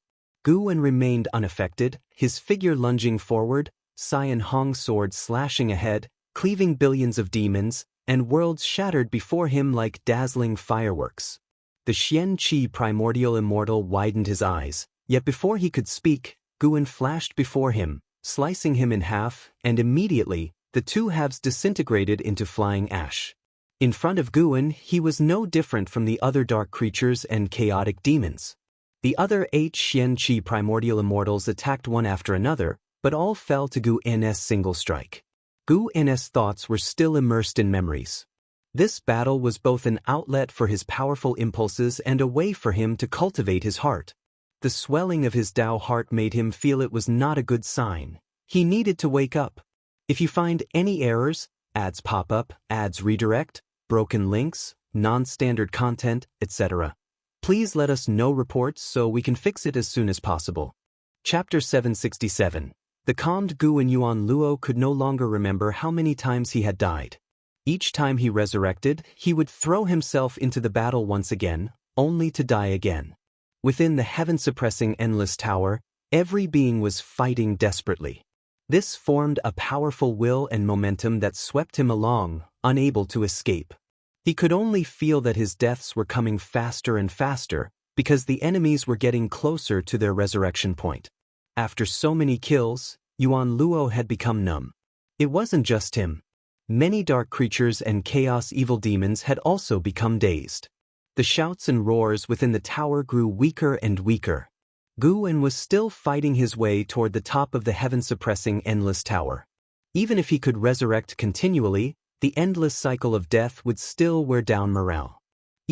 Guwen remained unaffected, his figure lunging forward, Cyan Hong's sword slashing ahead, cleaving billions of demons, and worlds shattered before him like dazzling fireworks. The Xianxia primordial immortal widened his eyes, yet before he could speak, Guwen flashed before him, slicing him in half, and immediately, the 2 halves disintegrated into flying ash. In front of Guwen, he was no different from the other dark creatures and chaotic demons. The other 8 Xianxia primordial immortals attacked one after another, but all fell to Guwen's single strike. Guwen's thoughts were still immersed in memories. This battle was both an outlet for his powerful impulses and a way for him to cultivate his heart. The swelling of his Tao heart made him feel it was not a good sign. He needed to wake up. If you find any errors, ads pop up, ads redirect, broken links, non-standard content, etc., please let us know reports so we can fix it as soon as possible. Chapter 767. The calmed Guwen Yuan Luo could no longer remember how many times he had died. Each time he resurrected, he would throw himself into the battle once again, only to die again. Within the heaven-suppressing endless tower, every being was fighting desperately. This formed a powerful will and momentum that swept him along, unable to escape. He could only feel that his deaths were coming faster and faster, because the enemies were getting closer to their resurrection point. After so many kills, Yuan Luo had become numb. It wasn't just him. Many dark creatures and chaos evil demons had also become dazed. The shouts and roars within the tower grew weaker and weaker. Guwen was still fighting his way toward the top of the heaven-suppressing endless tower. Even if he could resurrect continually, the endless cycle of death would still wear down morale.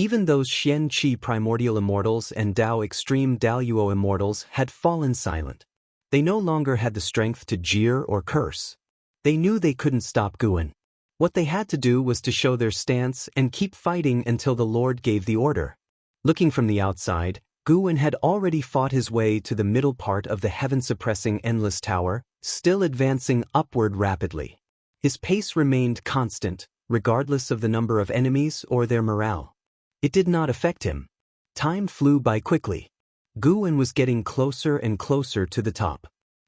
Even those Xianxia primordial immortals and Dao extreme Daoyuo immortals had fallen silent. They no longer had the strength to jeer or curse. They knew they couldn't stop Guan. What they had to do was to show their stance and keep fighting until the Lord gave the order. Looking from the outside, Guan had already fought his way to the middle part of the heaven-suppressing endless tower, still advancing upward rapidly. His pace remained constant, regardless of the number of enemies or their morale. It did not affect him. Time flew by quickly. Guan was getting closer and closer to the top.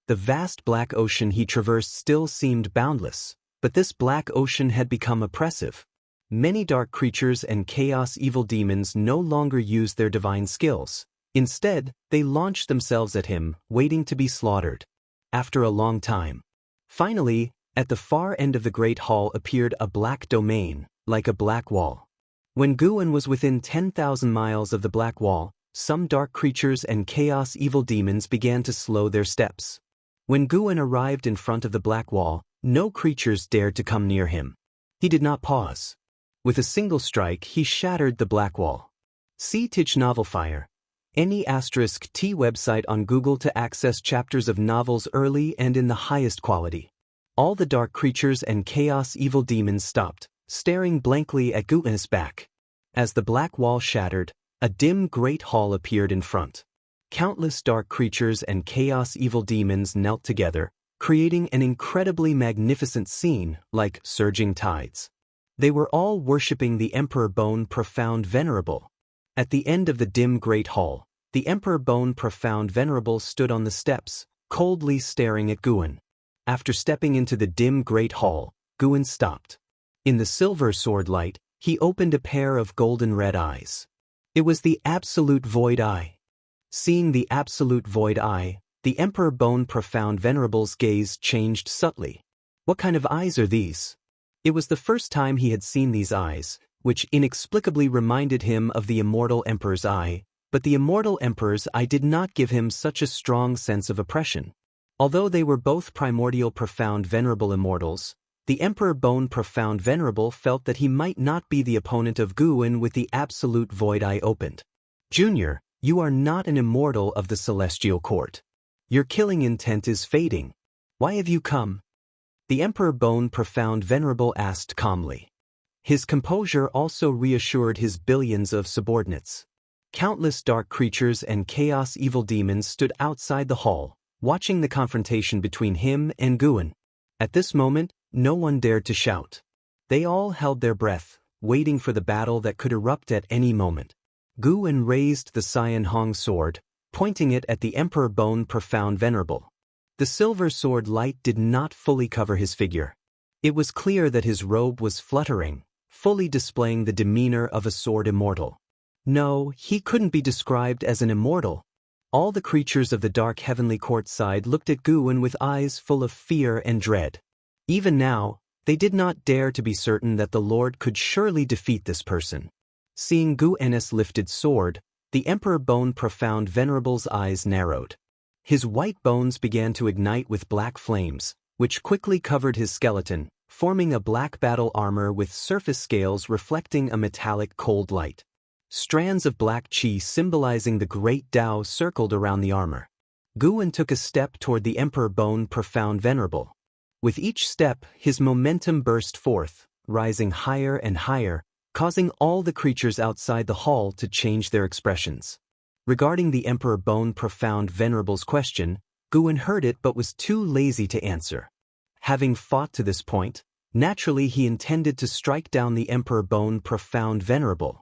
The vast black ocean he traversed still seemed boundless, but this black ocean had become oppressive. Many dark creatures and chaos evil demons no longer used their divine skills. Instead, they launched themselves at him, waiting to be slaughtered. After a long time. Finally, at the far end of the great hall appeared a black domain, like a black wall. When Guan was within 10,000 miles of the black wall, some dark creatures and chaos evil demons began to slow their steps. When Guan arrived in front of the black wall, no creatures dared to come near him. He did not pause. With a single strike, he shattered the black wall. See Tich Novel Fire. Any *T website on Google to access chapters of novels early and in the highest quality. All the dark creatures and chaos evil demons stopped, staring blankly at Guan's back. As the black wall shattered, a dim great hall appeared in front. Countless dark creatures and chaos evil demons knelt together, creating an incredibly magnificent scene like surging tides. They were all worshipping the Emperor Bone Profound Venerable. At the end of the dim great hall, the Emperor Bone Profound Venerable stood on the steps, coldly staring at Guan. After stepping into the dim great hall, Guan stopped. In the silver sword light, he opened a pair of golden red eyes. It was the Absolute Void Eye. Seeing the Absolute Void Eye, the Emperor Bone Profound Venerable's gaze changed subtly. What kind of eyes are these? It was the first time he had seen these eyes, which inexplicably reminded him of the Immortal Emperor's eye, but the Immortal Emperor's eye did not give him such a strong sense of oppression. Although they were both primordial profound venerable immortals, the Emperor Bone Profound Venerable felt that he might not be the opponent of Guan with the Absolute Void Eye opened. Junior, you are not an immortal of the Celestial Court. Your killing intent is fading. Why have you come? The Emperor Bone Profound Venerable asked calmly. His composure also reassured his billions of subordinates. Countless dark creatures and chaos evil demons stood outside the hall, watching the confrontation between him and Guan. At this moment, no one dared to shout. They all held their breath, waiting for the battle that could erupt at any moment. Guan raised the Cyan Hong sword, pointing it at the Emperor Bone Profound Venerable. The silver sword light did not fully cover his figure. It was clear that his robe was fluttering, fully displaying the demeanor of a sword immortal. No, he couldn't be described as an immortal. All the creatures of the dark heavenly court side looked at Guan with eyes full of fear and dread. Even now, they did not dare to be certain that the Lord could surely defeat this person. Seeing Guan's lifted sword, the Emperor Bone Profound Venerable's eyes narrowed. His white bones began to ignite with black flames, which quickly covered his skeleton, forming a black battle armor with surface scales reflecting a metallic cold light. Strands of black chi symbolizing the great Tao circled around the armor. Guan took a step toward the Emperor Bone Profound Venerable. With each step, his momentum burst forth, rising higher and higher, causing all the creatures outside the hall to change their expressions. Regarding the Emperor Bone Profound Venerable's question, Guan heard it but was too lazy to answer. Having fought to this point, naturally he intended to strike down the Emperor Bone Profound Venerable.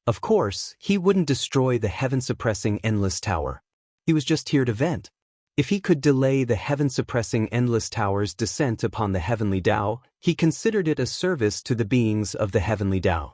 Of course, he wouldn't destroy the heaven-suppressing Endless Tower. He was just here to vent. If he could delay the heaven-suppressing Endless Tower's descent upon the Heavenly Tao, he considered it a service to the beings of the Heavenly Tao.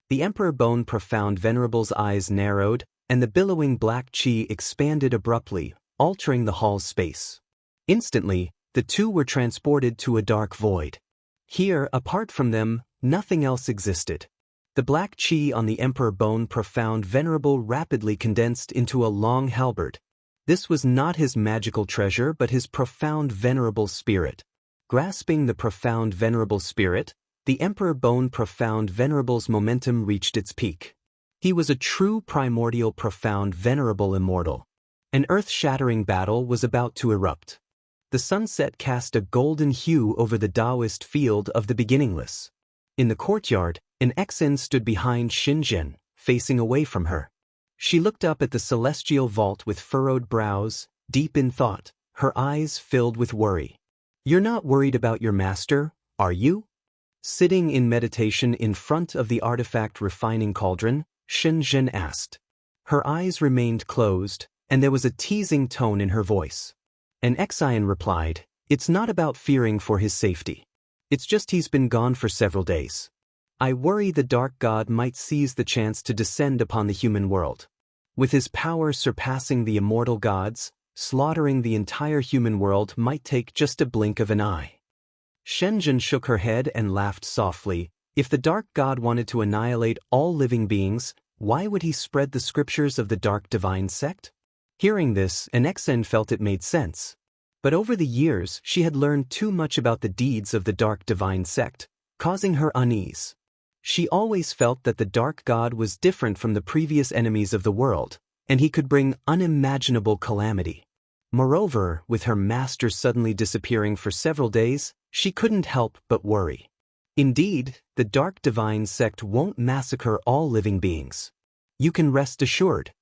The Emperor Bone Profound Venerable's eyes narrowed, and the billowing black chi expanded abruptly, altering the hall's space. Instantly, the two were transported to a dark void. Here, apart from them, nothing else existed. The black chi on the Emperor Bone Profound Venerable rapidly condensed into a long halberd. This was not his magical treasure but his profound venerable spirit. Grasping the profound venerable spirit, the Emperor Bone Profound Venerable's momentum reached its peak. He was a true primordial profound venerable immortal. An earth-shattering battle was about to erupt. The sunset cast a golden hue over the Taoist field of the beginningless. In the courtyard, an Exen stood behind Xianxia, facing away from her. She looked up at the celestial vault with furrowed brows, deep in thought, her eyes filled with worry. "You're not worried about your master, are you?" Sitting in meditation in front of the artifact refining cauldron, Xianxia asked. Her eyes remained closed, and there was a teasing tone in her voice. An Exian replied, "It's not about fearing for his safety. It's just he's been gone for several days. I worry the Dark God might seize the chance to descend upon the human world. With his power surpassing the immortal gods, slaughtering the entire human world might take just a blink of an eye." Xianxia shook her head and laughed softly. If the Dark God wanted to annihilate all living beings, why would he spread the scriptures of the Dark Divine Sect? Hearing this, an Exen felt it made sense. But over the years, she had learned too much about the deeds of the Dark Divine Sect, causing her unease. She always felt that the Dark God was different from the previous enemies of the world, and he could bring unimaginable calamity. Moreover, with her master suddenly disappearing for several days, she couldn't help but worry. Indeed, the Dark Divine Sect won't massacre all living beings. You can rest assured.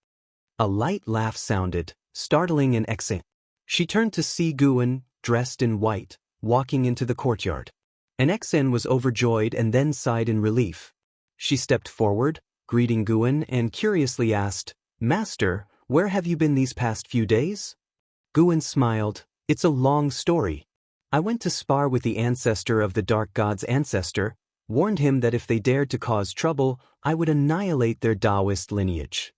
A light laugh sounded, startling an Exen. She turned to see Guan, dressed in white, walking into the courtyard. An Exen was overjoyed and then sighed in relief. She stepped forward, greeting Guan, and curiously asked, "Master, where have you been these past few days?" Guan smiled, "It's a long story. I went to spar with the ancestor of the Dark God's ancestor, warned him that if they dared to cause trouble, I would annihilate their Taoist lineage."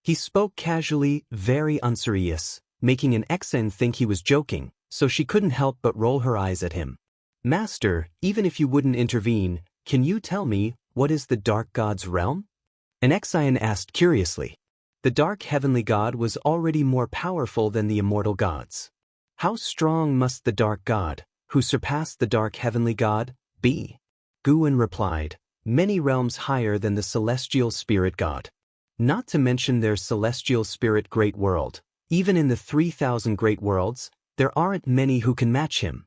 He spoke casually, very unserious, making an Exen think he was joking, so she couldn't help but roll her eyes at him. "Master, even if you wouldn't intervene, can you tell me, what is the Dark God's realm?" An Exian asked curiously. The Dark Heavenly God was already more powerful than the immortal gods. How strong must the Dark God, who surpassed the Dark Heavenly God, be? Guan replied, "Many realms higher than the celestial spirit god. Not to mention their celestial spirit great world. Even in the 3,000 great worlds, there aren't many who can match him."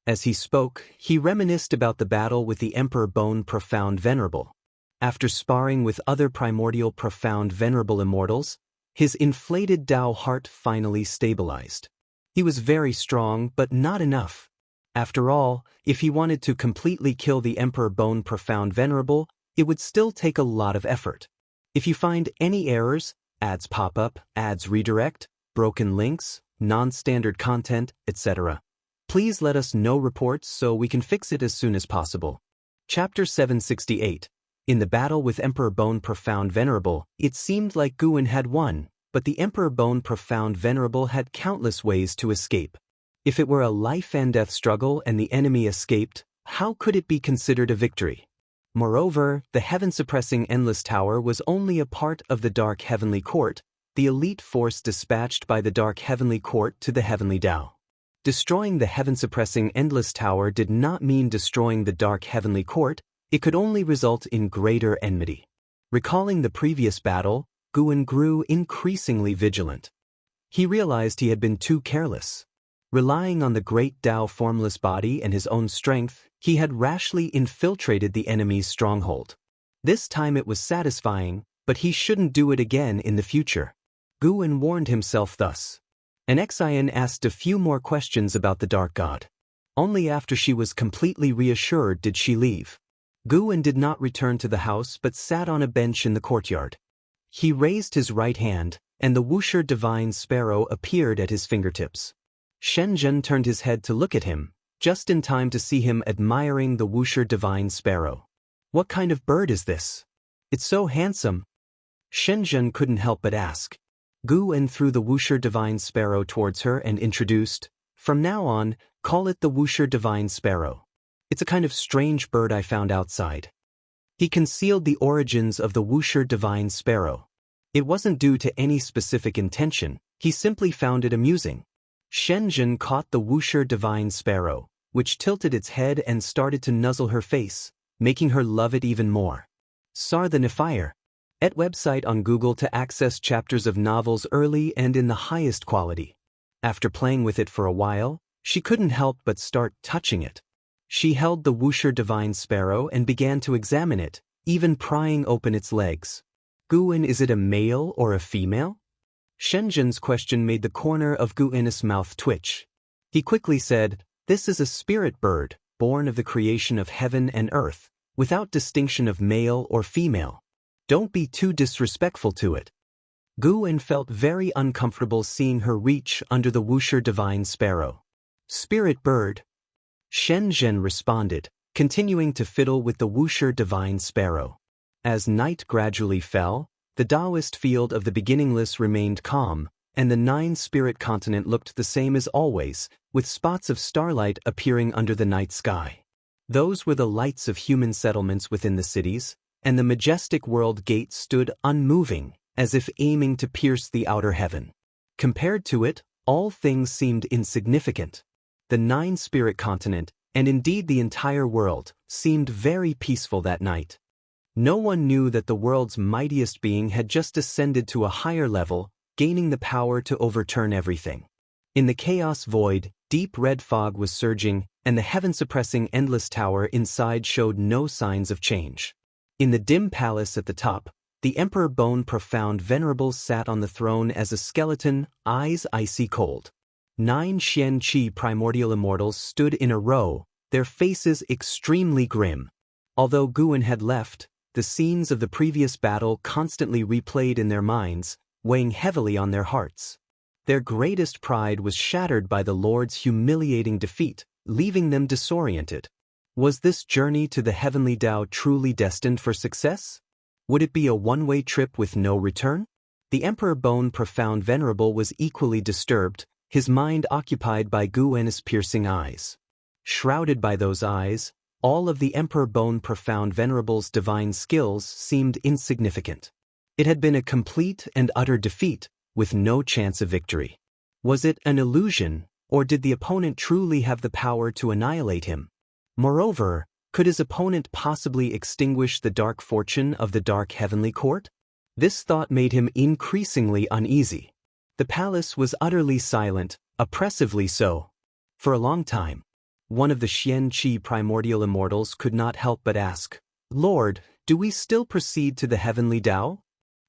As he spoke, he reminisced about the battle with the Emperor Bone Profound Venerable. After sparring with other primordial profound venerable immortals, his inflated Tao heart finally stabilized. He was very strong, but not enough. After all, if he wanted to completely kill the Emperor Bone Profound Venerable, it would still take a lot of effort. If you find any errors, ads pop up, ads redirect, broken links, non-standard content, etc., please let us know reports so we can fix it as soon as possible. Chapter 768. In the battle with Emperor Bone Profound Venerable, it seemed like Guan had won, but the Emperor Bone Profound Venerable had countless ways to escape. If it were a life-and-death struggle and the enemy escaped, how could it be considered a victory? Moreover, the heaven-suppressing Endless Tower was only a part of the Dark Heavenly Court, the elite force dispatched by the Dark Heavenly Court to the Heavenly Tao. Destroying the heaven-suppressing Endless Tower did not mean destroying the Dark Heavenly Court, it could only result in greater enmity. Recalling the previous battle, Guan grew increasingly vigilant. He realized he had been too careless. Relying on the great Tao formless body and his own strength, he had rashly infiltrated the enemy's stronghold. This time it was satisfying, but he shouldn't do it again in the future. Guan warned himself thus. An Exian asked a few more questions about the Dark God. Only after she was completely reassured did she leave. Guan did not return to the house but sat on a bench in the courtyard. He raised his right hand, and the Wuxia divine sparrow appeared at his fingertips. Xianxia turned his head to look at him, just in time to see him admiring the Wuxia divine sparrow. "What kind of bird is this? It's so handsome." Xianxia couldn't help but ask. Guan threw the Wuxia divine sparrow towards her and introduced, "From now on, call it the Wuxia divine sparrow. It's a kind of strange bird I found outside." He concealed the origins of the Wuxia divine sparrow. It wasn't due to any specific intention, he simply found it amusing. Xianxia caught the Wuxia divine sparrow, which tilted its head and started to nuzzle her face, making her love it even more. "Sar the Nephire." Et website on Google to access chapters of novels early and in the highest quality. After playing with it for a while, she couldn't help but start touching it. She held the Wuxia divine sparrow and began to examine it, even prying open its legs. Guan, is it a male or a female? Shenzhen's question made the corner of Guan's mouth twitch. He quickly said, "This is a spirit bird, born of the creation of heaven and earth, without distinction of male or female. Don't be too disrespectful to it." Guan felt very uncomfortable seeing her reach under the Wuxia divine sparrow. "Spirit bird," Shenzhen responded, continuing to fiddle with the Wuxia divine sparrow. As night gradually fell, the Taoist field of the beginningless remained calm, and the nine-spirit continent looked the same as always, with spots of starlight appearing under the night sky. Those were the lights of human settlements within the cities, and the majestic world gate stood unmoving, as if aiming to pierce the outer heaven. Compared to it, all things seemed insignificant. The nine-spirit continent, and indeed the entire world, seemed very peaceful that night. No one knew that the world's mightiest being had just ascended to a higher level, gaining the power to overturn everything. In the chaos void, deep red fog was surging, and the heaven-suppressing endless tower inside showed no signs of change. In the dim palace at the top, the Emperor Bone Profound Venerable sat on the throne as a skeleton, eyes icy cold. 9 Xianxia primordial immortals stood in a row, their faces extremely grim. Although Guan had left, the scenes of the previous battle constantly replayed in their minds, weighing heavily on their hearts. Their greatest pride was shattered by the Lord's humiliating defeat, leaving them disoriented. Was this journey to the heavenly Tao truly destined for success? Would it be a one-way trip with no return? The Emperor Bone Profound Venerable was equally disturbed, his mind occupied by Guan's piercing eyes. Shrouded by those eyes, all of the Emperor Bone Profound Venerable's divine skills seemed insignificant. It had been a complete and utter defeat, with no chance of victory. Was it an illusion, or did the opponent truly have the power to annihilate him? Moreover, could his opponent possibly extinguish the dark fortune of the dark heavenly court? This thought made him increasingly uneasy. The palace was utterly silent, oppressively so. For a long time, one of the Xianxia primordial immortals could not help but ask, "Lord, do we still proceed to the heavenly Tao?"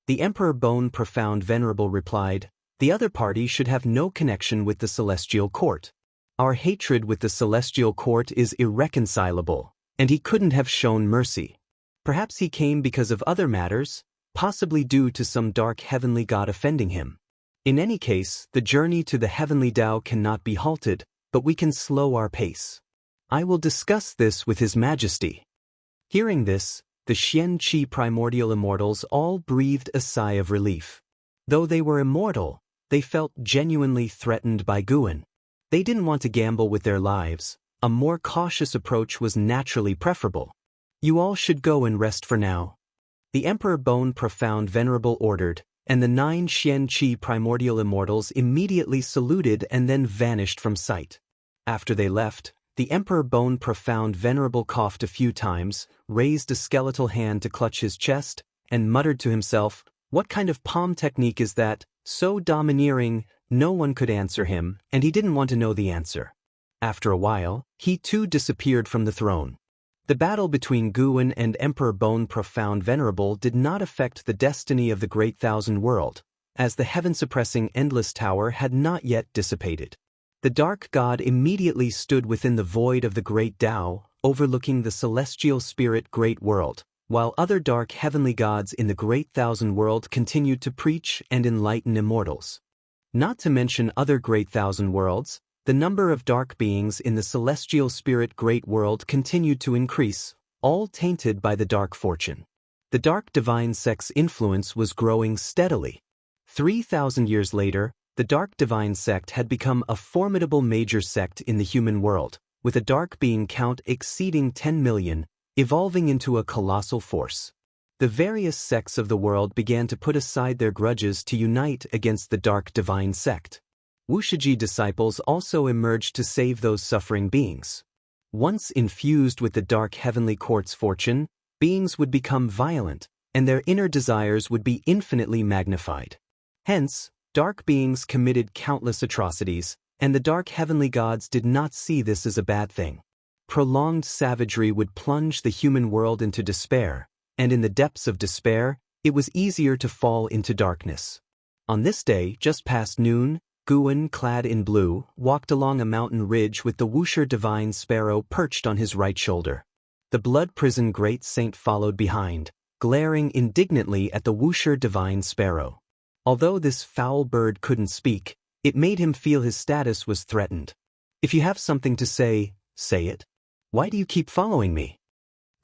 The Emperor Bone Profound Venerable replied, "The other party should have no connection with the celestial court. Our hatred with the celestial court is irreconcilable, and he couldn't have shown mercy. Perhaps he came because of other matters, possibly due to some dark heavenly god offending him. In any case, the journey to the heavenly Tao cannot be halted, but we can slow our pace. I will discuss this with His Majesty." Hearing this, the Xianxia primordial immortals all breathed a sigh of relief. Though they were immortal, they felt genuinely threatened by Guan. They didn't want to gamble with their lives. A more cautious approach was naturally preferable. "You all should go and rest for now," the Emperor Bone Profound Venerable ordered, and the 9 Xianxia primordial immortals immediately saluted and then vanished from sight. After they left, the Emperor Bone Profound Venerable coughed a few times, raised a skeletal hand to clutch his chest, and muttered to himself, "What kind of palm technique is that, so domineering?" No one could answer him, and he didn't want to know the answer. After a while, he too disappeared from the throne. The battle between Guan and Emperor Bone Profound Venerable did not affect the destiny of the Great Thousand World, as the heaven-suppressing Endless Tower had not yet dissipated. The Dark God immediately stood within the void of the Great Tao, overlooking the celestial spirit Great World, while other dark heavenly gods in the Great Thousand World continued to preach and enlighten immortals. Not to mention other Great Thousand Worlds, the number of dark beings in the celestial spirit Great World continued to increase, all tainted by the dark fortune. The dark divine sect's influence was growing steadily. 3,000 years later, the dark divine sect had become a formidable major sect in the human world, with a dark being count exceeding 10 million, evolving into a colossal force. The various sects of the world began to put aside their grudges to unite against the dark divine sect. Wuxia disciples also emerged to save those suffering beings. Once infused with the dark heavenly court's fortune, beings would become violent, and their inner desires would be infinitely magnified. Hence, dark beings committed countless atrocities, and the dark heavenly gods did not see this as a bad thing. Prolonged savagery would plunge the human world into despair, and in the depths of despair, it was easier to fall into darkness. On this day, just past noon, Guan, clad in blue, walked along a mountain ridge with the Wuxia divine sparrow perched on his right shoulder. The blood prison great saint followed behind, glaring indignantly at the Wuxia divine sparrow. Although this foul bird couldn't speak, it made him feel his status was threatened. If you have something to say, say it. Why do you keep following me?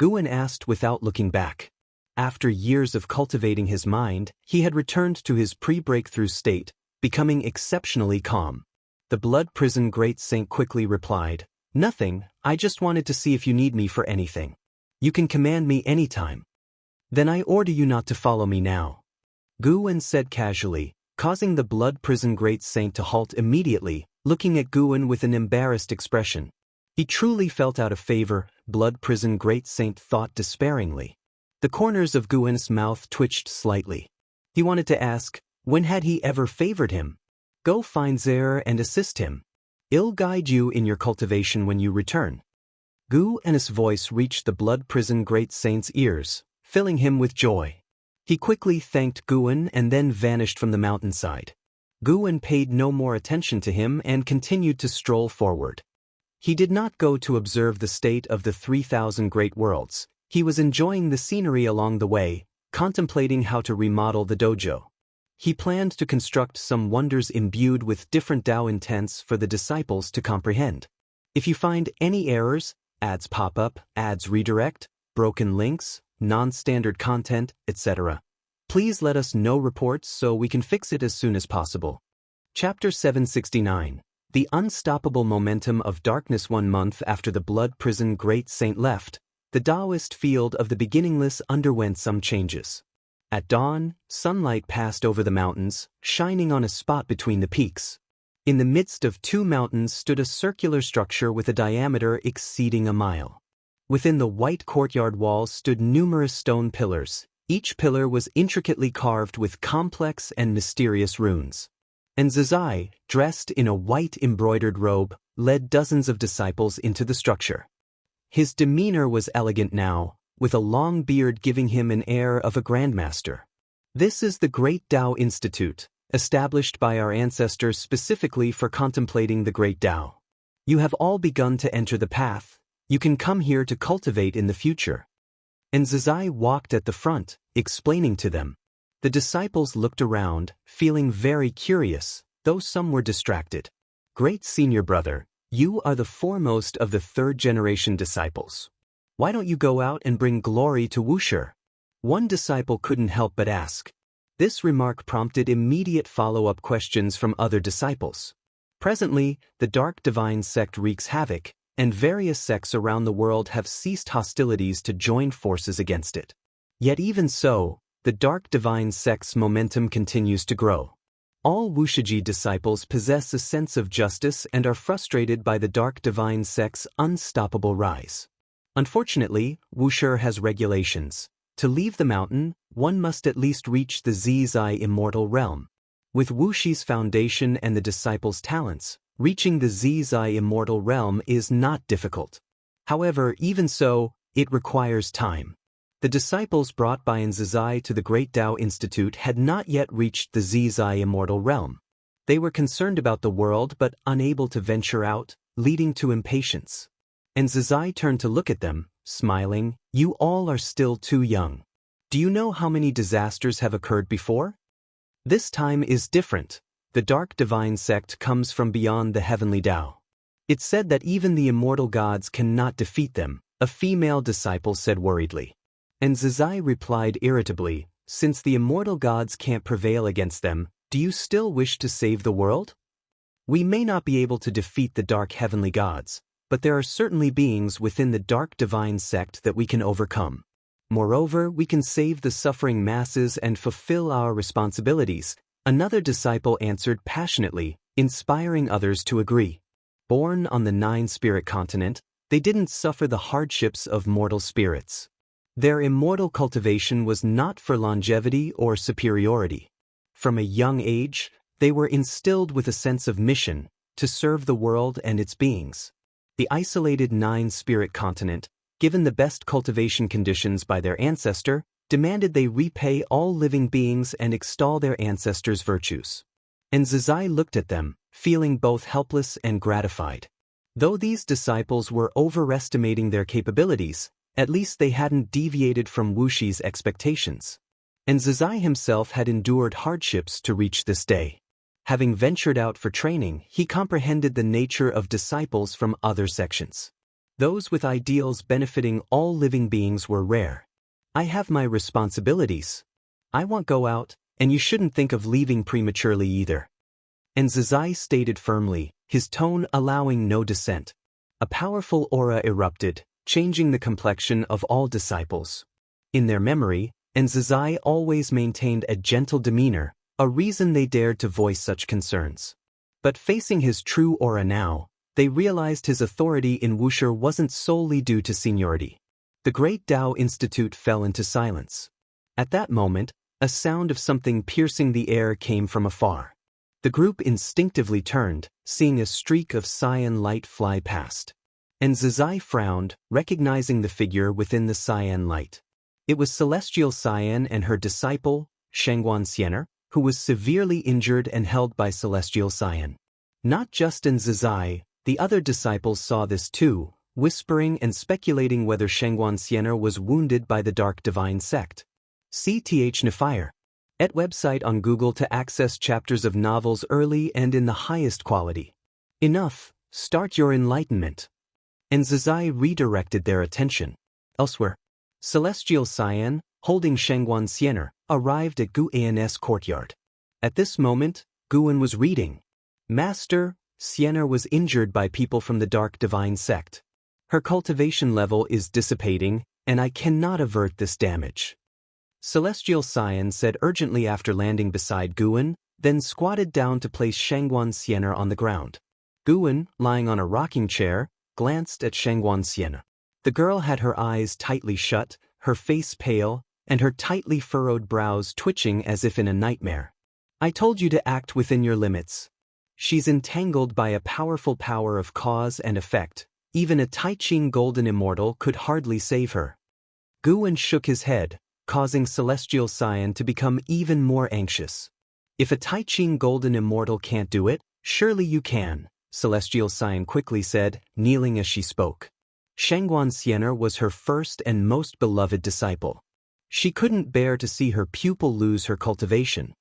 Guan asked without looking back. After years of cultivating his mind, he had returned to his pre-breakthrough state, becoming exceptionally calm. The blood prison great saint quickly replied, "Nothing, I just wanted to see if you need me for anything. You can command me anytime." "Then I order you not to follow me now," Guan said casually, causing the blood prison great saint to halt immediately, looking at Guan with an embarrassed expression. He truly felt out of favor, blood prison great saint thought despairingly. The corners of Guan's mouth twitched slightly. He wanted to ask, when had he ever favored him? Go find Zer and assist him. I'll guide you in your cultivation when you return. Guan's voice reached the blood prison great saint's ears, filling him with joy. He quickly thanked Guan and then vanished from the mountainside. Guan paid no more attention to him and continued to stroll forward. He did not go to observe the state of the 3,000 great worlds. He was enjoying the scenery along the way, contemplating how to remodel the dojo. He planned to construct some wonders imbued with different Tao intents for the disciples to comprehend. If you find any errors, ads pop up, ads redirect, broken links, non-standard content, etc., please let us know reports so we can fix it as soon as possible. Chapter 769. The Unstoppable Momentum of Darkness. 1 month after the blood prison great saint left, the Taoist field of the beginningless underwent some changes. At dawn, sunlight passed over the mountains, shining on a spot between the peaks. In the midst of 2 mountains stood a circular structure with a diameter exceeding a mile. Within the white courtyard walls stood numerous stone pillars. Each pillar was intricately carved with complex and mysterious runes. And Zizai, dressed in a white embroidered robe, led dozens of disciples into the structure. His demeanor was elegant now, with a long beard giving him an air of a grandmaster. This is the Great Tao Institute, established by our ancestors specifically for contemplating the Great Tao. You have all begun to enter the path. You can come here to cultivate in the future. And Zizai walked at the front, explaining to them. The disciples looked around, feeling very curious, though some were distracted. Great senior brother, you are the foremost of the 3rd-generation disciples. Why don't you go out and bring glory to Wuxia? One disciple couldn't help but ask. This remark prompted immediate follow-up questions from other disciples. Presently, the Dark Divine sect wreaks havoc, and various sects around the world have ceased hostilities to join forces against it. Yet even so, the Dark Divine sect's momentum continues to grow. All Wuxia disciples possess a sense of justice and are frustrated by the Dark Divine sect's unstoppable rise. Unfortunately, Wuxia has regulations. To leave the mountain, one must at least reach the Zizai Immortal realm. With Wuxia's foundation and the disciples' talents, reaching the Zizai Immortal realm is not difficult. However, even so, it requires time. The disciples brought by Zizai to the Great Tao Institute had not yet reached the Zizai Immortal realm. They were concerned about the world but unable to venture out, leading to impatience. And Zizai turned to look at them, smiling, "You all are still too young. Do you know how many disasters have occurred before? This time is different. The Dark Divine sect comes from beyond the heavenly Tao. It's said that even the immortal gods cannot defeat them," a female disciple said worriedly. And Zizai replied irritably, "Since the immortal gods can't prevail against them, do you still wish to save the world? We may not be able to defeat the dark heavenly gods, but there are certainly beings within the Dark Divine sect that we can overcome. Moreover, we can save the suffering masses and fulfill our responsibilities," another disciple answered passionately, inspiring others to agree. Born on the 9-spirit continent, they didn't suffer the hardships of mortal spirits. Their immortal cultivation was not for longevity or superiority. From a young age, they were instilled with a sense of mission, to serve the world and its beings. The isolated nine-spirit continent, given the best cultivation conditions by their ancestor, demanded they repay all living beings and extol their ancestors' virtues. And Zizai looked at them, feeling both helpless and gratified. Though these disciples were overestimating their capabilities, at least they hadn't deviated from Wuxi's expectations. And Zizai himself had endured hardships to reach this day. Having ventured out for training, he comprehended the nature of disciples from other sections. Those with ideals benefiting all living beings were rare. I have my responsibilities. I won't go out, and you shouldn't think of leaving prematurely either. And Zizai stated firmly, his tone allowing no dissent. A powerful aura erupted, changing the complexion of all disciples. In their memory, and Zizai always maintained a gentle demeanor, a reason they dared to voice such concerns. But facing his true aura now, they realized his authority in Wuxia wasn't solely due to seniority. The Great Tao Institute fell into silence. At that moment, a sound of something piercing the air came from afar. The group instinctively turned, seeing a streak of cyan light fly past. And Zizai frowned, recognizing the figure within the cyan light. It was Celestial Cyan and her disciple, Xianxia, who was severely injured and held by Celestial Cyan. Not just in Zizai, the other disciples saw this too, whispering and speculating whether Xianxia was wounded by the Dark Divine Sect. CTH Nefire. Et website on Google to access chapters of novels early and in the highest quality. Enough, start your enlightenment. And Zizai redirected their attention. Elsewhere, Celestial Cyan, holding Xianxia, arrived at Gu An's courtyard. At this moment, Guan was reading. Master, Xianxia was injured by people from the Dark Divine Sect. Her cultivation level is dissipating, and I cannot avert this damage. Celestial Cyan said urgently after landing beside Guan, then squatted down to place Xianxia on the ground. Guan, lying on a rocking chair, glanced at Xianxia. The girl had her eyes tightly shut, her face pale, and her tightly furrowed brows twitching as if in a nightmare. I told you to act within your limits. She's entangled by a powerful power of cause and effect. Even a Taiqing Golden Immortal could hardly save her. Guan shook his head, causing Celestial Cyan to become even more anxious. If a Taiqing Golden Immortal can't do it, surely you can, Celestial Cyan quickly said, kneeling as she spoke. Xianxia was her first and most beloved disciple. She couldn't bear to see her pupil lose her cultivation.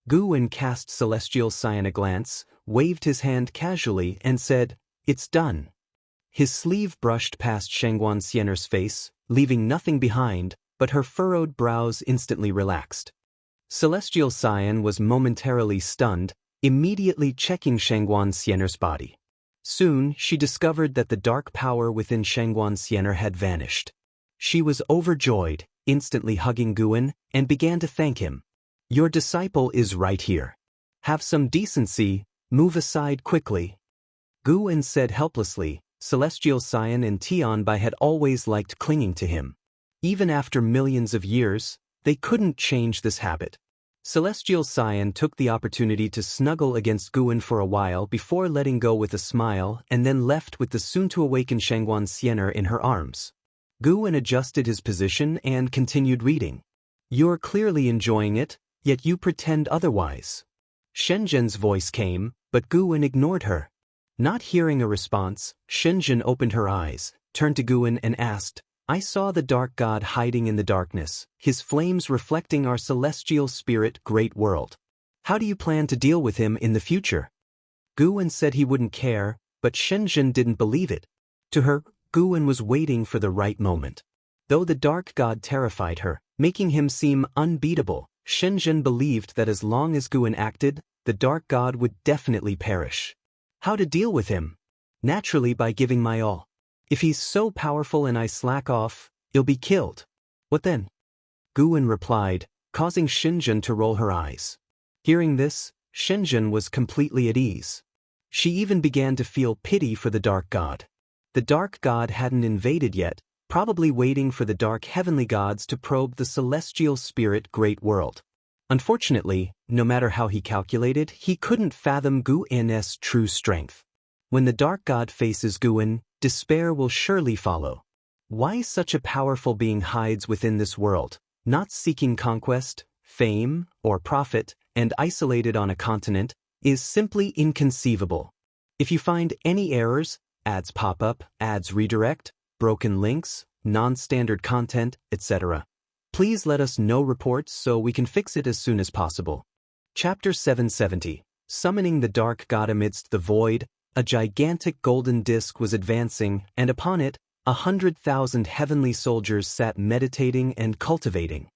Guan cast Celestial Cyan a glance, waved his hand casually and said, "It's done." His sleeve brushed past Xianxia's face, leaving nothing behind, but her furrowed brows instantly relaxed. Celestial Cyan was momentarily stunned, immediately checking Xianxia's body. Soon, she discovered that the dark power within Xianxia had vanished. She was overjoyed, instantly hugging Guan, and began to thank him. Your disciple is right here. Have some decency, move aside quickly. Guan said helplessly. Celestial Cyan and Tianbai had always liked clinging to him. Even after millions of years, they couldn't change this habit. Celestial Cyan took the opportunity to snuggle against Guan for a while before letting go with a smile and then left with the soon-to-awaken Xianxia in her arms. Guan adjusted his position and continued reading. You're clearly enjoying it, yet you pretend otherwise. Shenzhen's voice came, but Guan ignored her. Not hearing a response, Shenzhen opened her eyes, turned to Guan and asked, I saw the dark god hiding in the darkness, his flames reflecting our celestial spirit great world. How do you plan to deal with him in the future? Guan said he wouldn't care, but Shenzhen didn't believe it. To her, Guan was waiting for the right moment. Though the dark god terrified her, making him seem unbeatable, Shenzhen believed that as long as Guan acted, the dark god would definitely perish. How to deal with him? Naturally by giving my all. If he's so powerful and I slack off, he'll be killed. What then? Guan replied, causing Shenzhen to roll her eyes. Hearing this, Shenzhen was completely at ease. She even began to feel pity for the dark god. The dark god hadn't invaded yet, probably waiting for the dark heavenly gods to probe the celestial spirit great world. Unfortunately, no matter how he calculated, he couldn't fathom Gu'in's true strength. When the dark god faces Gu'in, despair will surely follow. Why such a powerful being hides within this world, not seeking conquest, fame, or profit, and isolated on a continent, is simply inconceivable. If you find any errors, ads pop up, ads redirect, broken links, non-standard content, etc., please let us know reports so we can fix it as soon as possible. Chapter 770. Summoning the Dark God. Amidst the void, a gigantic golden disc was advancing, and upon it, 100,000 heavenly soldiers sat meditating and cultivating.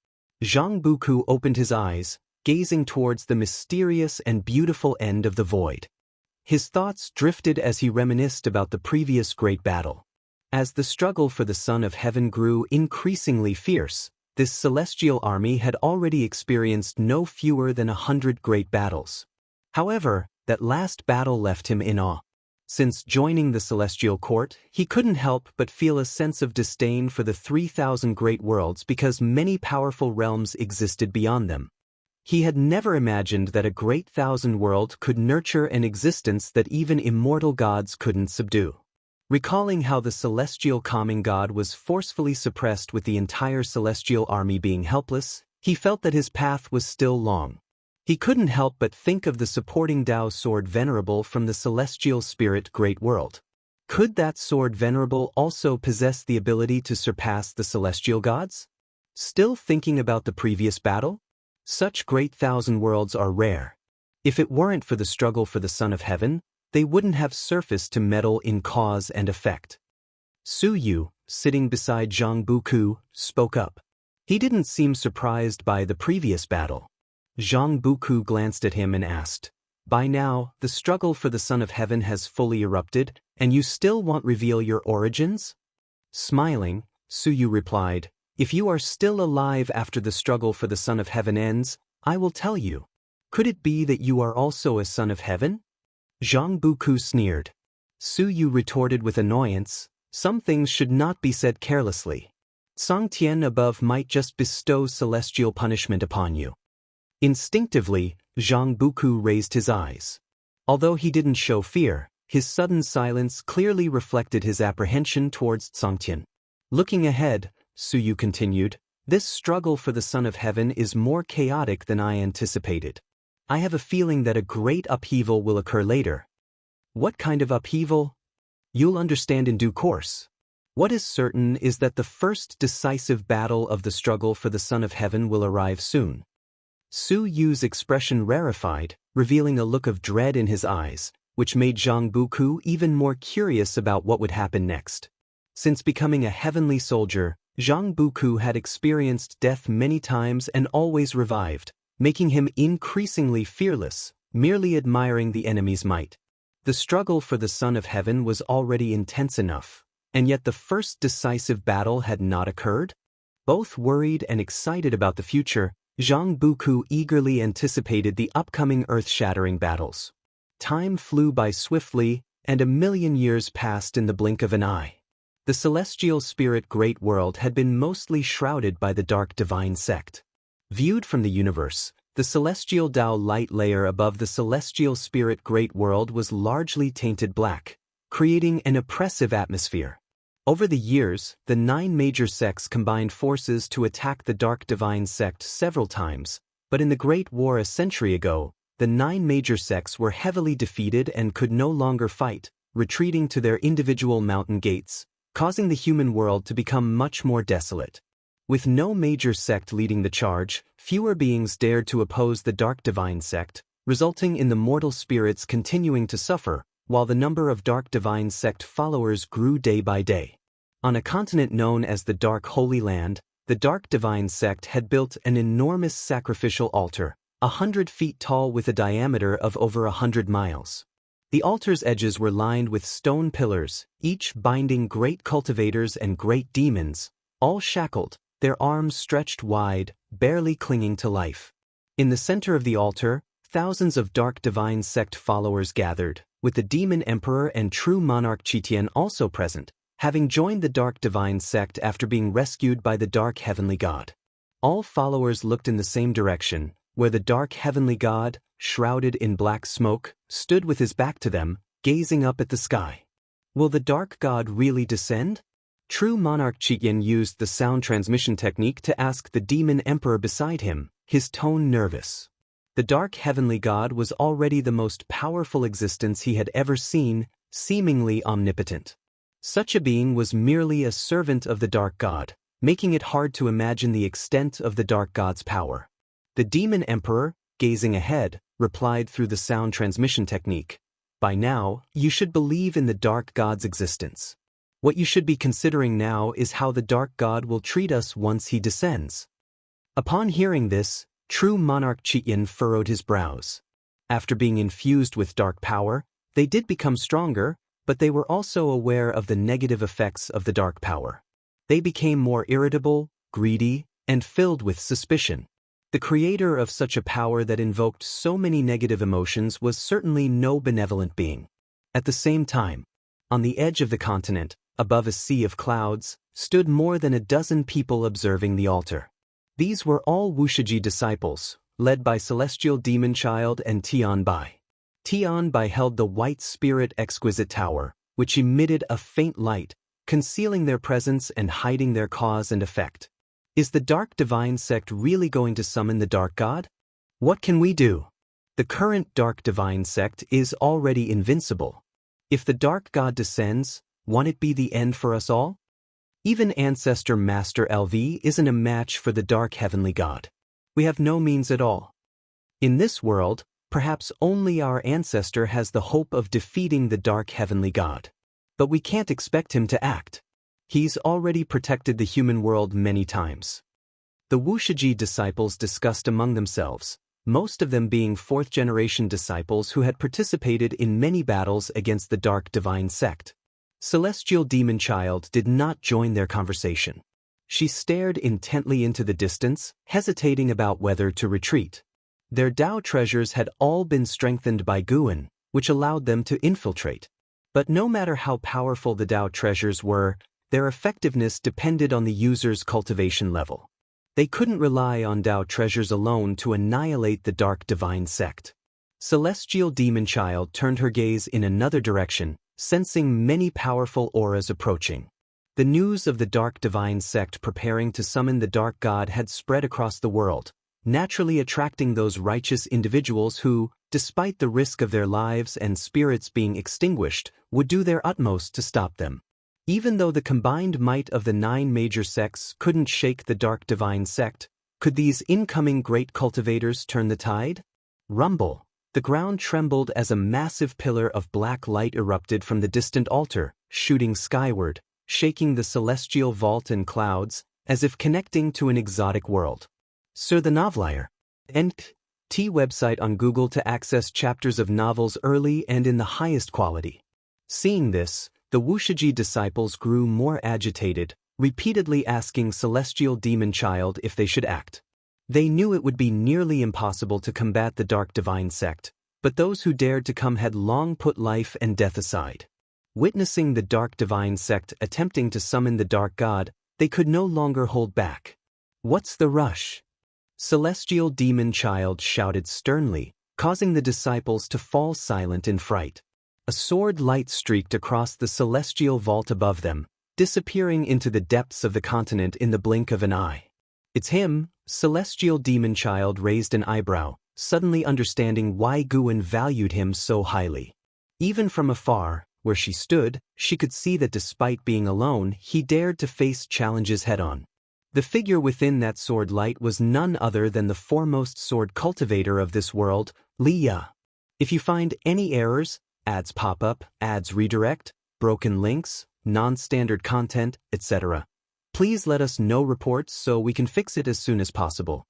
Zhang Buku opened his eyes, gazing towards the mysterious and beautiful end of the void. His thoughts drifted as he reminisced about the previous great battle. As the struggle for the Son of Heaven grew increasingly fierce, this celestial army had already experienced no fewer than 100 great battles. However, that last battle left him in awe. Since joining the celestial court, he couldn't help but feel a sense of disdain for the 3,000 great worlds because many powerful realms existed beyond them. He had never imagined that a great thousand world could nurture an existence that even immortal gods couldn't subdue. Recalling how the celestial calming god was forcefully suppressed with the entire celestial army being helpless, he felt that his path was still long. He couldn't help but think of the supporting Dao sword Venerable from the celestial spirit great world. Could that sword Venerable also possess the ability to surpass the celestial gods? Still thinking about the previous battle? Such great thousand worlds are rare. If it weren't for the struggle for the Son of Heaven, they wouldn't have surfaced to meddle in cause and effect. Su Yu, sitting beside Zhang Buku, spoke up. He didn't seem surprised by the previous battle. Zhang Buku glanced at him and asked, "By now, the struggle for the Son of Heaven has fully erupted, and you still won't reveal your origins?" Smiling, Su Yu replied, "If you are still alive after the struggle for the Son of Heaven ends, I will tell you. Could it be that you are also a Son of Heaven?" Zhang Buku sneered. Su Yu retorted with annoyance, "Some things should not be said carelessly. Sangtian above might just bestow celestial punishment upon you." Instinctively, Zhang Buku raised his eyes. Although he didn't show fear, his sudden silence clearly reflected his apprehension towards Sangtian. Looking ahead, Su Yu continued, "This struggle for the Son of Heaven is more chaotic than I anticipated. I have a feeling that a great upheaval will occur later." "What kind of upheaval?" "You'll understand in due course. What is certain is that the first decisive battle of the struggle for the Son of Heaven will arrive soon." Su Yu's expression rarefied, revealing a look of dread in his eyes, which made Zhang Buku even more curious about what would happen next. Since becoming a heavenly soldier, Zhang Buku had experienced death many times and always revived, making him increasingly fearless, merely admiring the enemy's might. The struggle for the Son of Heaven was already intense enough, and yet the first decisive battle had not occurred? Both worried and excited about the future, Zhang Buku eagerly anticipated the upcoming earth-shattering battles. Time flew by swiftly, and 1,000,000 years passed in the blink of an eye. The celestial spirit great world had been mostly shrouded by the dark divine sect. Viewed from the universe, the celestial Dao light layer above the celestial spirit great world was largely tainted black, creating an oppressive atmosphere. Over the years, the 9 major sects combined forces to attack the dark divine sect several times, but in the Great War a century ago, the 9 major sects were heavily defeated and could no longer fight, retreating to their individual mountain gates, causing the human world to become much more desolate. With no major sect leading the charge, fewer beings dared to oppose the dark divine sect, resulting in the mortal spirits continuing to suffer, while the number of dark divine sect followers grew day by day. On a continent known as the Dark Holy Land, the dark divine sect had built an enormous sacrificial altar, 100 feet tall with a diameter of over 100 miles. The altar's edges were lined with stone pillars, each binding great cultivators and great demons, all shackled, their arms stretched wide, barely clinging to life. In the center of the altar, thousands of dark divine sect followers gathered, with the demon emperor and true monarch Qitian also present, having joined the Dark Divine sect after being rescued by the Dark Heavenly God. All followers looked in the same direction, where the Dark Heavenly God, shrouded in black smoke, stood with his back to them, gazing up at the sky. Will the Dark God really descend? True monarch Qian used the sound transmission technique to ask the demon emperor beside him, his tone nervous. The Dark Heavenly God was already the most powerful existence he had ever seen, seemingly omnipotent. Such a being was merely a servant of the Dark God, making it hard to imagine the extent of the Dark God's power. The demon emperor, gazing ahead, replied through the sound transmission technique, "By now, you should believe in the Dark God's existence. What you should be considering now is how the Dark God will treat us once he descends." Upon hearing this, true monarch Qian furrowed his brows. After being infused with dark power, they did become stronger, but they were also aware of the negative effects of the dark power. They became more irritable, greedy, and filled with suspicion. The creator of such a power that invoked so many negative emotions was certainly no benevolent being. At the same time, on the edge of the continent, above a sea of clouds, stood more than a dozen people observing the altar. These were all Wuxia disciples, led by Celestial Demon Child and Tian Bai. Tian Bai held the White Spirit Exquisite Tower, which emitted a faint light, concealing their presence and hiding their cause and effect. Is the Dark Divine sect really going to summon the Dark God? What can we do? The current Dark Divine sect is already invincible. If the Dark God descends, won't it be the end for us all? Even Ancestor Master LV isn't a match for the Dark Heavenly God. We have no means at all. In this world, perhaps only our ancestor has the hope of defeating the Dark Heavenly God. But we can't expect him to act. He's already protected the human world many times. The Wuxia disciples discussed among themselves, most of them being fourth-generation disciples who had participated in many battles against the Dark Divine sect. Celestial Demon Child did not join their conversation. She stared intently into the distance, hesitating about whether to retreat. Their Dao treasures had all been strengthened by Guan, which allowed them to infiltrate. But no matter how powerful the Dao treasures were, their effectiveness depended on the user's cultivation level. They couldn't rely on Dao treasures alone to annihilate the Dark Divine sect. Celestial Demon Child turned her gaze in another direction, sensing many powerful auras approaching. The news of the Dark Divine sect preparing to summon the Dark God had spread across the world, naturally attracting those righteous individuals who, despite the risk of their lives and spirits being extinguished, would do their utmost to stop them. Even though the combined might of the 9 major sects couldn't shake the Dark Divine sect, could these incoming great cultivators turn the tide? Rumble. The ground trembled as a massive pillar of black light erupted from the distant altar, shooting skyward, shaking the celestial vault and clouds, as if connecting to an exotic world. Sir the Novelier. NT website on Google to access chapters of novels early and in the highest quality. Seeing this, the Wuxia disciples grew more agitated, repeatedly asking Celestial Demon Child if they should act. They knew it would be nearly impossible to combat the Dark Divine sect, but those who dared to come had long put life and death aside. Witnessing the Dark Divine sect attempting to summon the Dark God, they could no longer hold back. What's the rush? Celestial Demon Child shouted sternly, causing the disciples to fall silent in fright. A sword light streaked across the celestial vault above them, disappearing into the depths of the continent in the blink of an eye. It's him. Celestial Demon Child raised an eyebrow, suddenly understanding why Guan valued him so highly. Even from afar, where she stood, she could see that despite being alone, he dared to face challenges head-on. The figure within that sword light was none other than the foremost sword cultivator of this world, Li Ya. If you find any errors, ads pop up, ads redirect, broken links, non-standard content, etc., please let us know reports so we can fix it as soon as possible.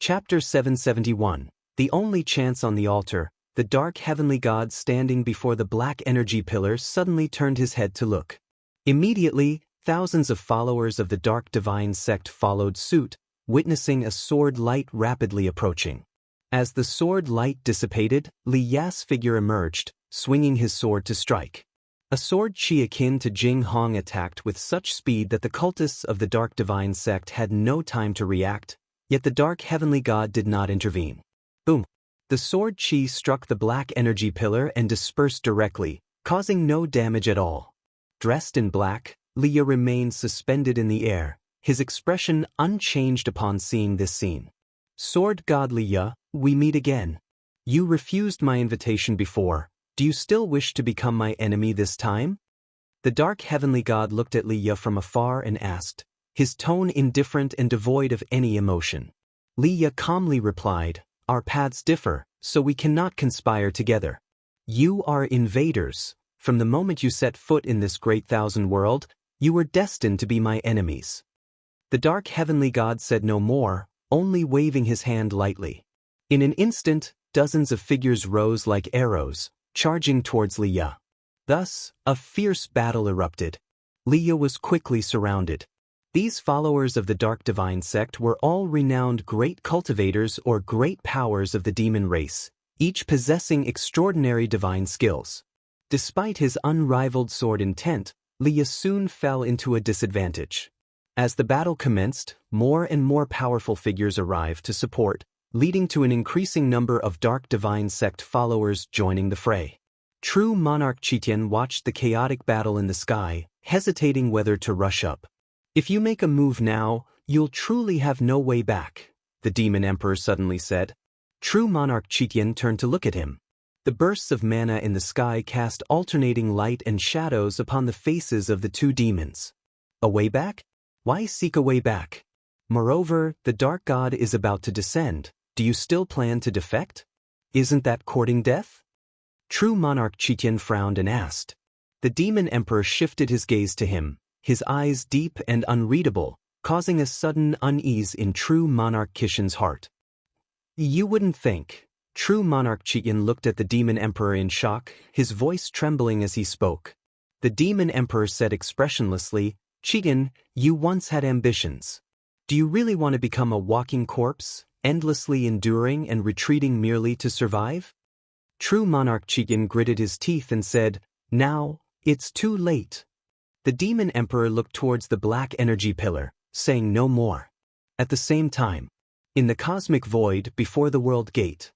Chapter 771. The Only Chance on the Altar. The Dark Heavenly God standing before the black energy pillar suddenly turned his head to look. Immediately, thousands of followers of the Dark Divine sect followed suit, witnessing a sword light rapidly approaching. As the sword light dissipated, Li Ya's figure emerged, swinging his sword to strike. A sword chi akin to Jing Hong attacked with such speed that the cultists of the Dark Divine sect had no time to react, yet the Dark Heavenly God did not intervene. Boom! The sword chi struck the black energy pillar and dispersed directly, causing no damage at all. Dressed in black, Leah remained suspended in the air, his expression unchanged upon seeing this scene. Sword God Leah, we meet again. You refused my invitation before. Do you still wish to become my enemy this time? The Dark Heavenly God looked at Leah from afar and asked, his tone indifferent and devoid of any emotion. Leah calmly replied, our paths differ, so we cannot conspire together. You are invaders. From the moment you set foot in this great thousand world, you were destined to be my enemies. The Dark Heavenly God said no more, only waving his hand lightly. In an instant, dozens of figures rose like arrows, charging towards Leah. Thus, a fierce battle erupted. Leah was quickly surrounded. These followers of the Dark Divine sect were all renowned great cultivators or great powers of the demon race, each possessing extraordinary divine skills. Despite his unrivaled sword intent, Leah soon fell into a disadvantage. As the battle commenced, more and more powerful figures arrived to support, leading to an increasing number of Dark Divine sect followers joining the fray. True Monarch Chitian watched the chaotic battle in the sky, hesitating whether to rush up. If you make a move now, you'll truly have no way back, the Demon Emperor suddenly said. True Monarch Chitian turned to look at him. The bursts of mana in the sky cast alternating light and shadows upon the faces of the two demons. A way back? Why seek a way back? Moreover, the Dark God is about to descend. Do you still plan to defect? Isn't that courting death? True Monarch Chitian frowned and asked. The Demon Emperor shifted his gaze to him, his eyes deep and unreadable, causing a sudden unease in True Monarch Kishin's heart. You wouldn't think. True Monarch Chitian looked at the Demon Emperor in shock, his voice trembling as he spoke. The Demon Emperor said expressionlessly, Chitian, you once had ambitions. Do you really want to become a walking corpse, endlessly enduring and retreating merely to survive? True Monarch Chitian gritted his teeth and said, now, it's too late. The Demon Emperor looked towards the black energy pillar, saying no more. At the same time, in the cosmic void before the world gate,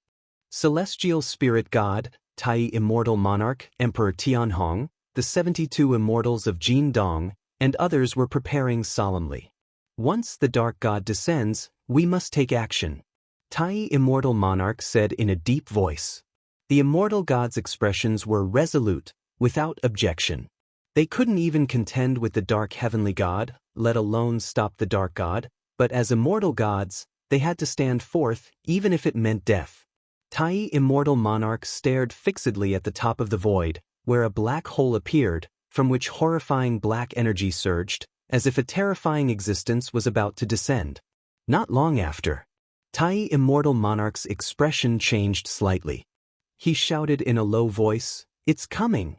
Celestial Spirit God, Tai Immortal Monarch, Emperor Tianhong, the 72 Immortals of Jin Dong, and others were preparing solemnly. Once the Dark God descends, we must take action, Tai Immortal Monarch said in a deep voice. The Immortal God's expressions were resolute, without objection. They couldn't even contend with the Dark Heavenly God, let alone stop the Dark God, but as immortal gods, they had to stand forth, even if it meant death. Tai Immortal Monarch stared fixedly at the top of the void, where a black hole appeared, from which horrifying black energy surged, as if a terrifying existence was about to descend. Not long after, Tai Immortal Monarch's expression changed slightly. He shouted in a low voice, it's coming.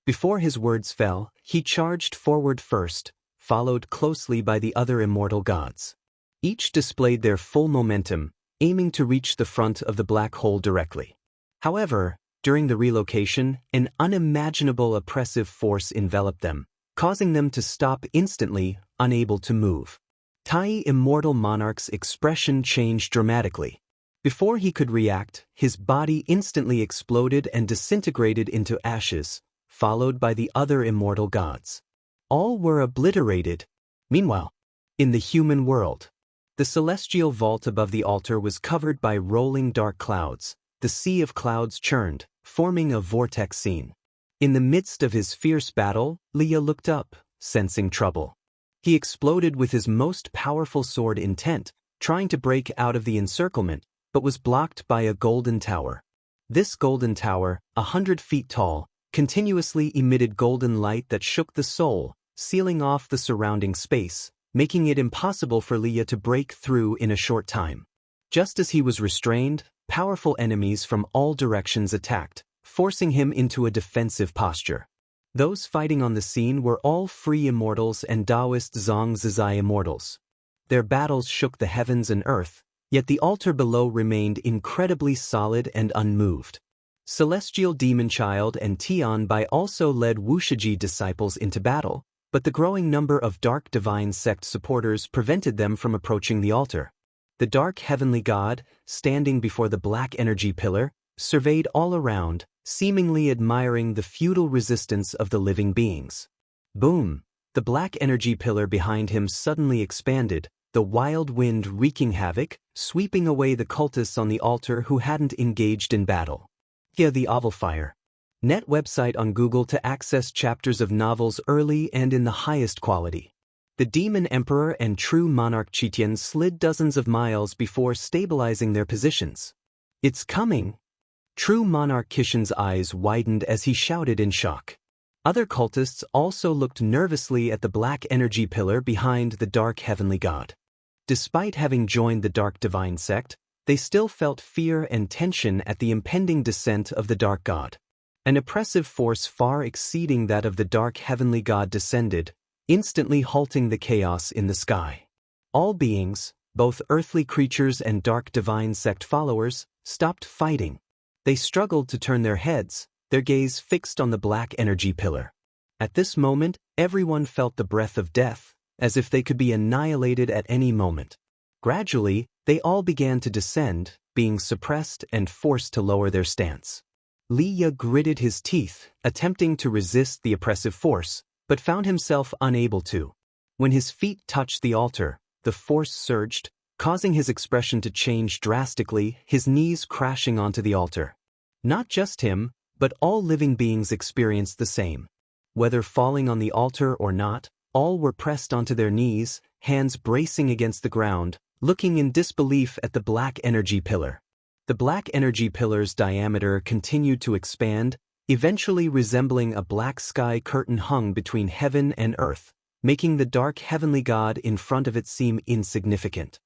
Before his words fell, he charged forward first, followed closely by the other immortal gods. Each displayed their full momentum, aiming to reach the front of the black hole directly. However, during the relocation, an unimaginable oppressive force enveloped them, causing them to stop instantly, unable to move. Tai Immortal Monarch's expression changed dramatically. Before he could react, his body instantly exploded and disintegrated into ashes, followed by the other immortal gods. All were obliterated. Meanwhile, in the human world, the celestial vault above the altar was covered by rolling dark clouds. The sea of clouds churned, forming a vortex scene. In the midst of his fierce battle, Leah looked up, sensing trouble. He exploded with his most powerful sword intent, trying to break out of the encirclement, but was blocked by a golden tower. This golden tower, 100 feet tall, continuously emitted golden light that shook the soul, sealing off the surrounding space, making it impossible for Leah to break through in a short time. Just as he was restrained, powerful enemies from all directions attacked, forcing him into a defensive posture. Those fighting on the scene were all free immortals and Taoist Zhang Zizai immortals. Their battles shook the heavens and earth, yet the altar below remained incredibly solid and unmoved. Celestial Demon Child and Tian Bai also led Wuxia disciples into battle, but the growing number of Dark Divine Sect supporters prevented them from approaching the altar. The Dark Heavenly God, standing before the Black Energy Pillar, surveyed all around, seemingly admiring the futile resistance of the living beings. Boom! The Black Energy Pillar behind him suddenly expanded, the wild wind wreaking havoc, sweeping away the cultists on the altar who hadn't engaged in battle. Via the Ovalfire. Net website on Google to access chapters of novels early and in the highest quality. The Demon Emperor and True Monarch Qitian slid dozens of miles before stabilizing their positions. It's coming! True Monarch Qitian's eyes widened as he shouted in shock. Other cultists also looked nervously at the Black Energy Pillar behind the Dark Heavenly God. Despite having joined the Dark Divine Sect, they still felt fear and tension at the impending descent of the Dark God. An oppressive force far exceeding that of the Dark Heavenly God descended, instantly halting the chaos in the sky. All beings, both earthly creatures and Dark Divine Sect followers, stopped fighting. They struggled to turn their heads, their gaze fixed on the Black Energy Pillar. At this moment, everyone felt the breath of death, as if they could be annihilated at any moment. Gradually, they all began to descend, being suppressed and forced to lower their stance. Liya gritted his teeth, attempting to resist the oppressive force, but found himself unable to. When his feet touched the altar, the force surged, causing his expression to change drastically, his knees crashing onto the altar. Not just him, but all living beings experienced the same. Whether falling on the altar or not, all were pressed onto their knees, hands bracing against the ground, looking in disbelief at the Black Energy Pillar. The Black Energy Pillar's diameter continued to expand, eventually resembling a black sky curtain hung between heaven and earth, making the Dark Heavenly God in front of it seem insignificant.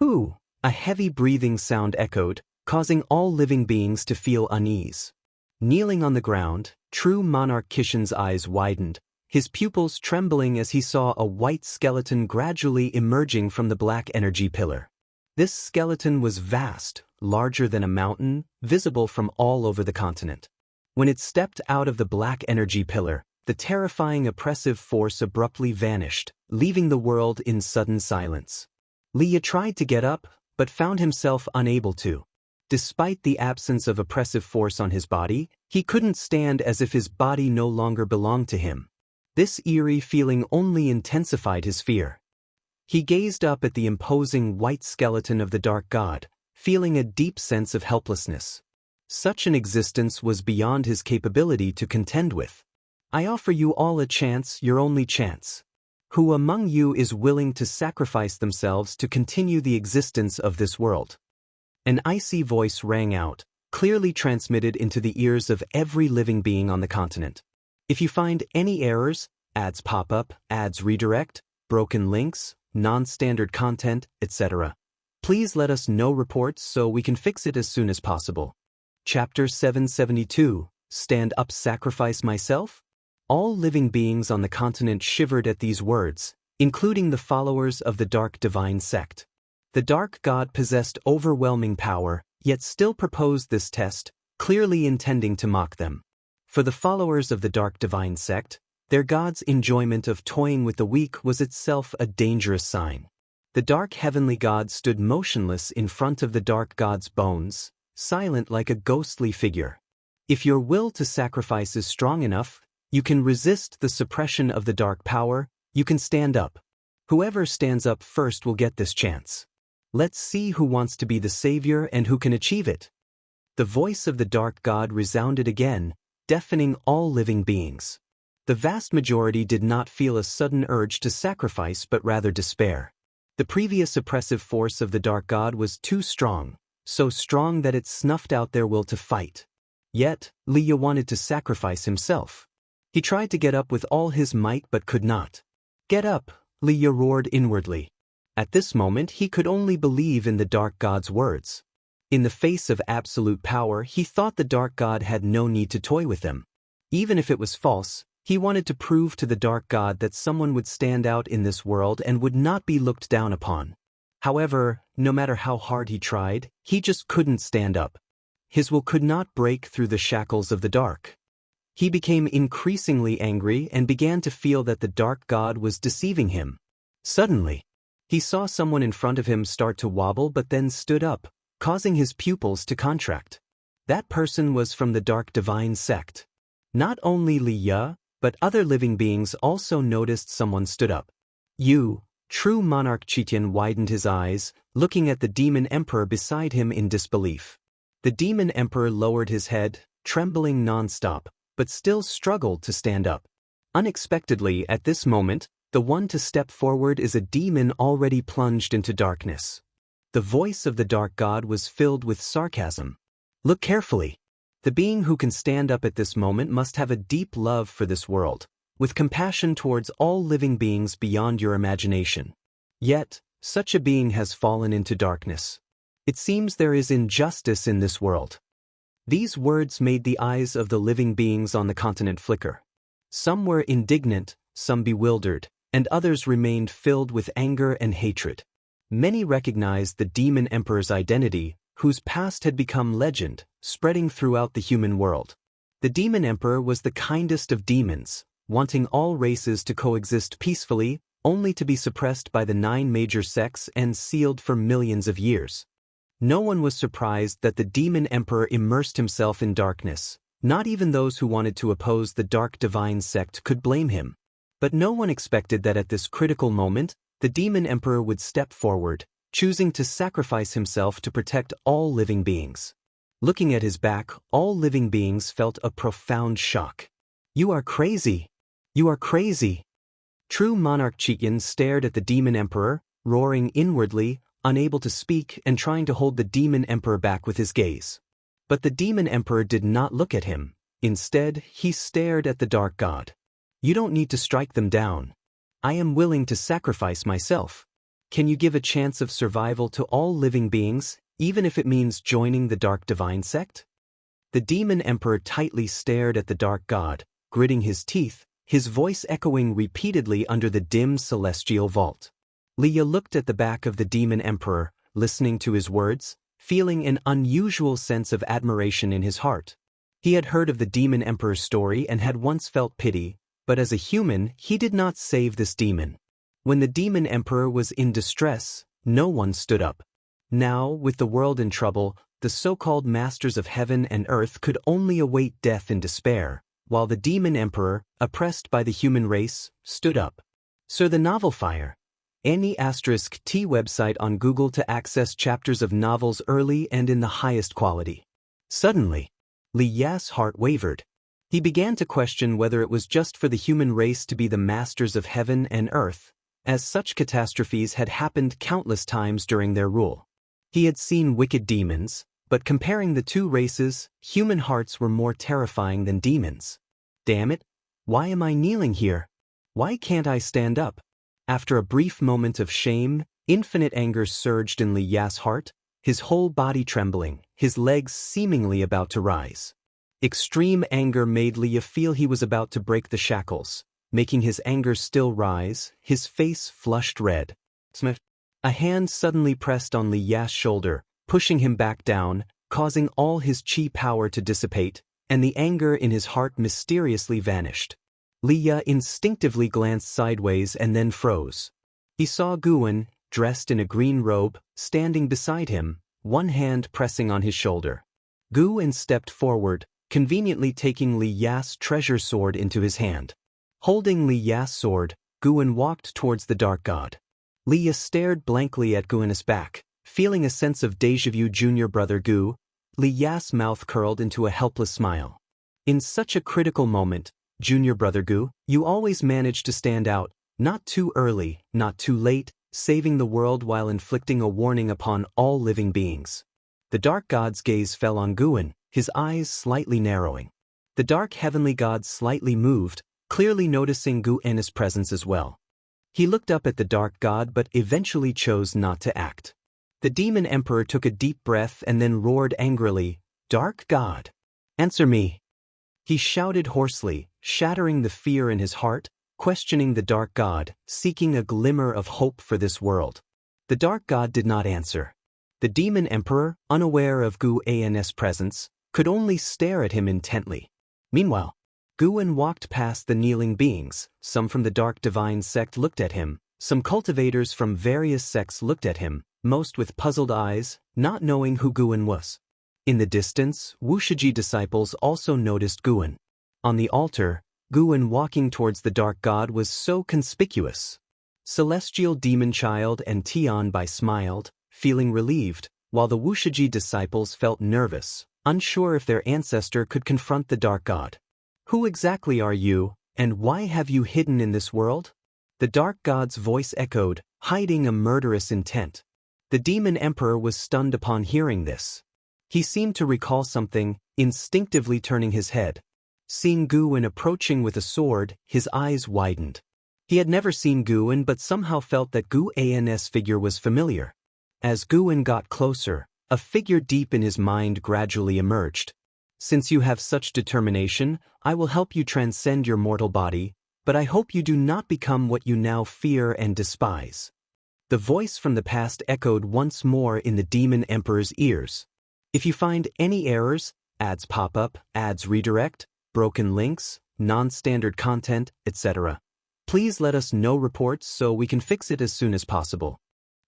"Ooh!" A heavy breathing sound echoed, causing all living beings to feel unease. Kneeling on the ground, True Monarch Qitian's eyes widened, his pupils trembling as he saw a white skeleton gradually emerging from the Black Energy Pillar. This skeleton was vast, larger than a mountain, visible from all over the continent. When it stepped out of the Black Energy Pillar, the terrifying oppressive force abruptly vanished, leaving the world in sudden silence. Liya tried to get up, but found himself unable to. Despite the absence of oppressive force on his body, he couldn't stand as if his body no longer belonged to him. This eerie feeling only intensified his fear. He gazed up at the imposing white skeleton of the Dark God, feeling a deep sense of helplessness. Such an existence was beyond his capability to contend with. "I offer you all a chance, your only chance. Who among you is willing to sacrifice themselves to continue the existence of this world?" An icy voice rang out, clearly transmitted into the ears of every living being on the continent. If you find any errors, ads pop up, ads redirect, broken links, non-standard content, etc., please let us know reports so we can fix it as soon as possible. Chapter 772, Stand Up Sacrifice Myself? All living beings on the continent shivered at these words, including the followers of the Dark Divine Sect. The Dark God possessed overwhelming power, yet still proposed this test, clearly intending to mock them. For the followers of the Dark Divine Sect, their god's enjoyment of toying with the weak was itself a dangerous sign. The Dark Heavenly God stood motionless in front of the Dark God's bones, silent like a ghostly figure. If your will to sacrifice is strong enough, you can resist the suppression of the dark power, you can stand up. Whoever stands up first will get this chance. Let's see who wants to be the savior and who can achieve it. The voice of the Dark God resounded again, deafening all living beings. The vast majority did not feel a sudden urge to sacrifice but rather despair. The previous oppressive force of the Dark God was too strong, so strong that it snuffed out their will to fight. Yet, Liya wanted to sacrifice himself. He tried to get up with all his might but could not. "Get up," Liya roared inwardly. At this moment he could only believe in the Dark God's words. In the face of absolute power, he thought the Dark God had no need to toy with him. Even if it was false, he wanted to prove to the Dark God that someone would stand out in this world and would not be looked down upon. However, no matter how hard he tried, he just couldn't stand up. His will could not break through the shackles of the dark. He became increasingly angry and began to feel that the dark god was deceiving him. Suddenly, he saw someone in front of him start to wobble but then stood up, causing his pupils to contract. That person was from the Dark Divine sect. Not only Li Ya, but other living beings also noticed someone stood up. You, true monarch. Chitian widened his eyes, looking at the demon emperor beside him in disbelief. The demon emperor lowered his head, trembling non-stop, but still struggled to stand up. Unexpectedly, at this moment, the one to step forward is a demon already plunged into darkness. The voice of the dark god was filled with sarcasm. Look carefully. The being who can stand up at this moment must have a deep love for this world, with compassion towards all living beings beyond your imagination. Yet, such a being has fallen into darkness. It seems there is injustice in this world. These words made the eyes of the living beings on the continent flicker. Some were indignant, some bewildered, and others remained filled with anger and hatred. Many recognized the demon emperor's identity, whose past had become legend, spreading throughout the human world. The demon emperor was the kindest of demons, wanting all races to coexist peacefully, only to be suppressed by the 9 major sects and sealed for millions of years. No one was surprised that the demon emperor immersed himself in darkness. Not even those who wanted to oppose the Dark Divine sect could blame him. But no one expected that at this critical moment, the demon emperor would step forward, choosing to sacrifice himself to protect all living beings. Looking at his back, all living beings felt a profound shock. You are crazy. You are crazy. True monarch Chikin stared at the demon emperor, roaring inwardly, unable to speak and trying to hold the demon emperor back with his gaze. But the demon emperor did not look at him. Instead, he stared at the dark god. You don't need to strike them down. I am willing to sacrifice myself. Can you give a chance of survival to all living beings, even if it means joining the Dark Divine sect? The demon emperor tightly stared at the dark god, gritting his teeth, his voice echoing repeatedly under the dim celestial vault. Leah looked at the back of the demon emperor, listening to his words, feeling an unusual sense of admiration in his heart. He had heard of the demon emperor's story and had once felt pity, but as a human, he did not save this demon. When the demon emperor was in distress, no one stood up. Now, with the world in trouble, the so-called masters of heaven and earth could only await death in despair, while the demon emperor, oppressed by the human race, stood up. Sir, the novel Fire. Any *T website on Google to access chapters of novels early and in the highest quality. Suddenly, Li Ya's heart wavered. He began to question whether it was just for the human race to be the masters of heaven and earth, as such catastrophes had happened countless times during their rule. He had seen wicked demons, but comparing the two races, human hearts were more terrifying than demons. Damn it, why am I kneeling here? Why can't I stand up? After a brief moment of shame, infinite anger surged in Li Ya's heart, his whole body trembling, his legs seemingly about to rise. Extreme anger made Li Ya feel he was about to break the shackles. Making his anger still rise, his face flushed red. A hand suddenly pressed on Li Ya's shoulder, pushing him back down, causing all his chi power to dissipate, and the anger in his heart mysteriously vanished. Li Ya instinctively glanced sideways and then froze. He saw Guwen, dressed in a green robe, standing beside him, one hand pressing on his shoulder. Guwen stepped forward, conveniently taking Li Ya's treasure sword into his hand. Holding Li Ya's sword, Guwen walked towards the dark god. Li Ya stared blankly at Guwen's back, feeling a sense of déjà vu. Junior brother Gu. Li Ya's mouth curled into a helpless smile. In such a critical moment, Junior brother Gu, you always manage to stand out, not too early, not too late, saving the world while inflicting a warning upon all living beings. The dark god's gaze fell on Guwen, his eyes slightly narrowing. The dark heavenly god slightly moved, clearly noticing Guwen's presence as well. He looked up at the dark god but eventually chose not to act. The demon emperor took a deep breath and then roared angrily, "Dark god, answer me!" He shouted hoarsely, shattering the fear in his heart, questioning the dark god, seeking a glimmer of hope for this world. The dark god did not answer. The demon emperor, unaware of Gu An's presence, could only stare at him intently. Meanwhile, Guan walked past the kneeling beings. Some from the dark divine sect looked at him. Some cultivators from various sects looked at him, most with puzzled eyes, not knowing who Guan was. In the distance, Wuxia disciples also noticed Guan. On the altar, Guan walking towards the dark god was so conspicuous. Celestial demon child and Tianbai smiled, feeling relieved, while the Wuxia disciples felt nervous, unsure if their ancestor could confront the dark god. Who exactly are you, and why have you hidden in this world? The dark god's voice echoed, hiding a murderous intent. The demon emperor was stunned upon hearing this. He seemed to recall something, instinctively turning his head. Seeing Guan approaching with a sword, his eyes widened. He had never seen Guan but somehow felt that Gu An's figure was familiar. As Guan got closer, a figure deep in his mind gradually emerged. Since you have such determination, I will help you transcend your mortal body, but I hope you do not become what you now fear and despise. The voice from the past echoed once more in the demon emperor's ears. If you find any errors, ads pop up, ads redirect, broken links, non-standard content, etc., please let us know reports so we can fix it as soon as possible.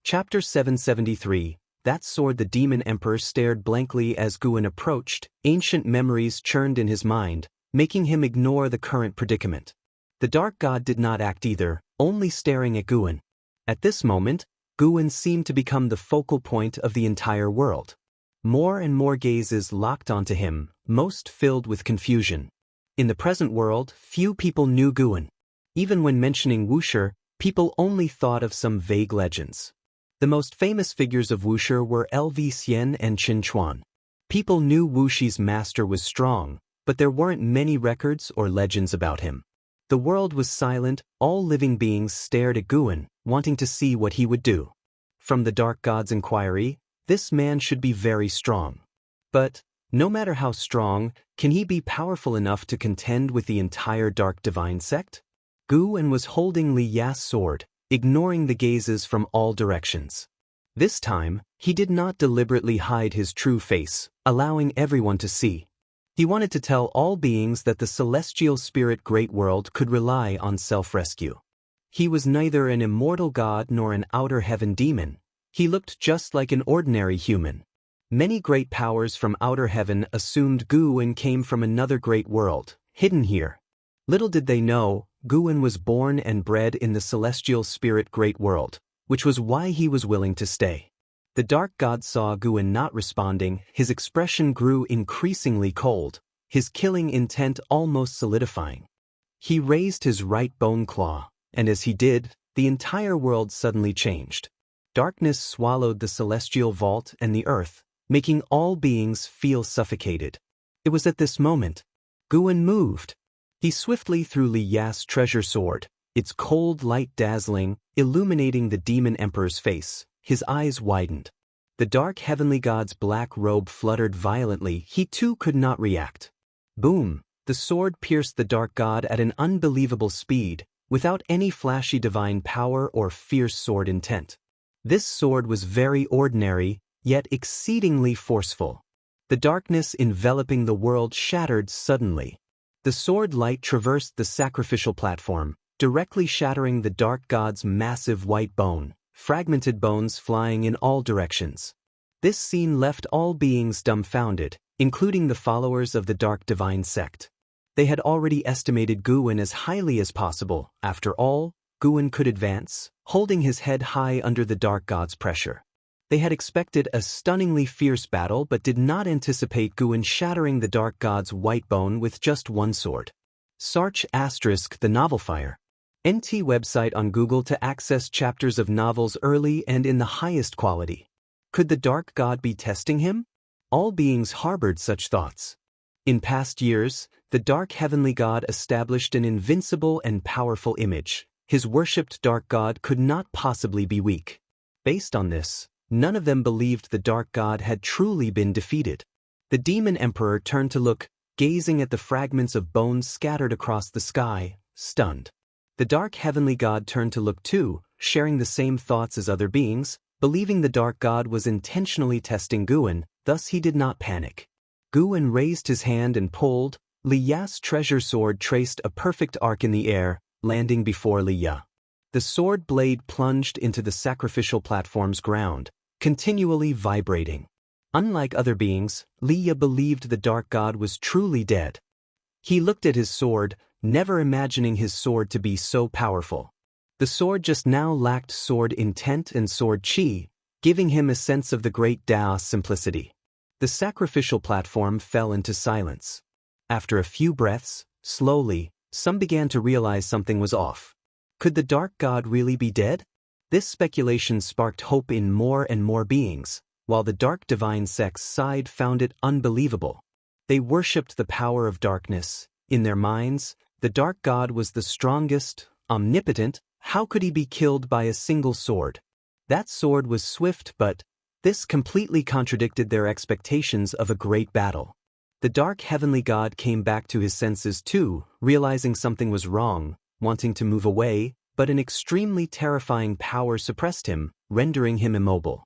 Chapter 773. That sword. The demon emperor stared blankly as Guan approached. Ancient memories churned in his mind, making him ignore the current predicament. The dark god did not act either, only staring at Guan. At this moment, Guan seemed to become the focal point of the entire world. More and more gazes locked onto him, most filled with confusion. In the present world, few people knew Guan. Even when mentioning Wuxia, people only thought of some vague legends. The most famous figures of Wuxia were Lv Xian and Qin Chuan. People knew Wuxia's master was strong, but there weren't many records or legends about him. The world was silent, all living beings stared at Guan, wanting to see what he would do. From the dark god's inquiry, this man should be very strong. But, no matter how strong, can he be powerful enough to contend with the entire dark divine sect? Guan was holding Li Ya's sword, ignoring the gazes from all directions. This time, he did not deliberately hide his true face, allowing everyone to see. He wanted to tell all beings that the celestial spirit great world could rely on self-rescue. He was neither an immortal god nor an outer heaven demon. He looked just like an ordinary human. Many great powers from outer heaven assumed Guan came from another great world, hidden here. Little did they know, Guan was born and bred in the celestial spirit great world, which was why he was willing to stay. The dark god saw Guan not responding. His expression grew increasingly cold, his killing intent almost solidifying. He raised his right bone claw, and as he did, the entire world suddenly changed. Darkness swallowed the celestial vault and the earth, making all beings feel suffocated. It was at this moment Guan moved. He swiftly threw Li Ya's treasure sword, its cold light dazzling, illuminating the demon emperor's face. His eyes widened. The dark heavenly god's black robe fluttered violently. He too could not react. Boom! The sword pierced the dark god at an unbelievable speed, without any flashy divine power or fierce sword intent. This sword was very ordinary, yet exceedingly forceful. The darkness enveloping the world shattered suddenly. The sword light traversed the sacrificial platform, directly shattering the dark god's massive white bone, fragmented bones flying in all directions. This scene left all beings dumbfounded, including the followers of the dark divine sect. They had already estimated Guan as highly as possible. After all, Guan could advance, holding his head high under the dark god's pressure. They had expected a stunningly fierce battle but did not anticipate Guan shattering the dark god's white bone with just one sword. Search * the novel Fire. NT website on Google to access chapters of novels early and in the highest quality. Could the dark god be testing him? All beings harbored such thoughts. In past years, the dark heavenly god established an invincible and powerful image. His worshipped dark god could not possibly be weak. Based on this, none of them believed the dark god had truly been defeated. The demon emperor turned to look, gazing at the fragments of bones scattered across the sky, stunned. The dark heavenly god turned to look too, sharing the same thoughts as other beings. believing the dark god was intentionally testing Guan, thus he did not panic. Guan raised his hand and pulled. Li Ya's treasure sword traced a perfect arc in the air, landing before Li Ya. The sword blade plunged into the sacrificial platform's ground, continually vibrating. Unlike other beings, Li Ya believed the dark god was truly dead. He looked at his sword, never imagining his sword to be so powerful. The sword just now lacked sword intent and sword chi, giving him a sense of the great Dao's simplicity. The sacrificial platform fell into silence. After a few breaths, slowly, some began to realize something was off. Could the dark god really be dead? This speculation sparked hope in more and more beings, while the dark divine sects side found it unbelievable. They worshipped the power of darkness. In their minds, the dark god was the strongest, omnipotent. How could he be killed by a single sword? That sword was swift, but this completely contradicted their expectations of a great battle. The dark heavenly god came back to his senses too, realizing something was wrong, wanting to move away, but an extremely terrifying power suppressed him, rendering him immobile.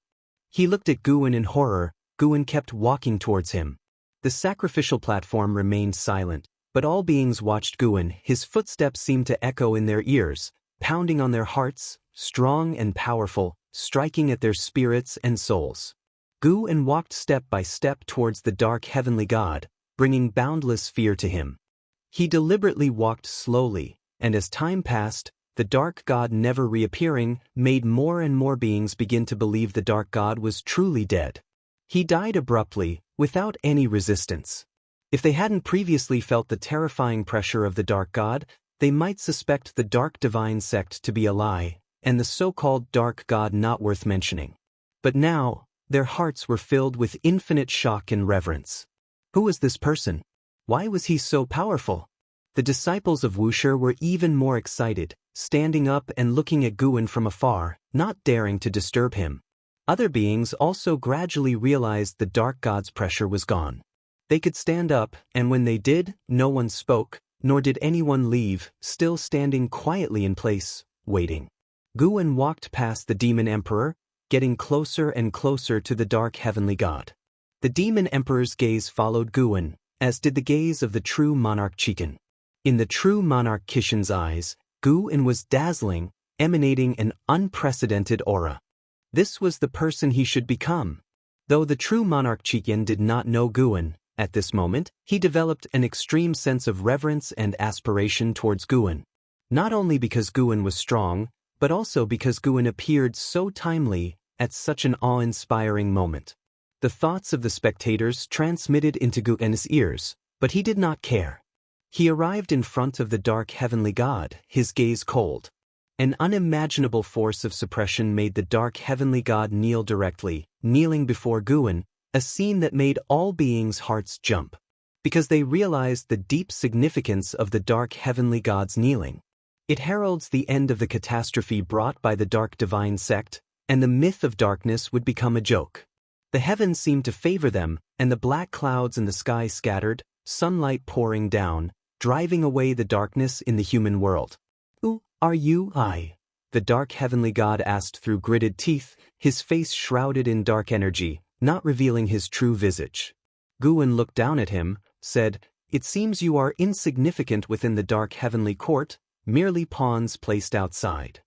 He looked at Guan in horror. Guan kept walking towards him. The sacrificial platform remained silent, but all beings watched Guan. His footsteps seemed to echo in their ears, pounding on their hearts, strong and powerful, striking at their spirits and souls. Guan walked step by step towards the dark heavenly god, bringing boundless fear to him. He deliberately walked slowly, and as time passed, the dark god never reappearing made more and more beings begin to believe the dark god was truly dead. He died abruptly, without any resistance. If they hadn't previously felt the terrifying pressure of the dark god, they might suspect the dark divine sect to be a lie, and the so-called dark god not worth mentioning. But now, their hearts were filled with infinite shock and reverence. Who was this person? Why was he so powerful? The disciples of Wuxia were even more excited, standing up and looking at Guan from afar, not daring to disturb him. Other beings also gradually realized the dark god's pressure was gone. They could stand up, and when they did, no one spoke, nor did anyone leave, still standing quietly in place, waiting. Guan walked past the demon emperor, getting closer and closer to the dark heavenly god. The demon emperor's gaze followed Guan, as did the gaze of the true monarch Qigong. In the true monarch Qishan's eyes, Guan was dazzling, emanating an unprecedented aura. This was the person he should become. Though the true monarch Qigong did not know Guan, at this moment, he developed an extreme sense of reverence and aspiration towards Guan. Not only because Guan was strong, but also because Guan appeared so timely, at such an awe-inspiring moment. The thoughts of the spectators transmitted into Guan's ears, but he did not care. He arrived in front of the dark heavenly god, his gaze cold. An unimaginable force of suppression made the dark heavenly god kneel directly, kneeling before Guan, a scene that made all beings' hearts jump, because they realized the deep significance of the dark heavenly god's kneeling. It heralds the end of the catastrophe brought by the dark divine sect, and the myth of darkness would become a joke. The heavens seemed to favor them, and the black clouds in the sky scattered, sunlight pouring down, driving away the darkness in the human world. "Who are you?" The dark heavenly god asked through gritted teeth, his face shrouded in dark energy, not revealing his true visage. Guan looked down at him, said, "It seems you are insignificant within the dark heavenly court, merely pawns placed outside."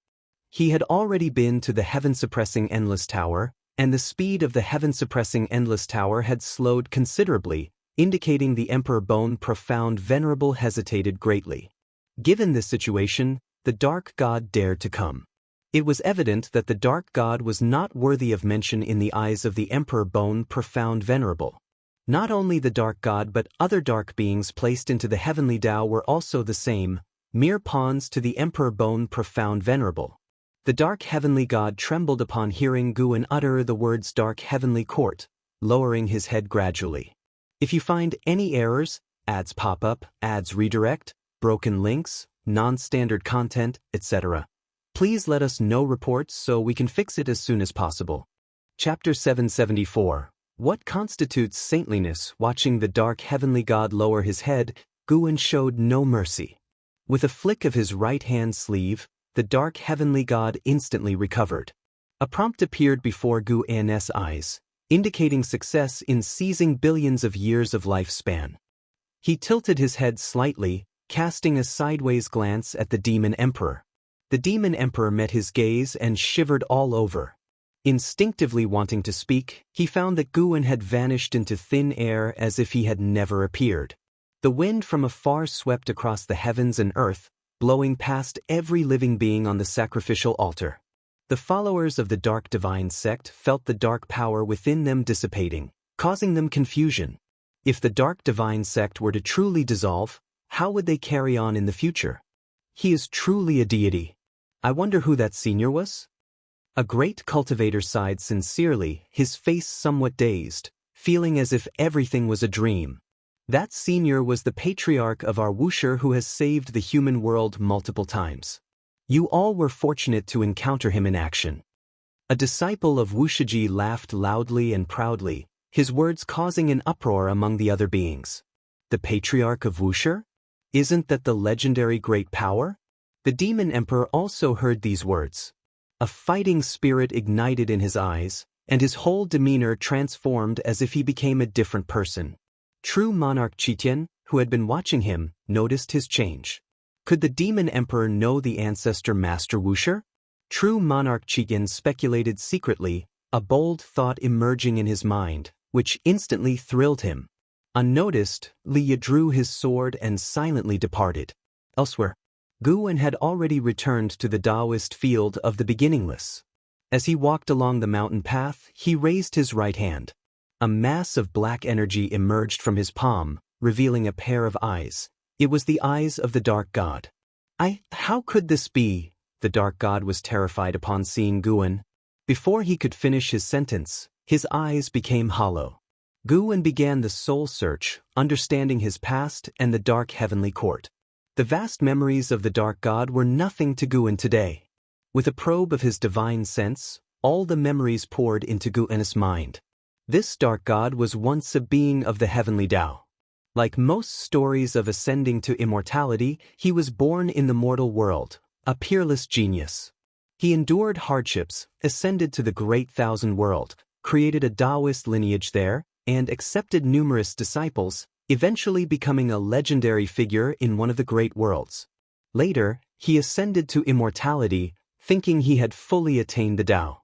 He had already been to the heaven-suppressing Endless Tower, and the speed of the heaven-suppressing Endless Tower had slowed considerably, indicating the Emperor Bone Profound Venerable hesitated greatly. Given this situation, the dark god dared to come. It was evident that the dark god was not worthy of mention in the eyes of the Emperor Bone Profound Venerable. Not only the dark god but other dark beings placed into the heavenly Tao were also the same, mere pawns to the Emperor Bone Profound Venerable. The dark heavenly god trembled upon hearing Guan utter the words dark heavenly court, lowering his head gradually. If you find any errors, ads pop up, ads redirect, broken links, non-standard content, etc., please let us know reports so we can fix it as soon as possible. Chapter 774. What constitutes saintliness? Watching the dark heavenly god lower his head, Guan showed no mercy. With a flick of his right hand sleeve, the dark heavenly god instantly recovered. A prompt appeared before Gu An's eyes, indicating success in seizing billions of years of lifespan. He tilted his head slightly, casting a sideways glance at the Demon Emperor. The Demon Emperor met his gaze and shivered all over. Instinctively wanting to speak, he found that Guan had vanished into thin air as if he had never appeared. The wind from afar swept across the heavens and earth, blowing past every living being on the sacrificial altar. The followers of the Dark Divine sect felt the dark power within them dissipating, causing them confusion. If the Dark Divine sect were to truly dissolve, how would they carry on in the future? He is truly a deity. I wonder who that senior was? A great cultivator sighed sincerely, his face somewhat dazed, feeling as if everything was a dream. That senior was the patriarch of our Wuxia who has saved the human world multiple times. You all were fortunate to encounter him in action. A disciple of Wuxia laughed loudly and proudly, his words causing an uproar among the other beings. The patriarch of Wuxia? Isn't that the legendary great power? The Demon Emperor also heard these words. A fighting spirit ignited in his eyes, and his whole demeanor transformed as if he became a different person. True monarch Qitian, who had been watching him, noticed his change. Could the Demon Emperor know the ancestor Master Wuxia? True monarch Qitian speculated secretly, a bold thought emerging in his mind, which instantly thrilled him. Unnoticed, Li drew his sword and silently departed. Elsewhere, Guan had already returned to the Taoist field of the beginningless. As he walked along the mountain path, he raised his right hand. A mass of black energy emerged from his palm, revealing a pair of eyes. It was the eyes of the Dark God. How could this be? The Dark God was terrified upon seeing Guan. Before he could finish his sentence, his eyes became hollow. Guan began the soul search, understanding his past and the dark heavenly court. The vast memories of the Dark God were nothing to Guan today. With a probe of his divine sense, all the memories poured into Guan's mind. This Dark God was once a being of the heavenly Tao. Like most stories of ascending to immortality, he was born in the mortal world, a peerless genius. He endured hardships, ascended to the great thousand world, created a Taoist lineage there, and accepted numerous disciples, eventually becoming a legendary figure in one of the great worlds. Later, he ascended to immortality, thinking he had fully attained the Tao.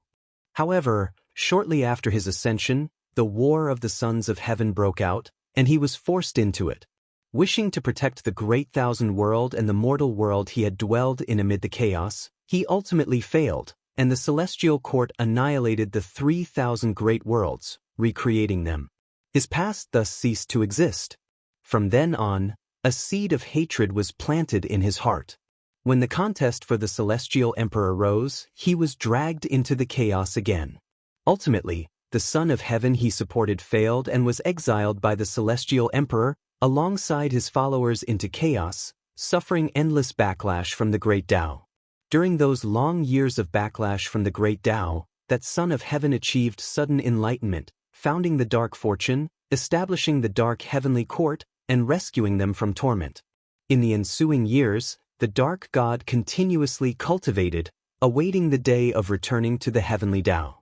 However, shortly after his ascension, the War of the Sons of Heaven broke out, and he was forced into it. Wishing to protect the great thousand world and the mortal world he had dwelled in amid the chaos, he ultimately failed, and the celestial court annihilated the 3,000 great worlds, recreating them. His past thus ceased to exist. From then on, a seed of hatred was planted in his heart. When the contest for the celestial emperor rose, he was dragged into the chaos again. Ultimately, the Son of Heaven he supported failed and was exiled by the celestial emperor, alongside his followers into chaos, suffering endless backlash from the great Tao. During those long years of backlash from the great Tao, that Son of Heaven achieved sudden enlightenment, founding the Dark Fortune, establishing the Dark Heavenly Court, and rescuing them from torment. In the ensuing years, the Dark God continuously cultivated, awaiting the day of returning to the Heavenly Tao.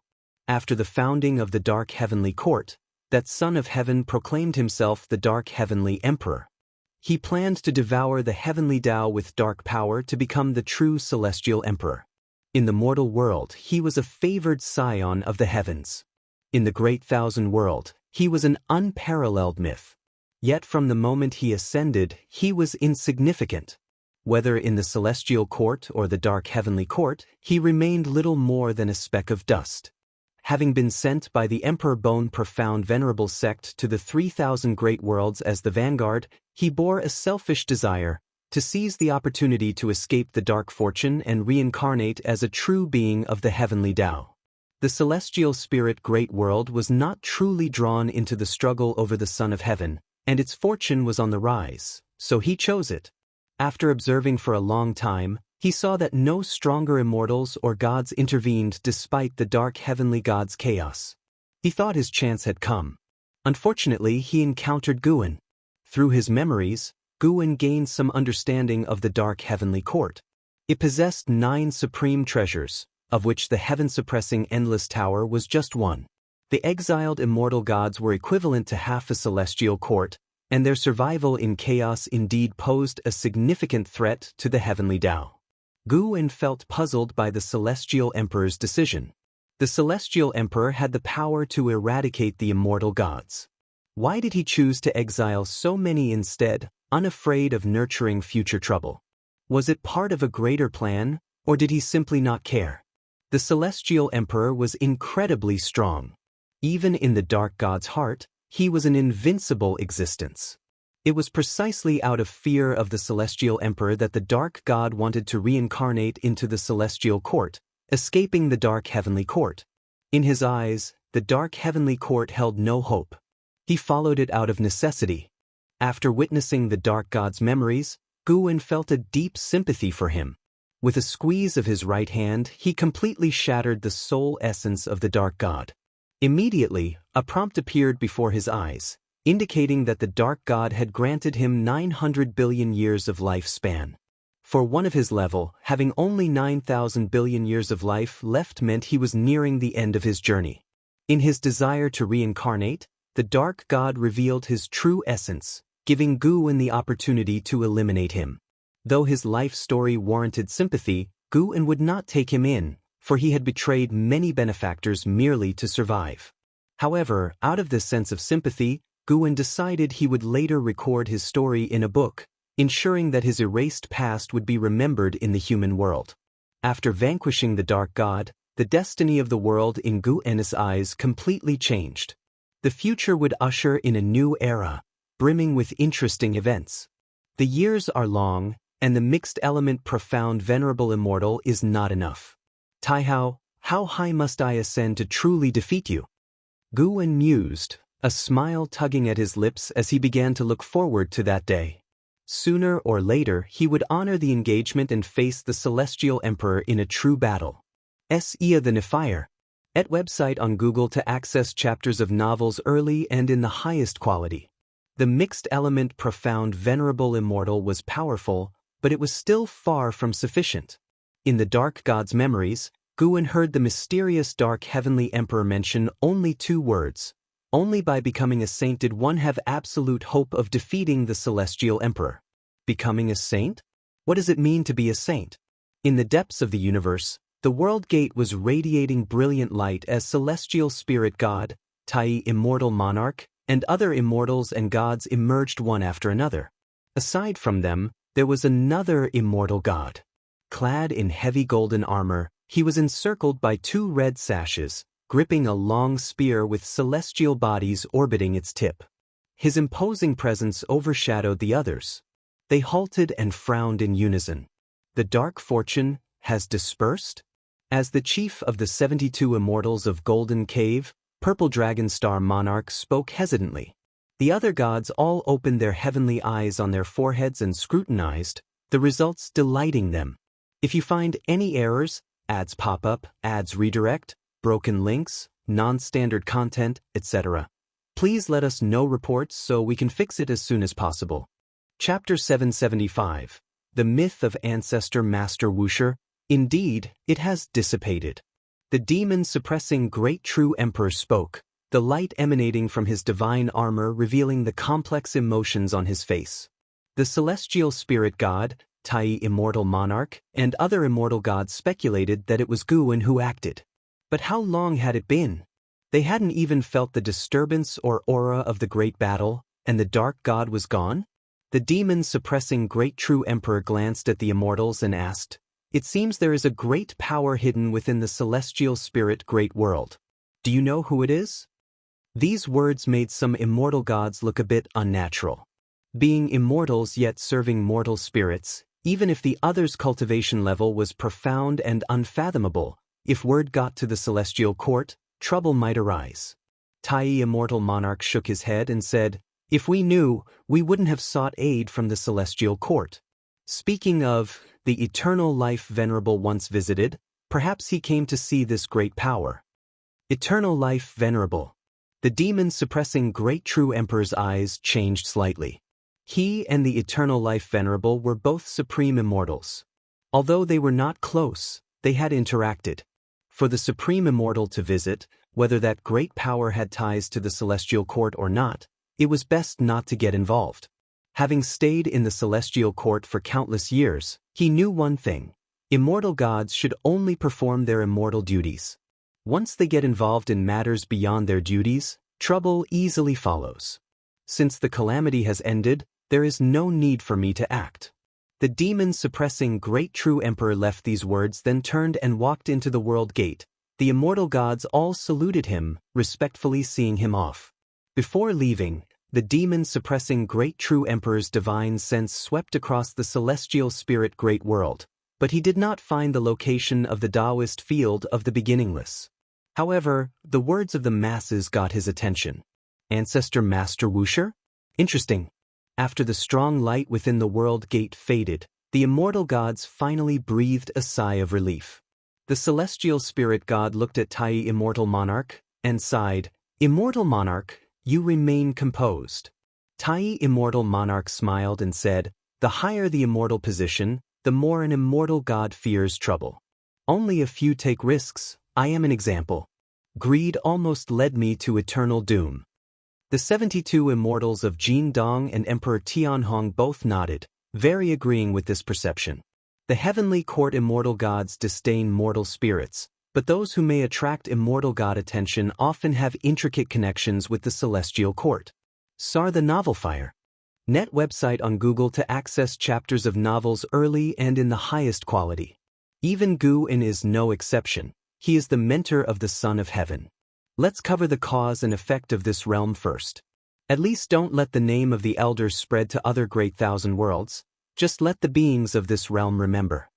After the founding of the Dark Heavenly Court, that Son of Heaven proclaimed himself the Dark Heavenly Emperor. He planned to devour the Heavenly Tao with dark power to become the true Celestial Emperor. In the mortal world, he was a favored scion of the heavens. In the great thousand world, he was an unparalleled myth. Yet from the moment he ascended, he was insignificant. Whether in the Celestial Court or the Dark Heavenly Court, he remained little more than a speck of dust. Having been sent by the Emperor Bone Profound Venerable Sect to the 3,000 great worlds as the vanguard, he bore a selfish desire to seize the opportunity to escape the Dark Fortune and reincarnate as a true being of the Heavenly Tao. The celestial spirit Great World was not truly drawn into the struggle over the Son of Heaven, and its fortune was on the rise, so he chose it. After observing for a long time, he saw that no stronger immortals or gods intervened despite the dark heavenly god's chaos. He thought his chance had come. Unfortunately, he encountered Guan. Through his memories, Guan gained some understanding of the dark heavenly court. It possessed 9 supreme treasures, of which the heaven-suppressing Endless Tower was just one. The exiled immortal gods were equivalent to half a celestial court, and their survival in chaos indeed posed a significant threat to the heavenly Tao. Guwen felt puzzled by the Celestial Emperor's decision. The Celestial Emperor had the power to eradicate the immortal gods. Why did he choose to exile so many instead, unafraid of nurturing future trouble? Was it part of a greater plan, or did he simply not care? The Celestial Emperor was incredibly strong. Even in the Dark God's heart, he was an invincible existence. It was precisely out of fear of the Celestial Emperor that the Dark God wanted to reincarnate into the Celestial Court, escaping the Dark Heavenly Court. In his eyes, the Dark Heavenly Court held no hope. He followed it out of necessity. After witnessing the Dark God's memories, Guwen felt a deep sympathy for him. With a squeeze of his right hand, he completely shattered the soul essence of the Dark God. Immediately, a prompt appeared before his eyes, indicating that the Dark God had granted him 900 billion years of lifespan. For one of his level, having only 9,000 billion years of life left meant he was nearing the end of his journey. In his desire to reincarnate, the Dark God revealed his true essence, giving Guwen the opportunity to eliminate him. Though his life story warranted sympathy, Guwen would not take him in, for he had betrayed many benefactors merely to survive. However, out of this sense of sympathy, Guwen decided he would later record his story in a book, ensuring that his erased past would be remembered in the human world. After vanquishing the Dark God, the destiny of the world in Guwen's eyes completely changed. The future would usher in a new era, brimming with interesting events. The years are long, and the mixed element profound venerable immortal is not enough. Taihao, how high must I ascend to truly defeat you? Guwen mused, a smile tugging at his lips as he began to look forward to that day. Sooner or later, he would honor the engagement and face the Celestial Emperor in a true battle. Sia the Nephire. At website on Google to access chapters of novels early and in the highest quality. The mixed element profound venerable immortal was powerful, but it was still far from sufficient. In the Dark God's memories, Guwen heard the mysterious Dark Heavenly Emperor mention only two words. Only by becoming a saint did one have absolute hope of defeating the Celestial Emperor. Becoming a saint? What does it mean to be a saint? In the depths of the universe, the World Gate was radiating brilliant light as Celestial Spirit God, Tai Immortal Monarch, and other immortals and gods emerged one after another. Aside from them, there was another immortal god. Clad in heavy golden armor, he was encircled by two red sashes, gripping a long spear with celestial bodies orbiting its tip. His imposing presence overshadowed the others. They halted and frowned in unison. The dark fortune has dispersed? As the chief of the 72 immortals of Golden Cave, Purple Dragon Star Monarch spoke hesitantly. The other gods all opened their heavenly eyes on their foreheads and scrutinized, the results delighting them. If you find any errors, ads pop up, ads redirect, broken links, non-standard content, etc., please let us know reports so we can fix it as soon as possible. Chapter 775. The Myth of Ancestor Master Wuxia. Indeed, it has dissipated. The demon-suppressing Great True Emperor spoke, the light emanating from his divine armor revealing the complex emotions on his face. The Celestial Spirit God, Tai Immortal Monarch, and other immortal gods speculated that it was Guwen who acted. But how long had it been? They hadn't even felt the disturbance or aura of the great battle, and the Dark God was gone? The demon-suppressing Great True Emperor glanced at the immortals and asked, "It seems there is a great power hidden within the Celestial Spirit Great World. Do you know who it is?" These words made some immortal gods look a bit unnatural. Being immortals yet serving mortal spirits, even if the other's cultivation level was profound and unfathomable, if word got to the Celestial Court, trouble might arise. Tai Immortal Monarch shook his head and said, "If we knew, we wouldn't have sought aid from the Celestial Court." Speaking of, the eternal life Venerable once visited, perhaps he came to see this great power. Eternal life Venerable. The demon-suppressing Great True Emperor's eyes changed slightly. He and the Eternal Life Venerable were both supreme immortals. Although they were not close, they had interacted. For the Supreme Immortal to visit, whether that great power had ties to the celestial court or not, it was best not to get involved. Having stayed in the celestial court for countless years, he knew one thing: immortal gods should only perform their immortal duties. Once they get involved in matters beyond their duties, trouble easily follows. Since the calamity has ended, there is no need for me to act. The demon-suppressing great true emperor left these words, then turned and walked into the world gate. The immortal gods all saluted him, respectfully seeing him off. Before leaving, the demon-suppressing great true emperor's divine sense swept across the celestial spirit great world, but he did not find the location of the Taoist field of the beginningless. However, the words of the masses got his attention. Ancestor Master Wuxia? Interesting. After the strong light within the world gate faded, the immortal gods finally breathed a sigh of relief. The celestial spirit god looked at Tai Immortal Monarch, and sighed, "Immortal Monarch, you remain composed." Tai Immortal Monarch smiled and said, "The higher the immortal position, the more an immortal god fears trouble. Only a few take risks. I am an example. Greed almost led me to eternal doom." The 72 immortals of Jin Dong and Emperor Tianhong both nodded, very agreeing with this perception. The heavenly court immortal gods disdain mortal spirits, but those who may attract immortal god attention often have intricate connections with the celestial court. Sar the Novel Fire. Net website on Google to access chapters of novels early and in the highest quality. Even Gu-in is no exception. He is the mentor of the Son of Heaven. Let's cover the cause and effect of this realm first. At least don't let the name of the elders spread to other great thousand worlds. Just let the beings of this realm remember.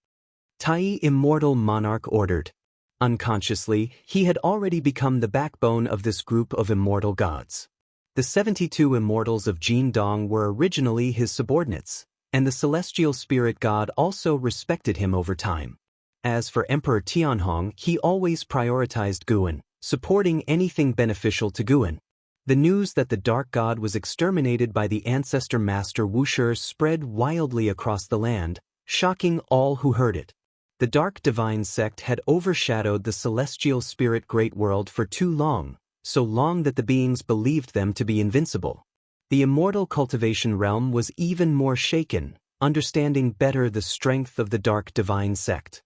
Tai Immortal Monarch ordered. Unconsciously, he had already become the backbone of this group of immortal gods. The 72 immortals of Jin Dong were originally his subordinates, and the celestial spirit god also respected him over time. As for Emperor Tianhong, he always prioritized Gu-in, supporting anything beneficial to Gu-in. The news that the dark god was exterminated by the ancestor master Wuxia spread wildly across the land, shocking all who heard it. The dark divine sect had overshadowed the celestial spirit great world for too long, so long that the beings believed them to be invincible. The immortal cultivation realm was even more shaken, understanding better the strength of the dark divine sect.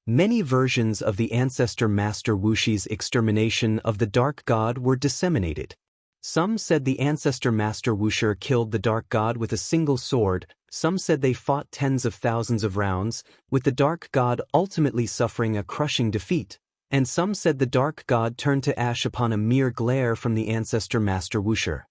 Many versions of the ancestor master Wuxia's extermination of the dark god were disseminated. Some said the ancestor master Wuxia killed the dark god with a single sword, some said they fought tens of thousands of rounds, with the dark god ultimately suffering a crushing defeat, and some said the dark god turned to ash upon a mere glare from the ancestor master Wuxia.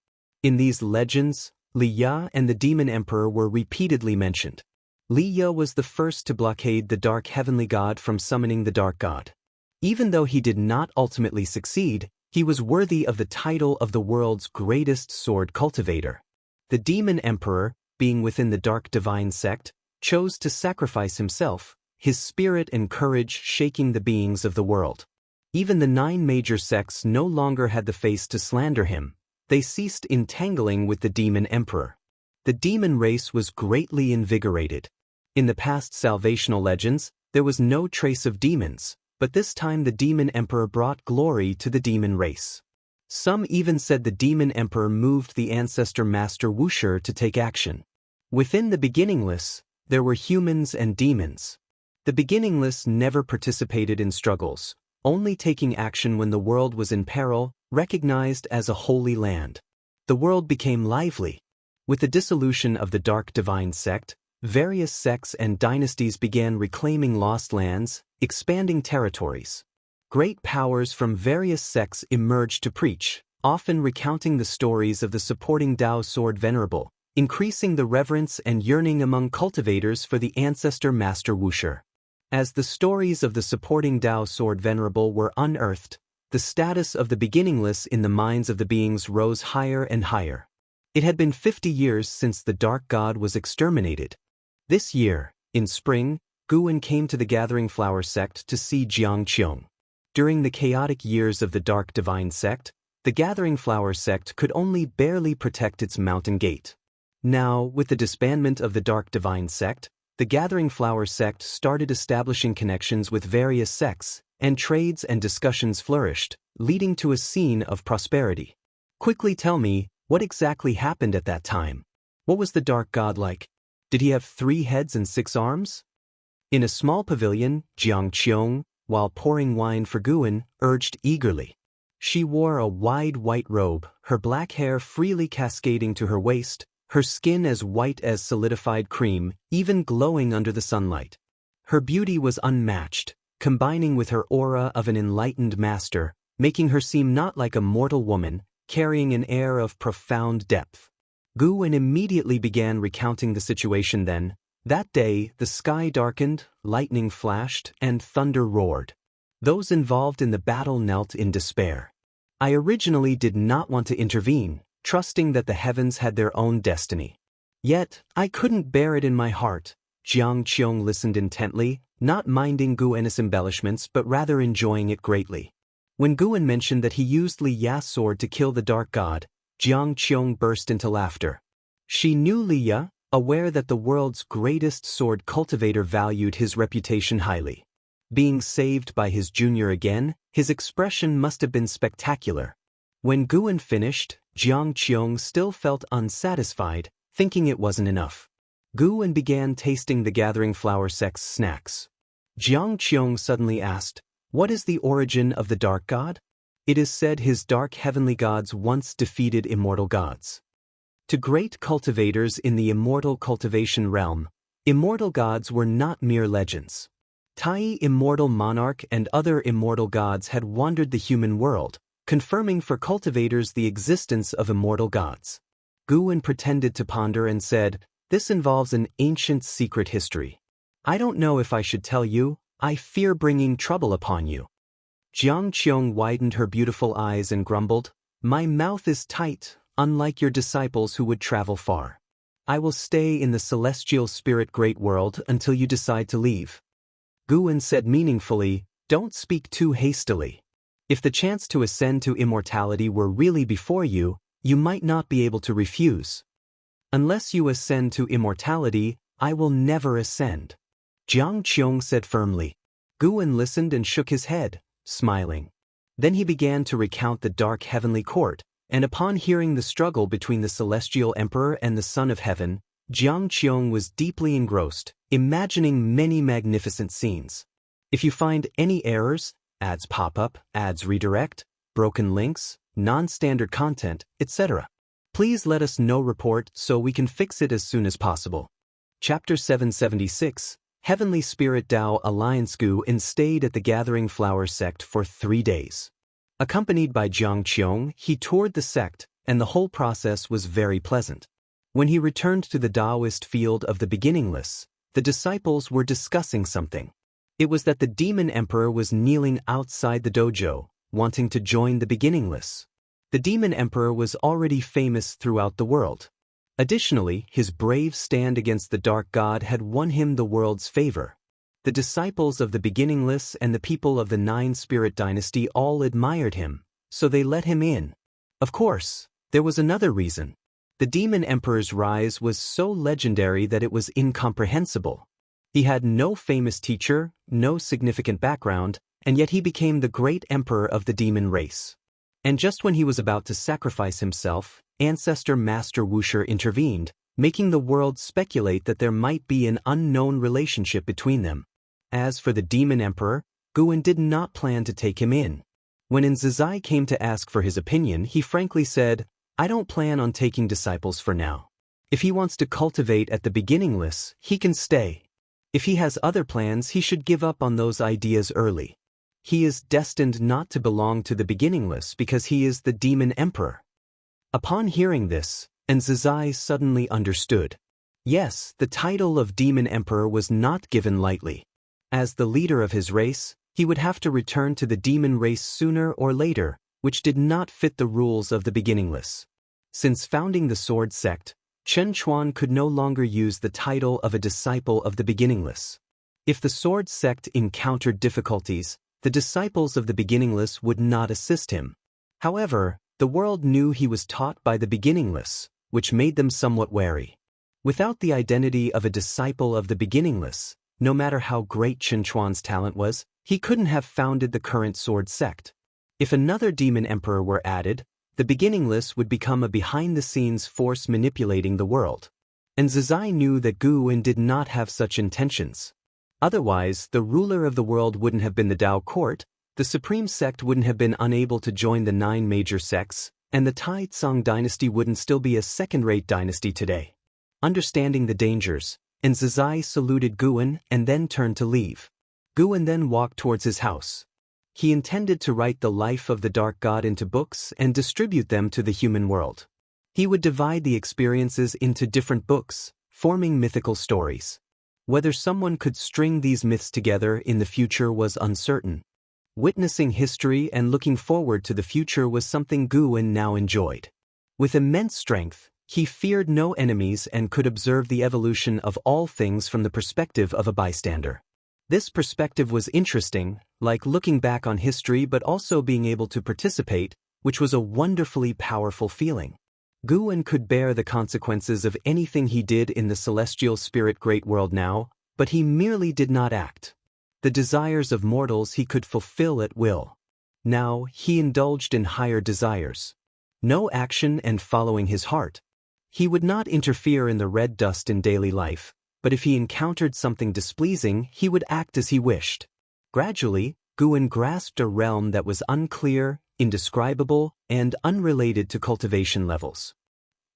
In these legends, Li Ya and the demon emperor were repeatedly mentioned. Li Ya was the first to blockade the dark heavenly god from summoning the dark god. Even though he did not ultimately succeed, he was worthy of the title of the world's greatest sword cultivator. The demon emperor, being within the dark divine sect, chose to sacrifice himself, his spirit and courage shaking the beings of the world. Even the 9 major sects no longer had the face to slander him. They ceased entangling with the demon emperor. The demon race was greatly invigorated. In the past salvational legends, there was no trace of demons, but this time the demon emperor brought glory to the demon race. Some even said the demon emperor moved the ancestor master Wuxia to take action. Within the beginningless, there were humans and demons. The beginningless never participated in struggles, only taking action when the world was in peril, recognized as a holy land. The world became lively. With the dissolution of the dark divine sect, various sects and dynasties began reclaiming lost lands, expanding territories. Great powers from various sects emerged to preach, often recounting the stories of the supporting Tao sword venerable, increasing the reverence and yearning among cultivators for the ancestor master Wuxia. As the stories of the supporting Tao sword venerable were unearthed, the status of the beginningless in the minds of the beings rose higher and higher. It had been 50 years since the dark god was exterminated. This year, in spring, Gu-in came to the Gathering Flower sect to see Xianxia. During the chaotic years of the dark divine sect, the Gathering Flower sect could only barely protect its mountain gate. Now, with the disbandment of the dark divine sect, the Gathering Flower sect started establishing connections with various sects, and trades and discussions flourished, leading to a scene of prosperity. Quickly tell me, what exactly happened at that time? What was the dark god like? Did he have 3 heads and 6 arms? In a small pavilion, Xianxia, while pouring wine for Guan, urged eagerly. She wore a wide white robe, her black hair freely cascading to her waist, her skin as white as solidified cream, even glowing under the sunlight. Her beauty was unmatched, combining with her aura of an enlightened master, making her seem not like a mortal woman, carrying an air of profound depth. Guan immediately began recounting the situation then. That day, the sky darkened, lightning flashed, and thunder roared. Those involved in the battle knelt in despair. I originally did not want to intervene, trusting that the heavens had their own destiny. Yet, I couldn't bear it in my heart. Xianxia listened intently, not minding Guan's embellishments but rather enjoying it greatly. When Guan mentioned that he used Li Ya's sword to kill the dark god, Xianxia burst into laughter. She knew Li Ya, aware that the world's greatest sword cultivator valued his reputation highly. Being saved by his junior again, his expression must have been spectacular. When Guan finished, Xianxia still felt unsatisfied, thinking it wasn't enough. Guan began tasting the gathering flower sect's snacks. Xianxia suddenly asked, "What is the origin of the dark god?" "It is said his dark heavenly gods once defeated immortal gods." To great cultivators in the immortal cultivation realm, immortal gods were not mere legends. Tai immortal monarch and other immortal gods had wandered the human world, confirming for cultivators the existence of immortal gods. Guan pretended to ponder and said, "This involves an ancient secret history. I don't know if I should tell you, I fear bringing trouble upon you." Xianxia widened her beautiful eyes and grumbled, "My mouth is tight, unlike your disciples who would travel far. I will stay in the celestial spirit great world until you decide to leave." Guan said meaningfully, "Don't speak too hastily. If the chance to ascend to immortality were really before you, you might not be able to refuse. Unless you ascend to immortality, I will never ascend." Xianxia said firmly. Guan listened and shook his head, smiling. Then he began to recount the dark heavenly court, and upon hearing the struggle between the celestial emperor and the son of heaven, Xianxia was deeply engrossed, imagining many magnificent scenes. If you find any errors, ads pop up, ads redirect, broken links, non-standard content, etc., please let us know report so we can fix it as soon as possible. Chapter 776, Heavenly Spirit Tao Alliance. Guan stayed at the Gathering Flower sect for 3 days. Accompanied by Xianxia, he toured the sect, and the whole process was very pleasant. When he returned to the Taoist field of the beginningless, the disciples were discussing something. It was that the demon emperor was kneeling outside the dojo, wanting to join the beginningless. The demon emperor was already famous throughout the world. Additionally, his brave stand against the dark god had won him the world's favor. The disciples of the beginningless and the people of the 9-spirit dynasty all admired him, so they let him in. Of course, there was another reason. The demon emperor's rise was so legendary that it was incomprehensible. He had no famous teacher, no significant background, and yet he became the great emperor of the demon race. And just when he was about to sacrifice himself, ancestor Master Wuxia intervened, making the world speculate that there might be an unknown relationship between them. As for the demon emperor, Guan did not plan to take him in. When Zizai came to ask for his opinion, he frankly said, "I don't plan on taking disciples for now. If he wants to cultivate at the beginningless, he can stay. If he has other plans, he should give up on those ideas early. He is destined not to belong to the beginningless because he is the demon emperor." Upon hearing this, Zizai suddenly understood. Yes, the title of demon emperor was not given lightly. As the leader of his race, he would have to return to the demon race sooner or later, which did not fit the rules of the beginningless. Since founding the Sword sect, Chen Chuan could no longer use the title of a disciple of the beginningless. If the Sword sect encountered difficulties, the disciples of the beginningless would not assist him. However, the world knew he was taught by the beginningless, which made them somewhat wary. Without the identity of a disciple of the beginningless, no matter how great Chen Chuan's talent was, He couldn't have founded the current sword sect. If another demon emperor were added, the beginningless would become a behind-the-scenes force manipulating the world. And Zizai knew that Guwen did not have such intentions. Otherwise, the ruler of the world wouldn't have been the Dao court, the supreme sect wouldn't have been unable to join the 9 major sects, and the Tai Tsang dynasty wouldn't still be a second-rate dynasty today. Understanding the dangers, and Zizai saluted Guwen and then turned to leave. Guwen then walked towards his house. He intended to write the life of the Dark God into books and distribute them to the human world. He would divide the experiences into different books, forming mythical stories. Whether someone could string these myths together in the future was uncertain. Witnessing history and looking forward to the future was something Guwen now enjoyed. With immense strength, he feared no enemies and could observe the evolution of all things from the perspective of a bystander. This perspective was interesting, like looking back on history but also being able to participate, which was a wonderfully powerful feeling. Guwen could bear the consequences of anything he did in the celestial spirit great world now, but he merely did not act. The desires of mortals he could fulfill at will. Now he indulged in higher desires. No action and following his heart. He would not interfere in the red dust in daily life, but if he encountered something displeasing, he would act as he wished. Gradually, Guwen grasped a realm that was unclear, indescribable, and unrelated to cultivation levels.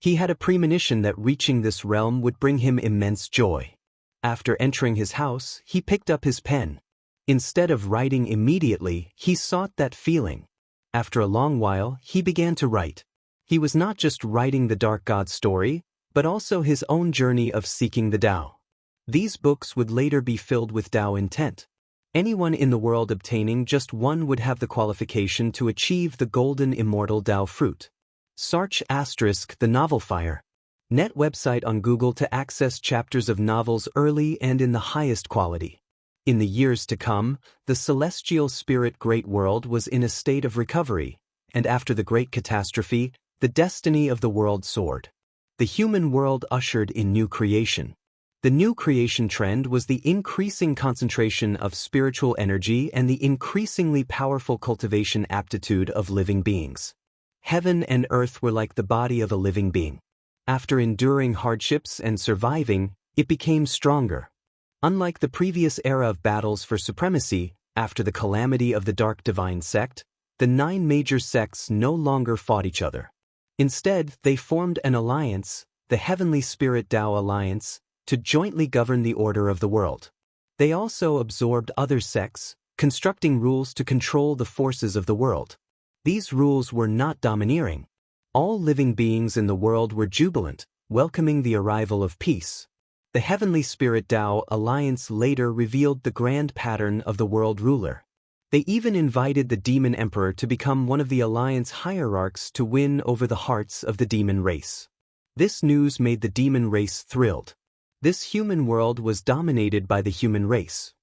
He had a premonition that reaching this realm would bring him immense joy. After entering his house, he picked up his pen. Instead of writing immediately, he sought that feeling. After a long while, he began to write. He was not just writing the Dark God's story, but also his own journey of seeking the Tao. These books would later be filled with Tao intent. Anyone in the world obtaining just one would have the qualification to achieve the golden immortal Tao fruit. Search * the novel fire. Net website on Google to access chapters of novels early and in the highest quality. In the years to come, the celestial spirit great world was in a state of recovery, and after the great catastrophe, the destiny of the world soared. The human world ushered in new creation. The new creation trend was the increasing concentration of spiritual energy and the increasingly powerful cultivation aptitude of living beings. Heaven and earth were like the body of a living being. After enduring hardships and surviving, it became stronger. Unlike the previous era of battles for supremacy, after the calamity of the Dark Divine Sect, the 9 major sects no longer fought each other. Instead, they formed an alliance, the Heavenly Spirit Tao Alliance, to jointly govern the order of the world. They also absorbed other sects, constructing rules to control the forces of the world. These rules were not domineering. All living beings in the world were jubilant, welcoming the arrival of peace. The Heavenly Spirit Tao Alliance later revealed the grand pattern of the world ruler. They even invited the Demon Emperor to become one of the Alliance hierarchs to win over the hearts of the demon race. This news made the demon race thrilled. This human world was dominated by the human race.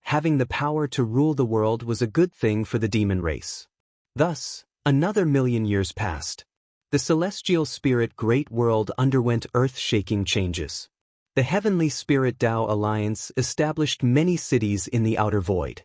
Having the power to rule the world was a good thing for the demon race. Thus, another 1,000,000 years passed. The celestial spirit great world underwent earth-shaking changes. The Heavenly Spirit Tao Alliance established many cities in the outer void.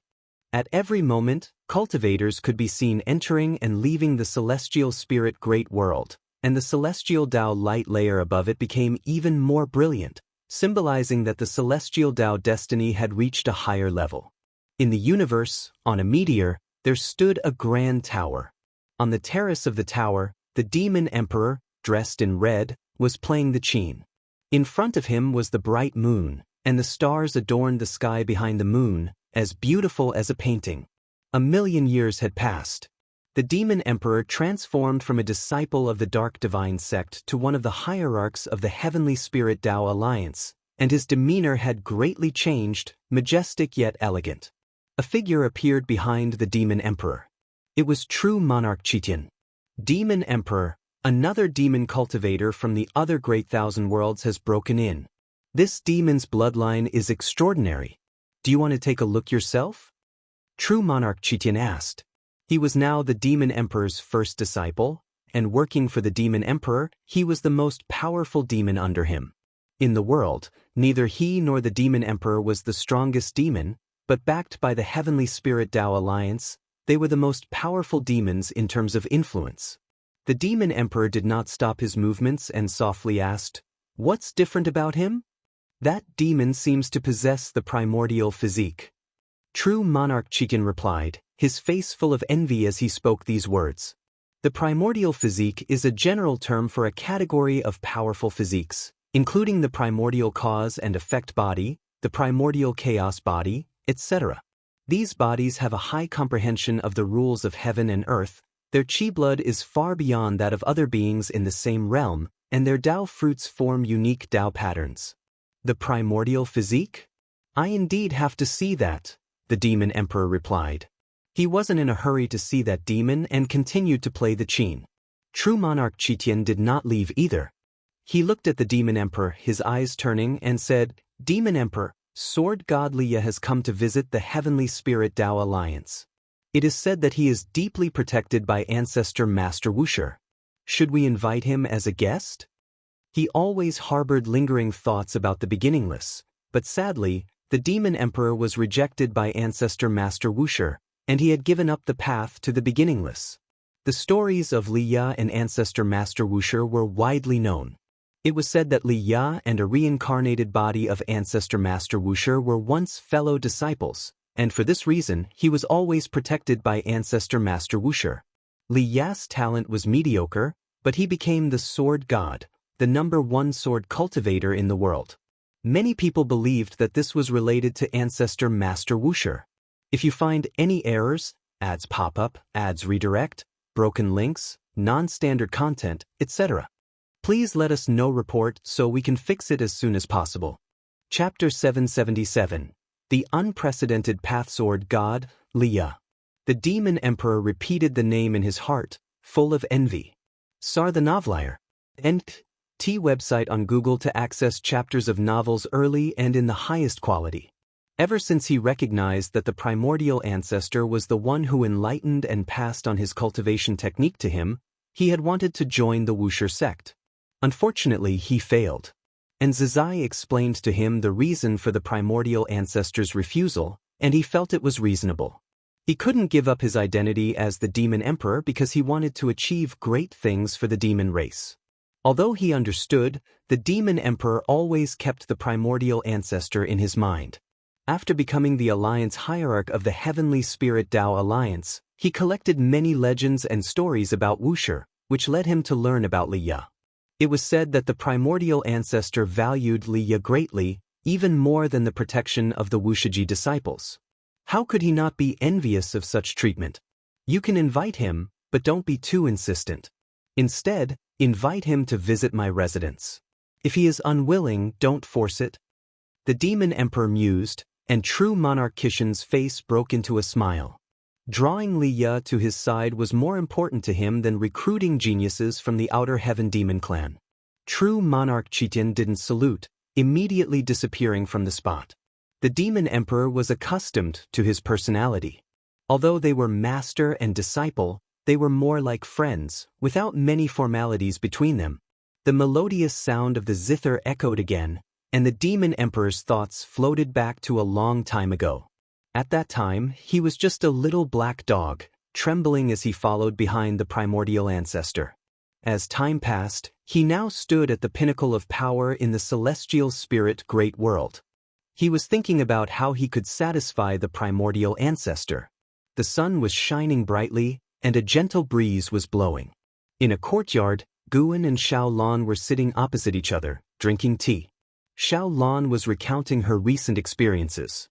At every moment, cultivators could be seen entering and leaving the celestial spirit great world, and the celestial Tao light layer above it became even more brilliant, symbolizing that the celestial Tao destiny had reached a higher level. In the universe, on a meteor, there stood a grand tower. On the terrace of the tower, the demon emperor, dressed in red, was playing the qin. In front of him was the bright moon, and the stars adorned the sky behind the moon, as beautiful as a painting. 1,000,000 years had passed. The demon emperor transformed from a disciple of the Dark Divine Sect to one of the hierarchs of the Heavenly Spirit Tao Alliance, and his demeanor had greatly changed, majestic yet elegant. A figure appeared behind the demon emperor. It was true monarch Chitian. Demon Emperor, another demon cultivator from the other great thousand worlds has broken in. This demon's bloodline is extraordinary. Do you want to take a look yourself? True monarch Chitian asked. He was now the demon emperor's first disciple, and working for the demon emperor, he was the most powerful demon under him. In the world, neither he nor the demon emperor was the strongest demon, But backed by the Heavenly Spirit Tao Alliance, they were the most powerful demons in terms of influence. The Demon Emperor did not stop his movements and softly asked, "What's different about him?" "That demon seems to possess the primordial physique." True Monarch Chicken replied, his face full of envy as he spoke these words. The primordial physique is a general term for a category of powerful physiques, including the primordial cause and effect body, the primordial chaos body, etc. These bodies have a high comprehension of the rules of heaven and earth, their chi blood is far beyond that of other beings in the same realm, and their Tao fruits form unique Tao patterns. The primordial physique? I indeed have to see that, the Demon Emperor replied. He wasn't in a hurry to see that demon and continued to play the qin. True Monarch Chitian did not leave either. He looked at the Demon Emperor, his eyes turning, and said, "Demon Emperor, Sword God Liya has come to visit the Heavenly Spirit Tao Alliance. It is said that he is deeply protected by Ancestor Master Wuxia. Should we invite him as a guest?" He always harbored lingering thoughts about the beginningless, but sadly, the Demon Emperor was rejected by Ancestor Master Wuxia, and he had given up the path to the beginningless. The stories of Liya and Ancestor Master Wuxia were widely known. It was said that Liya and a reincarnated body of Ancestor Master Wuxia were once fellow disciples, and for this reason he was always protected by Ancestor Master Wuxia. Liya's talent was mediocre, but he became the sword god, the #1 sword cultivator in the world. Many people believed that this was related to Ancestor Master Wuxia. If you find any errors, ads pop up, ads redirect, broken links, non-standard content, etc., please let us know report so we can fix it as soon as possible. Chapter 777. The Unprecedented Pathsword God, Liya. The Demon Emperor repeated the name in his heart, full of envy. Sar the Novelier. NT website on Google to access chapters of novels early and in the highest quality. Ever since he recognized that the primordial ancestor was the one who enlightened and passed on his cultivation technique to him, he had wanted to join the Wuxia sect. Unfortunately, he failed. And Zizai explained to him the reason for the primordial ancestor's refusal, and he felt it was reasonable. He couldn't give up his identity as the Demon Emperor because he wanted to achieve great things for the demon race. Although he understood, the Demon Emperor always kept the primordial ancestor in his mind. After becoming the alliance hierarch of the Heavenly Spirit Tao Alliance, he collected many legends and stories about Wuxia, which led him to learn about Liya. It was said that the primordial ancestor valued Liya greatly, even more than the protection of the Wuxiaji disciples. How could he not be envious of such treatment? You can invite him, but don't be too insistent. Instead, invite him to visit my residence. If he is unwilling, don't force it. The Demon Emperor mused, and True Monarch Kishin's face broke into a smile. Drawing Liya to his side was more important to him than recruiting geniuses from the Outer Heaven Demon clan. True Monarch Chitin didn't salute, immediately disappearing from the spot. The Demon Emperor was accustomed to his personality. Although they were master and disciple, they were more like friends, without many formalities between them. The melodious sound of the zither echoed again, and the Demon Emperor's thoughts floated back to a long time ago. At that time, he was just a little black dog, trembling as he followed behind the primordial ancestor. As time passed, he now stood at the pinnacle of power in the celestial spirit great world. He was thinking about how he could satisfy the primordial ancestor. The sun was shining brightly, and a gentle breeze was blowing. In a courtyard, Guan and Xiao Lan were sitting opposite each other, drinking tea. Xiao Lan was recounting her recent experiences.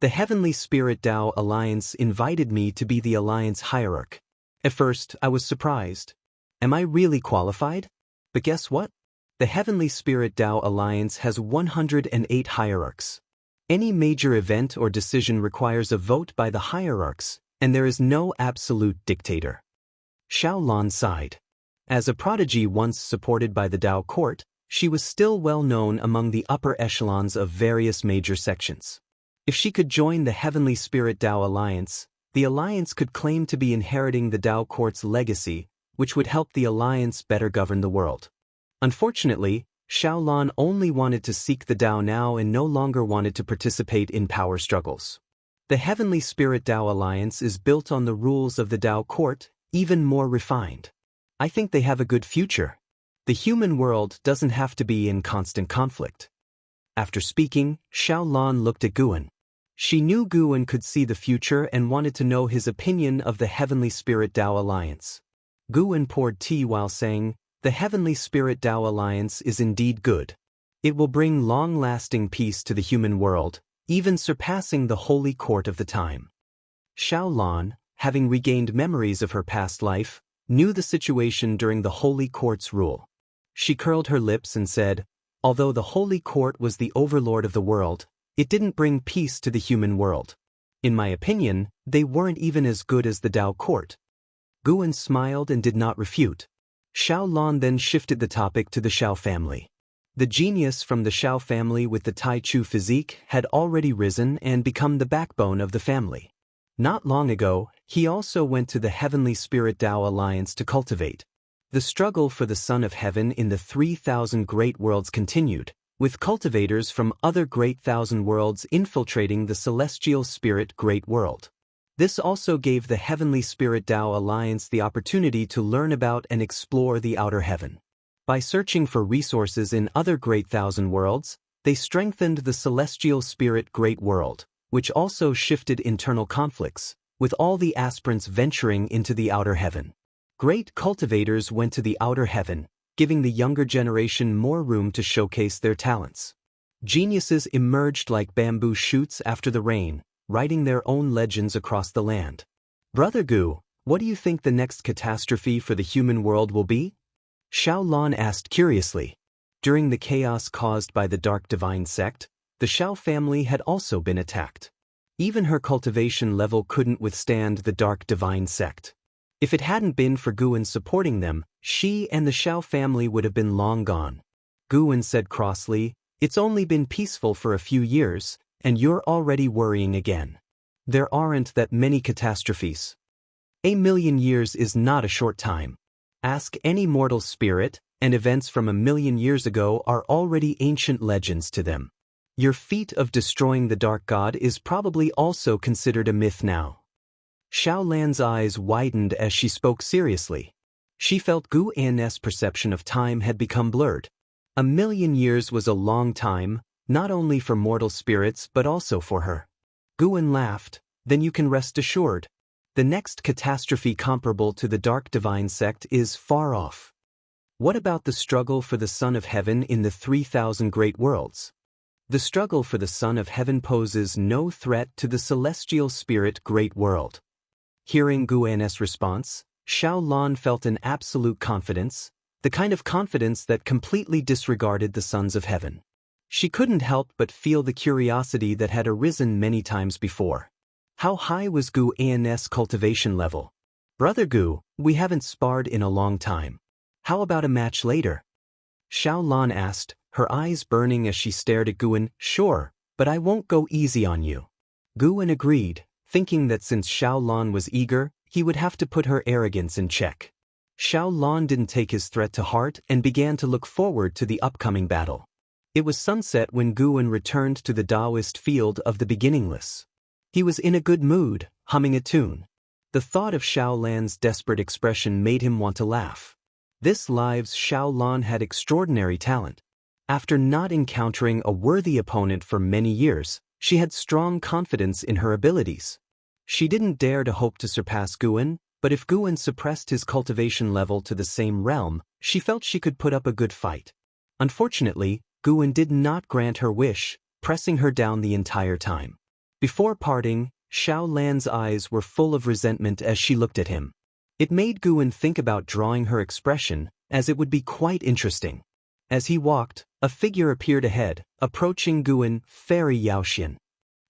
The Heavenly Spirit Tao Alliance invited me to be the Alliance hierarch. At first, I was surprised. Am I really qualified? But guess what? The Heavenly Spirit Tao Alliance has 108 hierarchs. Any major event or decision requires a vote by the hierarchs, and there is no absolute dictator. Xiao Lan sighed. As a prodigy once supported by the Tao court, she was still well known among the upper echelons of various major sections. If she could join the Heavenly Spirit Tao Alliance, the Alliance could claim to be inheriting the Tao court's legacy, which would help the Alliance better govern the world. Unfortunately, Xiao Lan only wanted to seek the Tao now and no longer wanted to participate in power struggles. The Heavenly Spirit Tao Alliance is built on the rules of the Tao Court, even more refined. I think they have a good future. The human world doesn't have to be in constant conflict. After speaking, Xiaolan looked at Guan. She knew Guan could see the future and wanted to know his opinion of the Heavenly Spirit Tao Alliance. Guan poured tea while saying, "The Heavenly Spirit Tao Alliance is indeed good. It will bring long-lasting peace to the human world, even surpassing the holy court of the time." Xiaolan, having regained memories of her past life, knew the situation during the holy court's rule. She curled her lips and said, "Although the holy court was the overlord of the world, it didn't bring peace to the human world. In my opinion, they weren't even as good as the Tao court." Guan smiled and did not refute. Xiaolan then shifted the topic to the Xiao family. The genius from the Xiao family with the Tai Chu physique had already risen and become the backbone of the family. Not long ago, he also went to the Heavenly Spirit Tao Alliance to cultivate. The struggle for the Son of Heaven in the 3,000 Great Worlds continued, with cultivators from other Great Thousand Worlds infiltrating the Celestial Spirit Great World. This also gave the Heavenly Spirit Tao Alliance the opportunity to learn about and explore the outer heaven. By searching for resources in other Great Thousand Worlds, they strengthened the Celestial Spirit Great World, which also shifted internal conflicts, with all the aspirants venturing into the outer heaven. Great cultivators went to the outer heaven, giving the younger generation more room to showcase their talents. Geniuses emerged like bamboo shoots after the rain, writing their own legends across the land. "Brother Gu, what do you think the next catastrophe for the human world will be?" Xiaolan asked curiously. During the chaos caused by the Dark Divine sect, the Xiao family had also been attacked. Even her cultivation level couldn't withstand the Dark Divine sect. If it hadn't been for Guan supporting them, she and the Xiao family would have been long gone. Guan said crossly, "It's only been peaceful for a few years, and you're already worrying again. There aren't that many catastrophes. 1,000,000 years is not a short time. Ask any mortal spirit, and events from 1,000,000 years ago are already ancient legends to them. Your feat of destroying the Dark God is probably also considered a myth now." Xiaolan's eyes widened as she spoke seriously. She felt Guan's perception of time had become blurred. 1,000,000 years was a long time, not only for mortal spirits but also for her. Guan laughed. "Then you can rest assured. The next catastrophe comparable to the Dark Divine sect is far off." "What about the struggle for the Son of Heaven in the 3,000 Great Worlds?" "The struggle for the Son of Heaven poses no threat to the Celestial Spirit Great World." Hearing Guan's response, Xiaolan felt an absolute confidence, the kind of confidence that completely disregarded the Sons of Heaven. She couldn't help but feel the curiosity that had arisen many times before. How high was Guan's cultivation level? "Brother Gu, we haven't sparred in a long time. How about a match later?" Xiaolan asked, her eyes burning as she stared at Guan. "Sure, but I won't go easy on you." Guan agreed, thinking that since Xiaolan was eager, he would have to put her arrogance in check. Xiaolan didn't take his threat to heart and began to look forward to the upcoming battle. It was sunset when Guan returned to the Taoist field of the beginningless. He was in a good mood, humming a tune. The thought of Xiaolan's desperate expression made him want to laugh. This lives Xiaolan had extraordinary talent. After not encountering a worthy opponent for many years, she had strong confidence in her abilities. She didn't dare to hope to surpass Guan, but if Guan suppressed his cultivation level to the same realm, she felt she could put up a good fight. Unfortunately, Guan did not grant her wish, pressing her down the entire time. Before parting, Xiaolan's eyes were full of resentment as she looked at him. It made Guan think about drawing her expression, as it would be quite interesting. As he walked, a figure appeared ahead, approaching Guan, Fairy Yaoxian.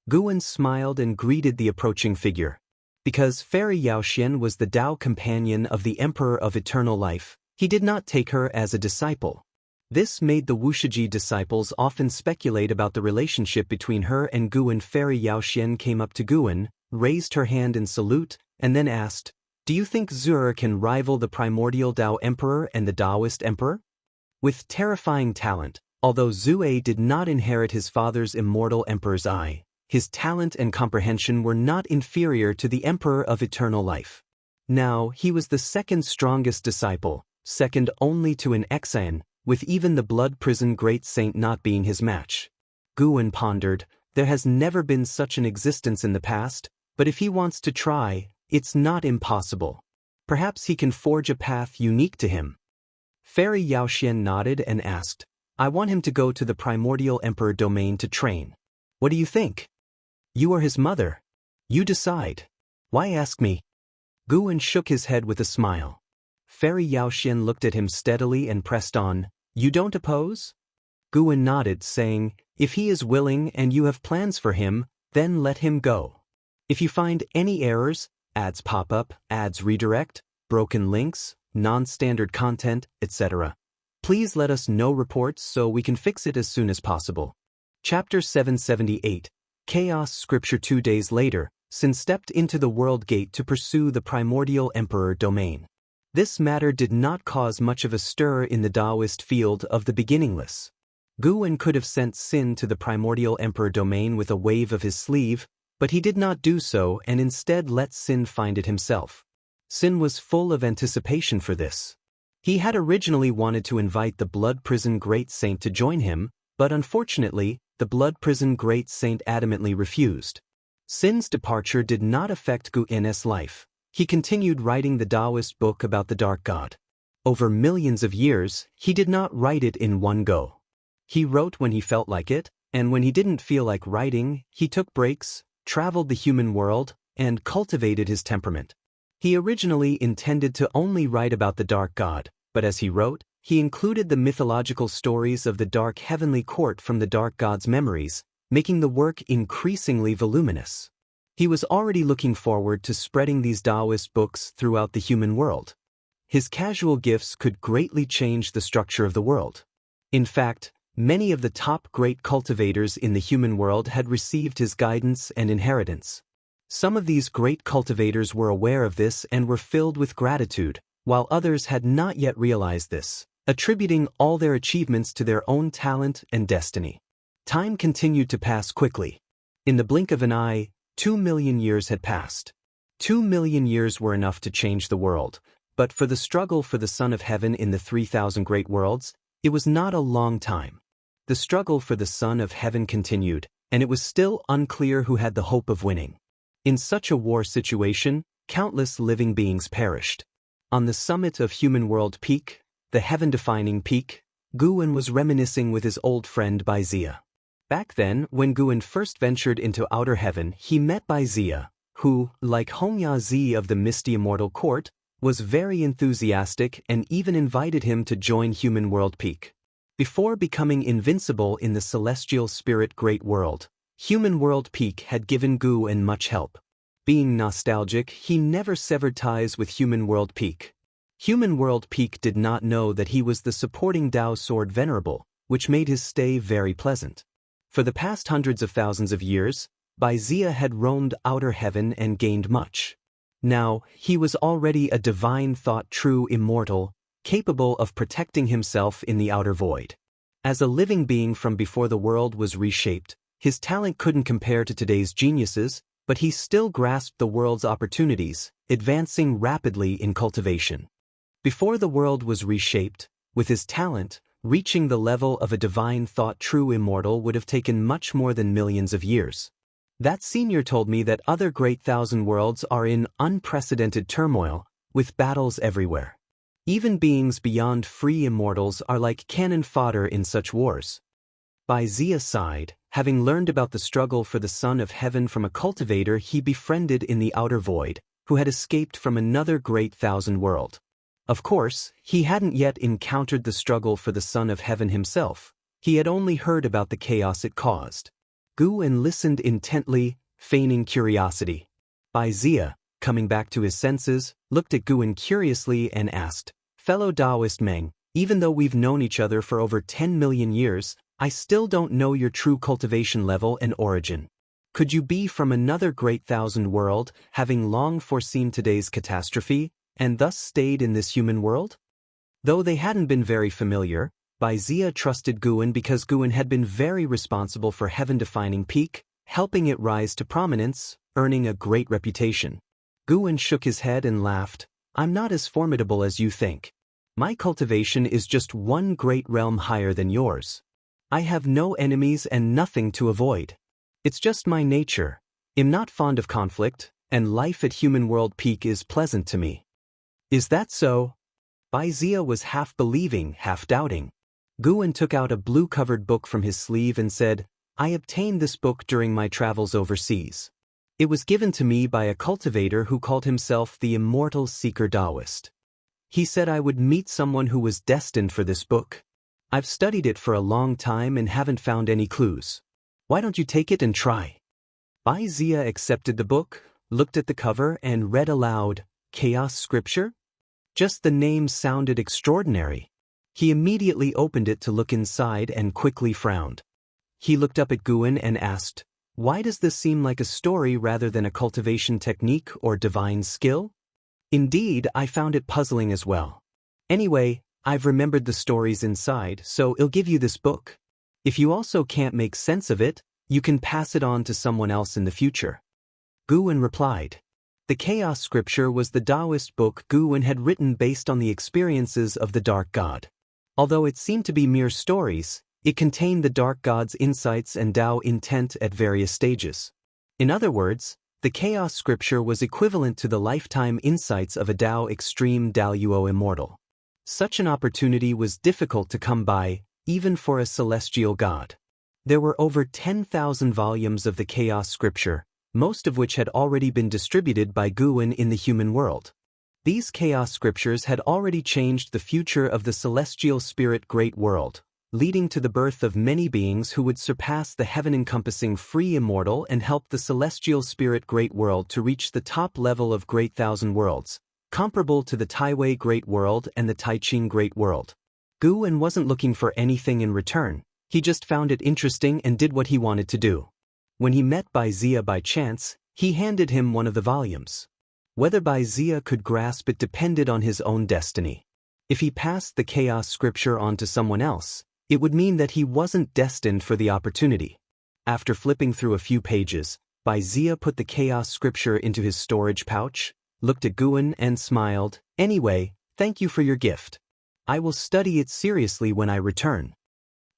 Guan smiled and greeted the approaching figure. Because Fairy Yaoxian was the Tao companion of the Emperor of Eternal Life, he did not take her as a disciple. This made the Wuxia disciples often speculate about the relationship between her and Guan. Fairy Yaoxian came up to Guan, raised her hand in salute, and then asked, "Do you think Zur can rival the primordial Tao Emperor and the Taoist Emperor?" With terrifying talent, although Zue did not inherit his father's immortal Emperor's eye, His talent and comprehension were not inferior to the Emperor of Eternal Life. Now, he was the second strongest disciple, second only to an Xian, with even the blood prison great saint not being his match. Guwen pondered, there has never been such an existence in the past, but if he wants to try, it's not impossible. Perhaps he can forge a path unique to him. Fairy Yaoxian nodded and asked, I want him to go to the primordial emperor domain to train. What do you think? You are his mother. You decide. Why ask me? Guwen shook his head with a smile. Fairy Yaoxian looked at him steadily and pressed on, You don't oppose? Guwen nodded, saying, If he is willing and you have plans for him, then let him go. If you find any errors, ads pop up, ads redirect, broken links, non-standard content, etc., please let us know reports so we can fix it as soon as possible. Chapter 778, Chaos Scripture. 2 days later, Sin stepped into the World Gate to pursue the primordial emperor domain. This matter did not cause much of a stir in the Taoist field of the beginningless. Guwen could have sent Sin to the primordial emperor domain with a wave of his sleeve, but he did not do so and instead let Sin find it himself. Sin was full of anticipation for this. He had originally wanted to invite the Blood Prison Great Saint to join him, but unfortunately, the Blood Prison Great Saint adamantly refused. Sin's departure did not affect Guwen's life. He continued writing the Taoist book about the Dark God. Over millions of years, he did not write it in one go. He wrote when he felt like it, and when he didn't feel like writing, he took breaks, traveled the human world, and cultivated his temperament. He originally intended to only write about the Dark God, but as he wrote, he included the mythological stories of the Dark Heavenly Court from the Dark God's memories, making the work increasingly voluminous. He was already looking forward to spreading these Taoist books throughout the human world. His casual gifts could greatly change the structure of the world. In fact, many of the top great cultivators in the human world had received his guidance and inheritance. Some of these great cultivators were aware of this and were filled with gratitude, while others had not yet realized this, attributing all their achievements to their own talent and destiny. Time continued to pass quickly. In the blink of an eye, 2 million years had passed. 2 million years were enough to change the world, but for the struggle for the Son of Heaven in the 3,000 great worlds, it was not a long time. The struggle for the Son of Heaven continued, and it was still unclear who had the hope of winning. In such a war situation, countless living beings perished. On the summit of Human World Peak, the heaven-defining peak, Guwen was reminiscing with his old friend Baizia. Back then, when Guwen first ventured into outer heaven, he met Baizia, who, like Hongya Zi of the misty Immortal Court, was very enthusiastic and even invited him to join Human World Peak. Before becoming invincible in the celestial spirit great world, Human World Peak had given Guwen much help. Being nostalgic, he never severed ties with Human World Peak. Human World Peak did not know that he was the supporting Dao Sword Venerable, which made his stay very pleasant. For the past hundreds of thousands of years, Baizia had roamed outer heaven and gained much. Now, he was already a divine thought true immortal, capable of protecting himself in the outer void. As a living being from before the world was reshaped, his talent couldn't compare to today's geniuses, but he still grasped the world's opportunities, advancing rapidly in cultivation. Before the world was reshaped, with his talent, reaching the level of a divine thought true immortal would have taken much more than millions of years. That senior told me that other great thousand worlds are in unprecedented turmoil, with battles everywhere. Even beings beyond free immortals are like cannon fodder in such wars. Baizia sighed, having learned about the struggle for the Son of Heaven from a cultivator he befriended in the outer void, who had escaped from another great thousand world. Of course, he hadn't yet encountered the struggle for the Son of Heaven himself. He had only heard about the chaos it caused. Guwen listened intently, feigning curiosity. Baizia, coming back to his senses, looked at Guwen curiously and asked, "Fellow Taoist Meng, even though we've known each other for over 10 million years, I still don't know your true cultivation level and origin. Could you be from another great thousand world, having long foreseen today's catastrophe, and thus stayed in this human world?" Though they hadn't been very familiar, Baizia trusted Guwen because Guwen had been very responsible for heaven-defining peak, helping it rise to prominence, earning a great reputation. Guwen shook his head and laughed. I'm not as formidable as you think. My cultivation is just one great realm higher than yours. I have no enemies and nothing to avoid. It's just my nature. I'm not fond of conflict, and life at Human World Peak is pleasant to me. Is that so? Wuxia was half believing, half doubting. Guwen took out a blue-covered book from his sleeve and said, I obtained this book during my travels overseas. It was given to me by a cultivator who called himself the Immortal Seeker Taoist. He said I would meet someone who was destined for this book. I've studied it for a long time and haven't found any clues. Why don't you take it and try? Wuxia accepted the book, looked at the cover and read aloud, Chaos Scripture? Just the name sounded extraordinary. He immediately opened it to look inside and quickly frowned. He looked up at Guwen and asked, why does this seem like a story rather than a cultivation technique or divine skill? Indeed, I found it puzzling as well. Anyway, I've remembered the stories inside, so I'll give you this book. If you also can't make sense of it, you can pass it on to someone else in the future. Guwen replied. The Chaos Scripture was the Taoist book Guwen had written based on the experiences of the Dark God. Although it seemed to be mere stories, it contained the Dark God's insights and Tao intent at various stages. In other words, the Chaos Scripture was equivalent to the lifetime insights of a Tao extreme Daoyuo immortal. Such an opportunity was difficult to come by, even for a celestial god. There were over 10,000 volumes of the Chaos Scripture, most of which had already been distributed by Guwen in the human world. These Chaos Scriptures had already changed the future of the celestial spirit great world, leading to the birth of many beings who would surpass the heaven-encompassing free immortal and help the celestial spirit great world to reach the top level of great thousand worlds, comparable to the Taiwei great world and the Taiching great world. Guwen wasn't looking for anything in return, he just found it interesting and did what he wanted to do. When he met Wuxia by chance, he handed him one of the volumes. Whether Wuxia could grasp it depended on his own destiny. If he passed the Chaos Scripture on to someone else, it would mean that he wasn't destined for the opportunity. After flipping through a few pages, Wuxia put the Chaos Scripture into his storage pouch, looked at Guwen and smiled. Anyway, thank you for your gift. I will study it seriously when I return.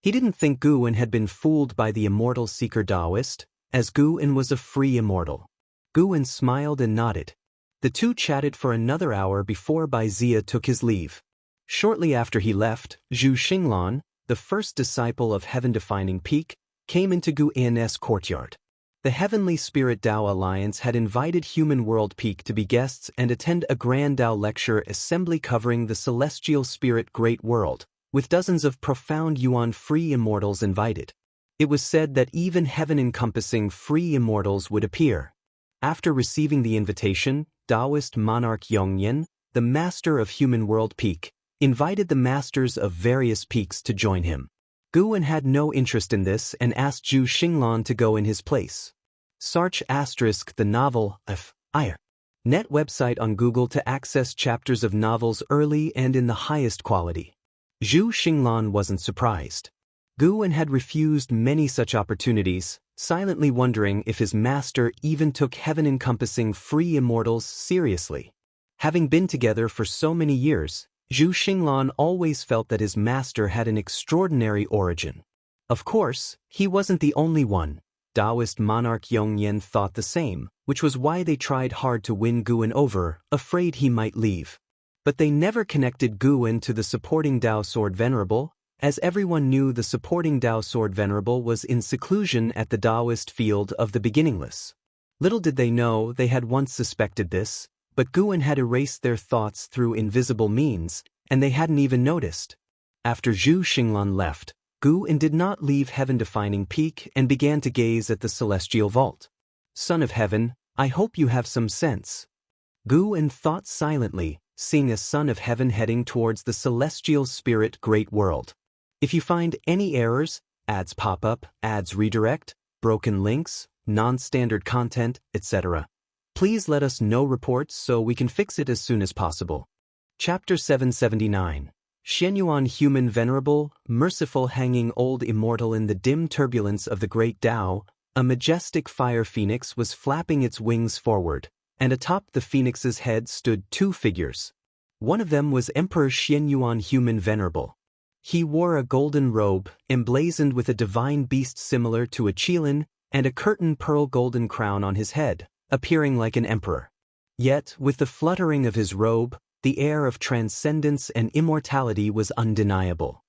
He didn't think Guwen had been fooled by the Immortal Seeker Taoist, as Guwen was a free immortal. Guwen smiled and nodded. The two chatted for another hour before Wuxia took his leave. Shortly after he left, Zhu Xinglan, the first disciple of Heaven-Defining Peak, came into Guwen's courtyard. The Heavenly Spirit Tao Alliance had invited Human World Peak to be guests and attend a grand Tao lecture assembly covering the celestial spirit great world, with dozens of profound Yuan free immortals invited. It was said that even heaven-encompassing free immortals would appear. After receiving the invitation, Taoist monarch Yongyan, the master of Human World Peak, invited the masters of various peaks to join him. Guwen had no interest in this and asked Zhu Xinglan to go in his place. Search * the novel F.I.R. Net website on Google to access chapters of novels early and in the highest quality. Zhu Xinglan wasn't surprised. Guwen had refused many such opportunities, silently wondering if his master even took heaven-encompassing free immortals seriously. Having been together for so many years, Zhu Xinglan always felt that his master had an extraordinary origin. Of course, he wasn't the only one. Taoist monarch Yongyan thought the same, which was why they tried hard to win Guwen over, afraid he might leave. But they never connected Guwen to the supporting Tao Sword Venerable, as everyone knew the supporting Tao Sword Venerable was in seclusion at the Taoist field of the beginningless. Little did they know they had once suspected this, but Guwen had erased their thoughts through invisible means, and they hadn't even noticed. After Zhu Xinglan left, Guwen did not leave Heaven-Defining Peak and began to gaze at the celestial vault. Son of Heaven, I hope you have some sense. Guwen thought silently, seeing a son of heaven heading towards the celestial spirit great world. If you find any errors, ads pop up, ads redirect, broken links, non-standard content, etc., please let us know reports so we can fix it as soon as possible. Chapter 779. Xianyuan Human Venerable, Merciful Hanging Old Immortal in the Dim Turbulence of the Great Tao, A majestic fire phoenix was flapping its wings forward, and atop the phoenix's head stood two figures. One of them was Emperor Xianyuan Human Venerable. He wore a golden robe, emblazoned with a divine beast similar to a qilin, and a curtain pearl golden crown on his head, appearing like an emperor. Yet, with the fluttering of his robe, the air of transcendence and immortality was undeniable.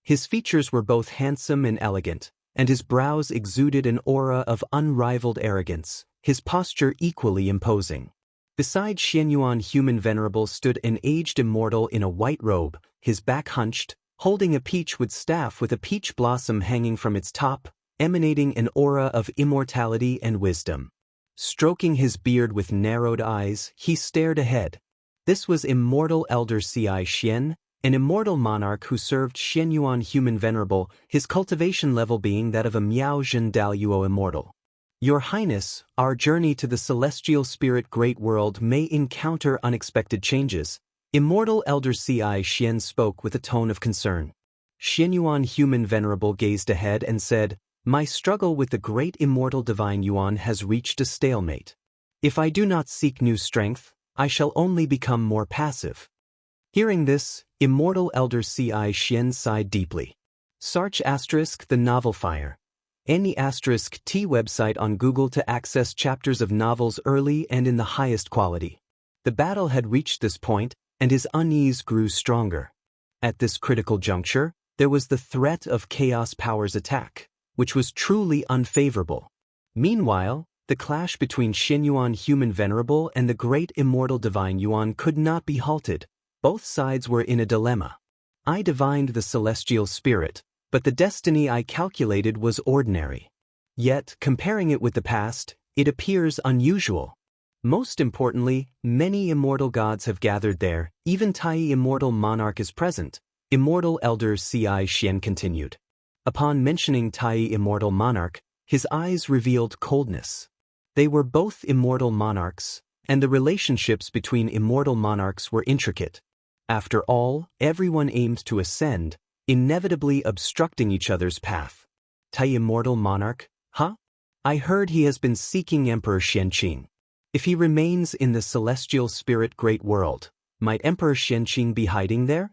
His features were both handsome and elegant, and his brows exuded an aura of unrivaled arrogance, his posture equally imposing. Beside Xianyuan Human Venerable stood an aged immortal in a white robe, his back hunched, holding a peachwood staff with a peach blossom hanging from its top, emanating an aura of immortality and wisdom. Stroking his beard with narrowed eyes, he stared ahead. This was Immortal Elder Xianxia, an immortal monarch who served Xianyuan Human Venerable, his cultivation level being that of a Miao Zhen Daluo Immortal. Your Highness, our journey to the celestial spirit great world may encounter unexpected changes. Immortal Elder Xianxia spoke with a tone of concern. Xianyuan Human Venerable gazed ahead and said, "My struggle with the great immortal divine Yuan has reached a stalemate. If I do not seek new strength, I shall only become more passive." Hearing this, Immortal Elder Xianxia sighed deeply. Search * the novel Fire. Any *T website on Google to access chapters of novels early and in the highest quality. The battle had reached this point, and his unease grew stronger. At this critical juncture, there was the threat of Chaos Power's attack, which was truly unfavorable. Meanwhile, the clash between Xianyuan Human Venerable and the great immortal divine Yuan could not be halted. Both sides were in a dilemma. I divined the celestial spirit, but the destiny I calculated was ordinary. Yet, comparing it with the past, it appears unusual. Most importantly, many immortal gods have gathered there, even Tai Immortal Monarch is present, Immortal Elder Xianxia continued. Upon mentioning Tai Immortal Monarch, his eyes revealed coldness. They were both immortal monarchs, and the relationships between immortal monarchs were intricate. After all, everyone aimed to ascend, inevitably obstructing each other's path. Tai Immortal Monarch, huh? I heard he has been seeking Emperor Xianqing. If he remains in the celestial spirit great world, might Emperor Xianqing be hiding there?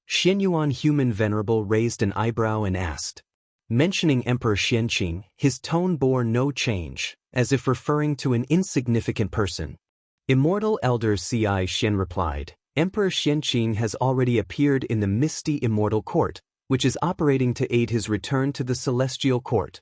Xianyuan Human Venerable raised an eyebrow and asked. Mentioning Emperor Xianqing, his tone bore no change, as if referring to an insignificant person. Immortal Elder Xianxia replied, Emperor Xianqing has already appeared in the misty immortal court, which is operating to aid his return to the celestial court.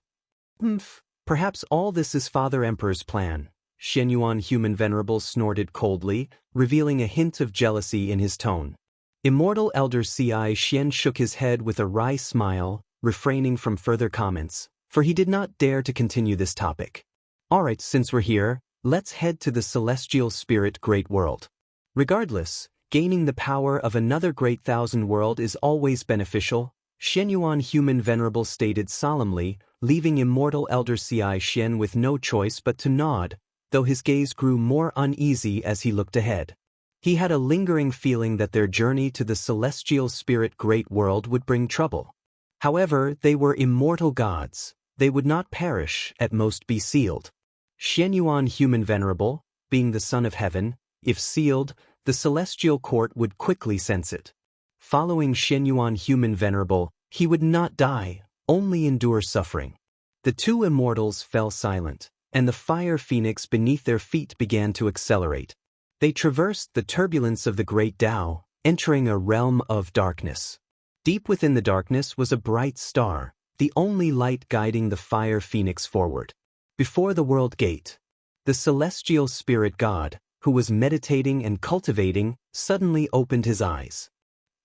Perhaps all this is Father Emperor's plan. Xianyuan Human Venerable snorted coldly, revealing a hint of jealousy in his tone. Immortal Elder Xianxia shook his head with a wry smile, refraining from further comments, for he did not dare to continue this topic. Alright, since we're here, let's head to the celestial spirit great world. Regardless, gaining the power of another great thousand world is always beneficial, Xianyuan Human Venerable stated solemnly, leaving Immortal Elder Xianxia with no choice but to nod, though his gaze grew more uneasy as he looked ahead. He had a lingering feeling that their journey to the celestial spirit great world would bring trouble. However, they were immortal gods. They would not perish, at most be sealed. Xianyuan Human Venerable, being the son of heaven, if sealed, the celestial court would quickly sense it. Following Xianyuan Human Venerable, he would not die, only endure suffering. The two immortals fell silent, and the fire phoenix beneath their feet began to accelerate. They traversed the turbulence of the great Tao, entering a realm of darkness. Deep within the darkness was a bright star, the only light guiding the fire phoenix forward. Before the world gate, the celestial spirit god, who was meditating and cultivating, suddenly opened his eyes.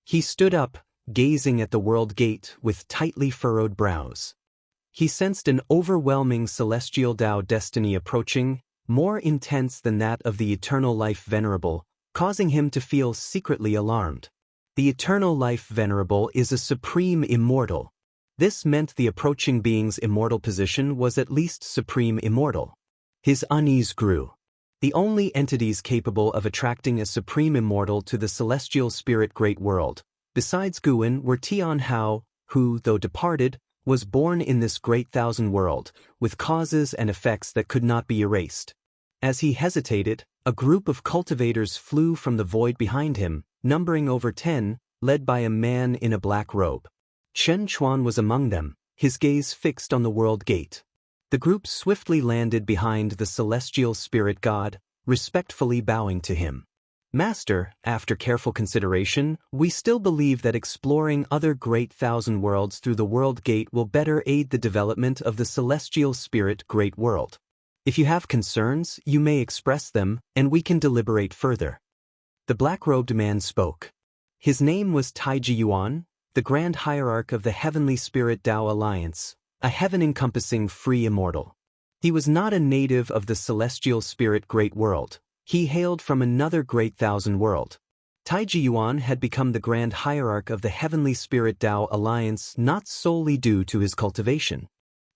He stood up, gazing at the world gate with tightly furrowed brows. He sensed an overwhelming celestial Tao destiny approaching, more intense than that of the Eternal Life Venerable, causing him to feel secretly alarmed. The Eternal Life Venerable is a supreme immortal. This meant the approaching being's immortal position was at least supreme immortal. His unease grew. The only entities capable of attracting a supreme immortal to the celestial spirit great world, besides Guan, were Tian Hao, who, though departed, was born in this great thousand world, with causes and effects that could not be erased. As he hesitated, a group of cultivators flew from the void behind him, numbering over 10, led by a man in a black robe. Chen Chuan was among them, his gaze fixed on the world gate. The group swiftly landed behind the celestial spirit god, respectfully bowing to him. Master, after careful consideration, we still believe that exploring other great thousand worlds through the world gate will better aid the development of the celestial spirit great world. If you have concerns, you may express them, and we can deliberate further. The black-robed man spoke. His name was Taiji Yuan, the Grand Hierarch of the Heavenly Spirit Tao Alliance, a heaven-encompassing free immortal. He was not a native of the celestial spirit great world. He hailed from another great thousand world. Taiji Yuan had become the Grand Hierarch of the Heavenly Spirit Tao Alliance not solely due to his cultivation.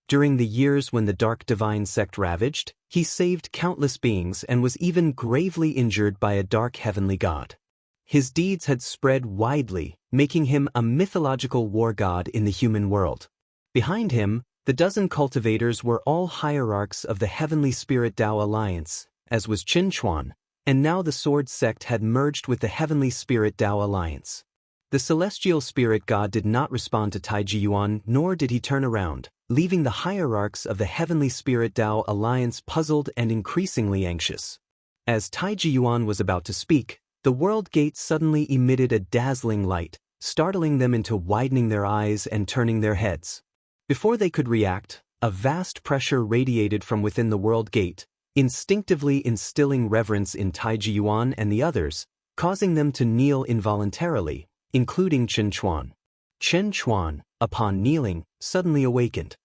During the years when the Dark Divine sect ravaged, he saved countless beings and was even gravely injured by a dark heavenly god. His deeds had spread widely, making him a mythological war god in the human world. Behind him, the dozen cultivators were all hierarchs of the Heavenly Spirit Tao Alliance, as was Qin Chuan, and now the Sword sect had merged with the Heavenly Spirit Tao Alliance. The celestial spirit god did not respond to Taiji Yuan, nor did he turn around, leaving the hierarchs of the Heavenly Spirit Tao Alliance puzzled and increasingly anxious. As Taiji Yuan was about to speak, the world gate suddenly emitted a dazzling light, startling them into widening their eyes and turning their heads. Before they could react, a vast pressure radiated from within the world gate, instinctively instilling reverence in Taiji Yuan and the others, causing them to kneel involuntarily, including Chen Chuan. Chen Chuan, upon kneeling, suddenly awakened.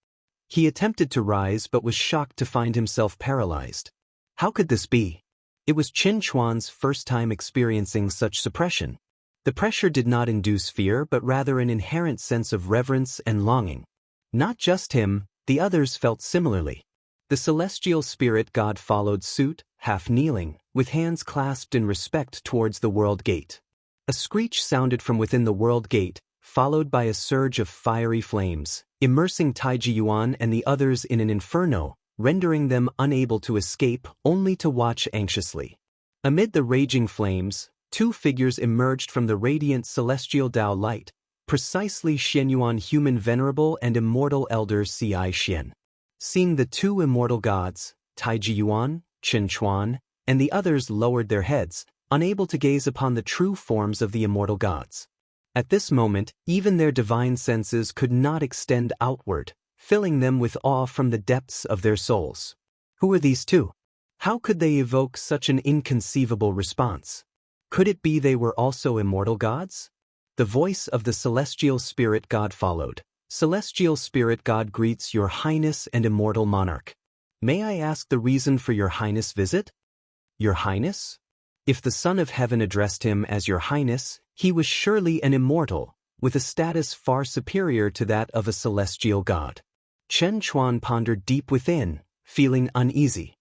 He attempted to rise but was shocked to find himself paralyzed. How could this be? It was Chen Chuan's first time experiencing such suppression. The pressure did not induce fear but rather an inherent sense of reverence and longing. Not just him, the others felt similarly. The celestial spirit god followed suit, half kneeling, with hands clasped in respect towards the world gate. A screech sounded from within the world gate, followed by a surge of fiery flames, immersing Taiji Yuan and the others in an inferno, rendering them unable to escape, only to watch anxiously. Amid the raging flames, two figures emerged from the radiant celestial Tao light, precisely Xianyuan human venerable and immortal elder Xianxia. Seeing the two immortal gods, Taiji Yuan, Chen Chuan, and the others lowered their heads, unable to gaze upon the true forms of the immortal gods. At this moment, even their divine senses could not extend outward, filling them with awe from the depths of their souls. Who were these two? How could they evoke such an inconceivable response? Could it be they were also immortal gods? The voice of the celestial spirit god followed. Celestial spirit god greets your highness and immortal monarch. May I ask the reason for your highness' visit? Your highness? If the Son of Heaven addressed him as your highness, he was surely an immortal, with a status far superior to that of a celestial god. Chen Chuan pondered deep within, feeling uneasy.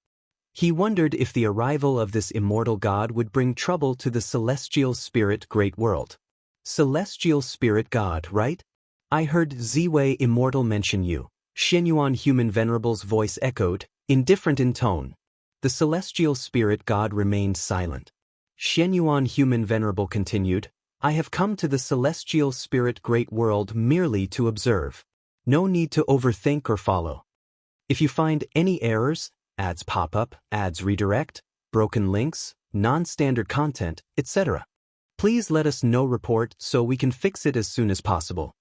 He wondered if the arrival of this immortal god would bring trouble to the celestial spirit great world. Celestial spirit god, right? I heard Ziwei Immortal mention you. Xianyuan human venerable's voice echoed, indifferent in tone. The celestial spirit god remained silent. Xianyuan human venerable continued, I have come to the celestial spirit great world merely to observe. No need to overthink or follow. If you find any errors, ads pop up, ads redirect, broken links, non-standard content, etc., please let us know report so we can fix it as soon as possible.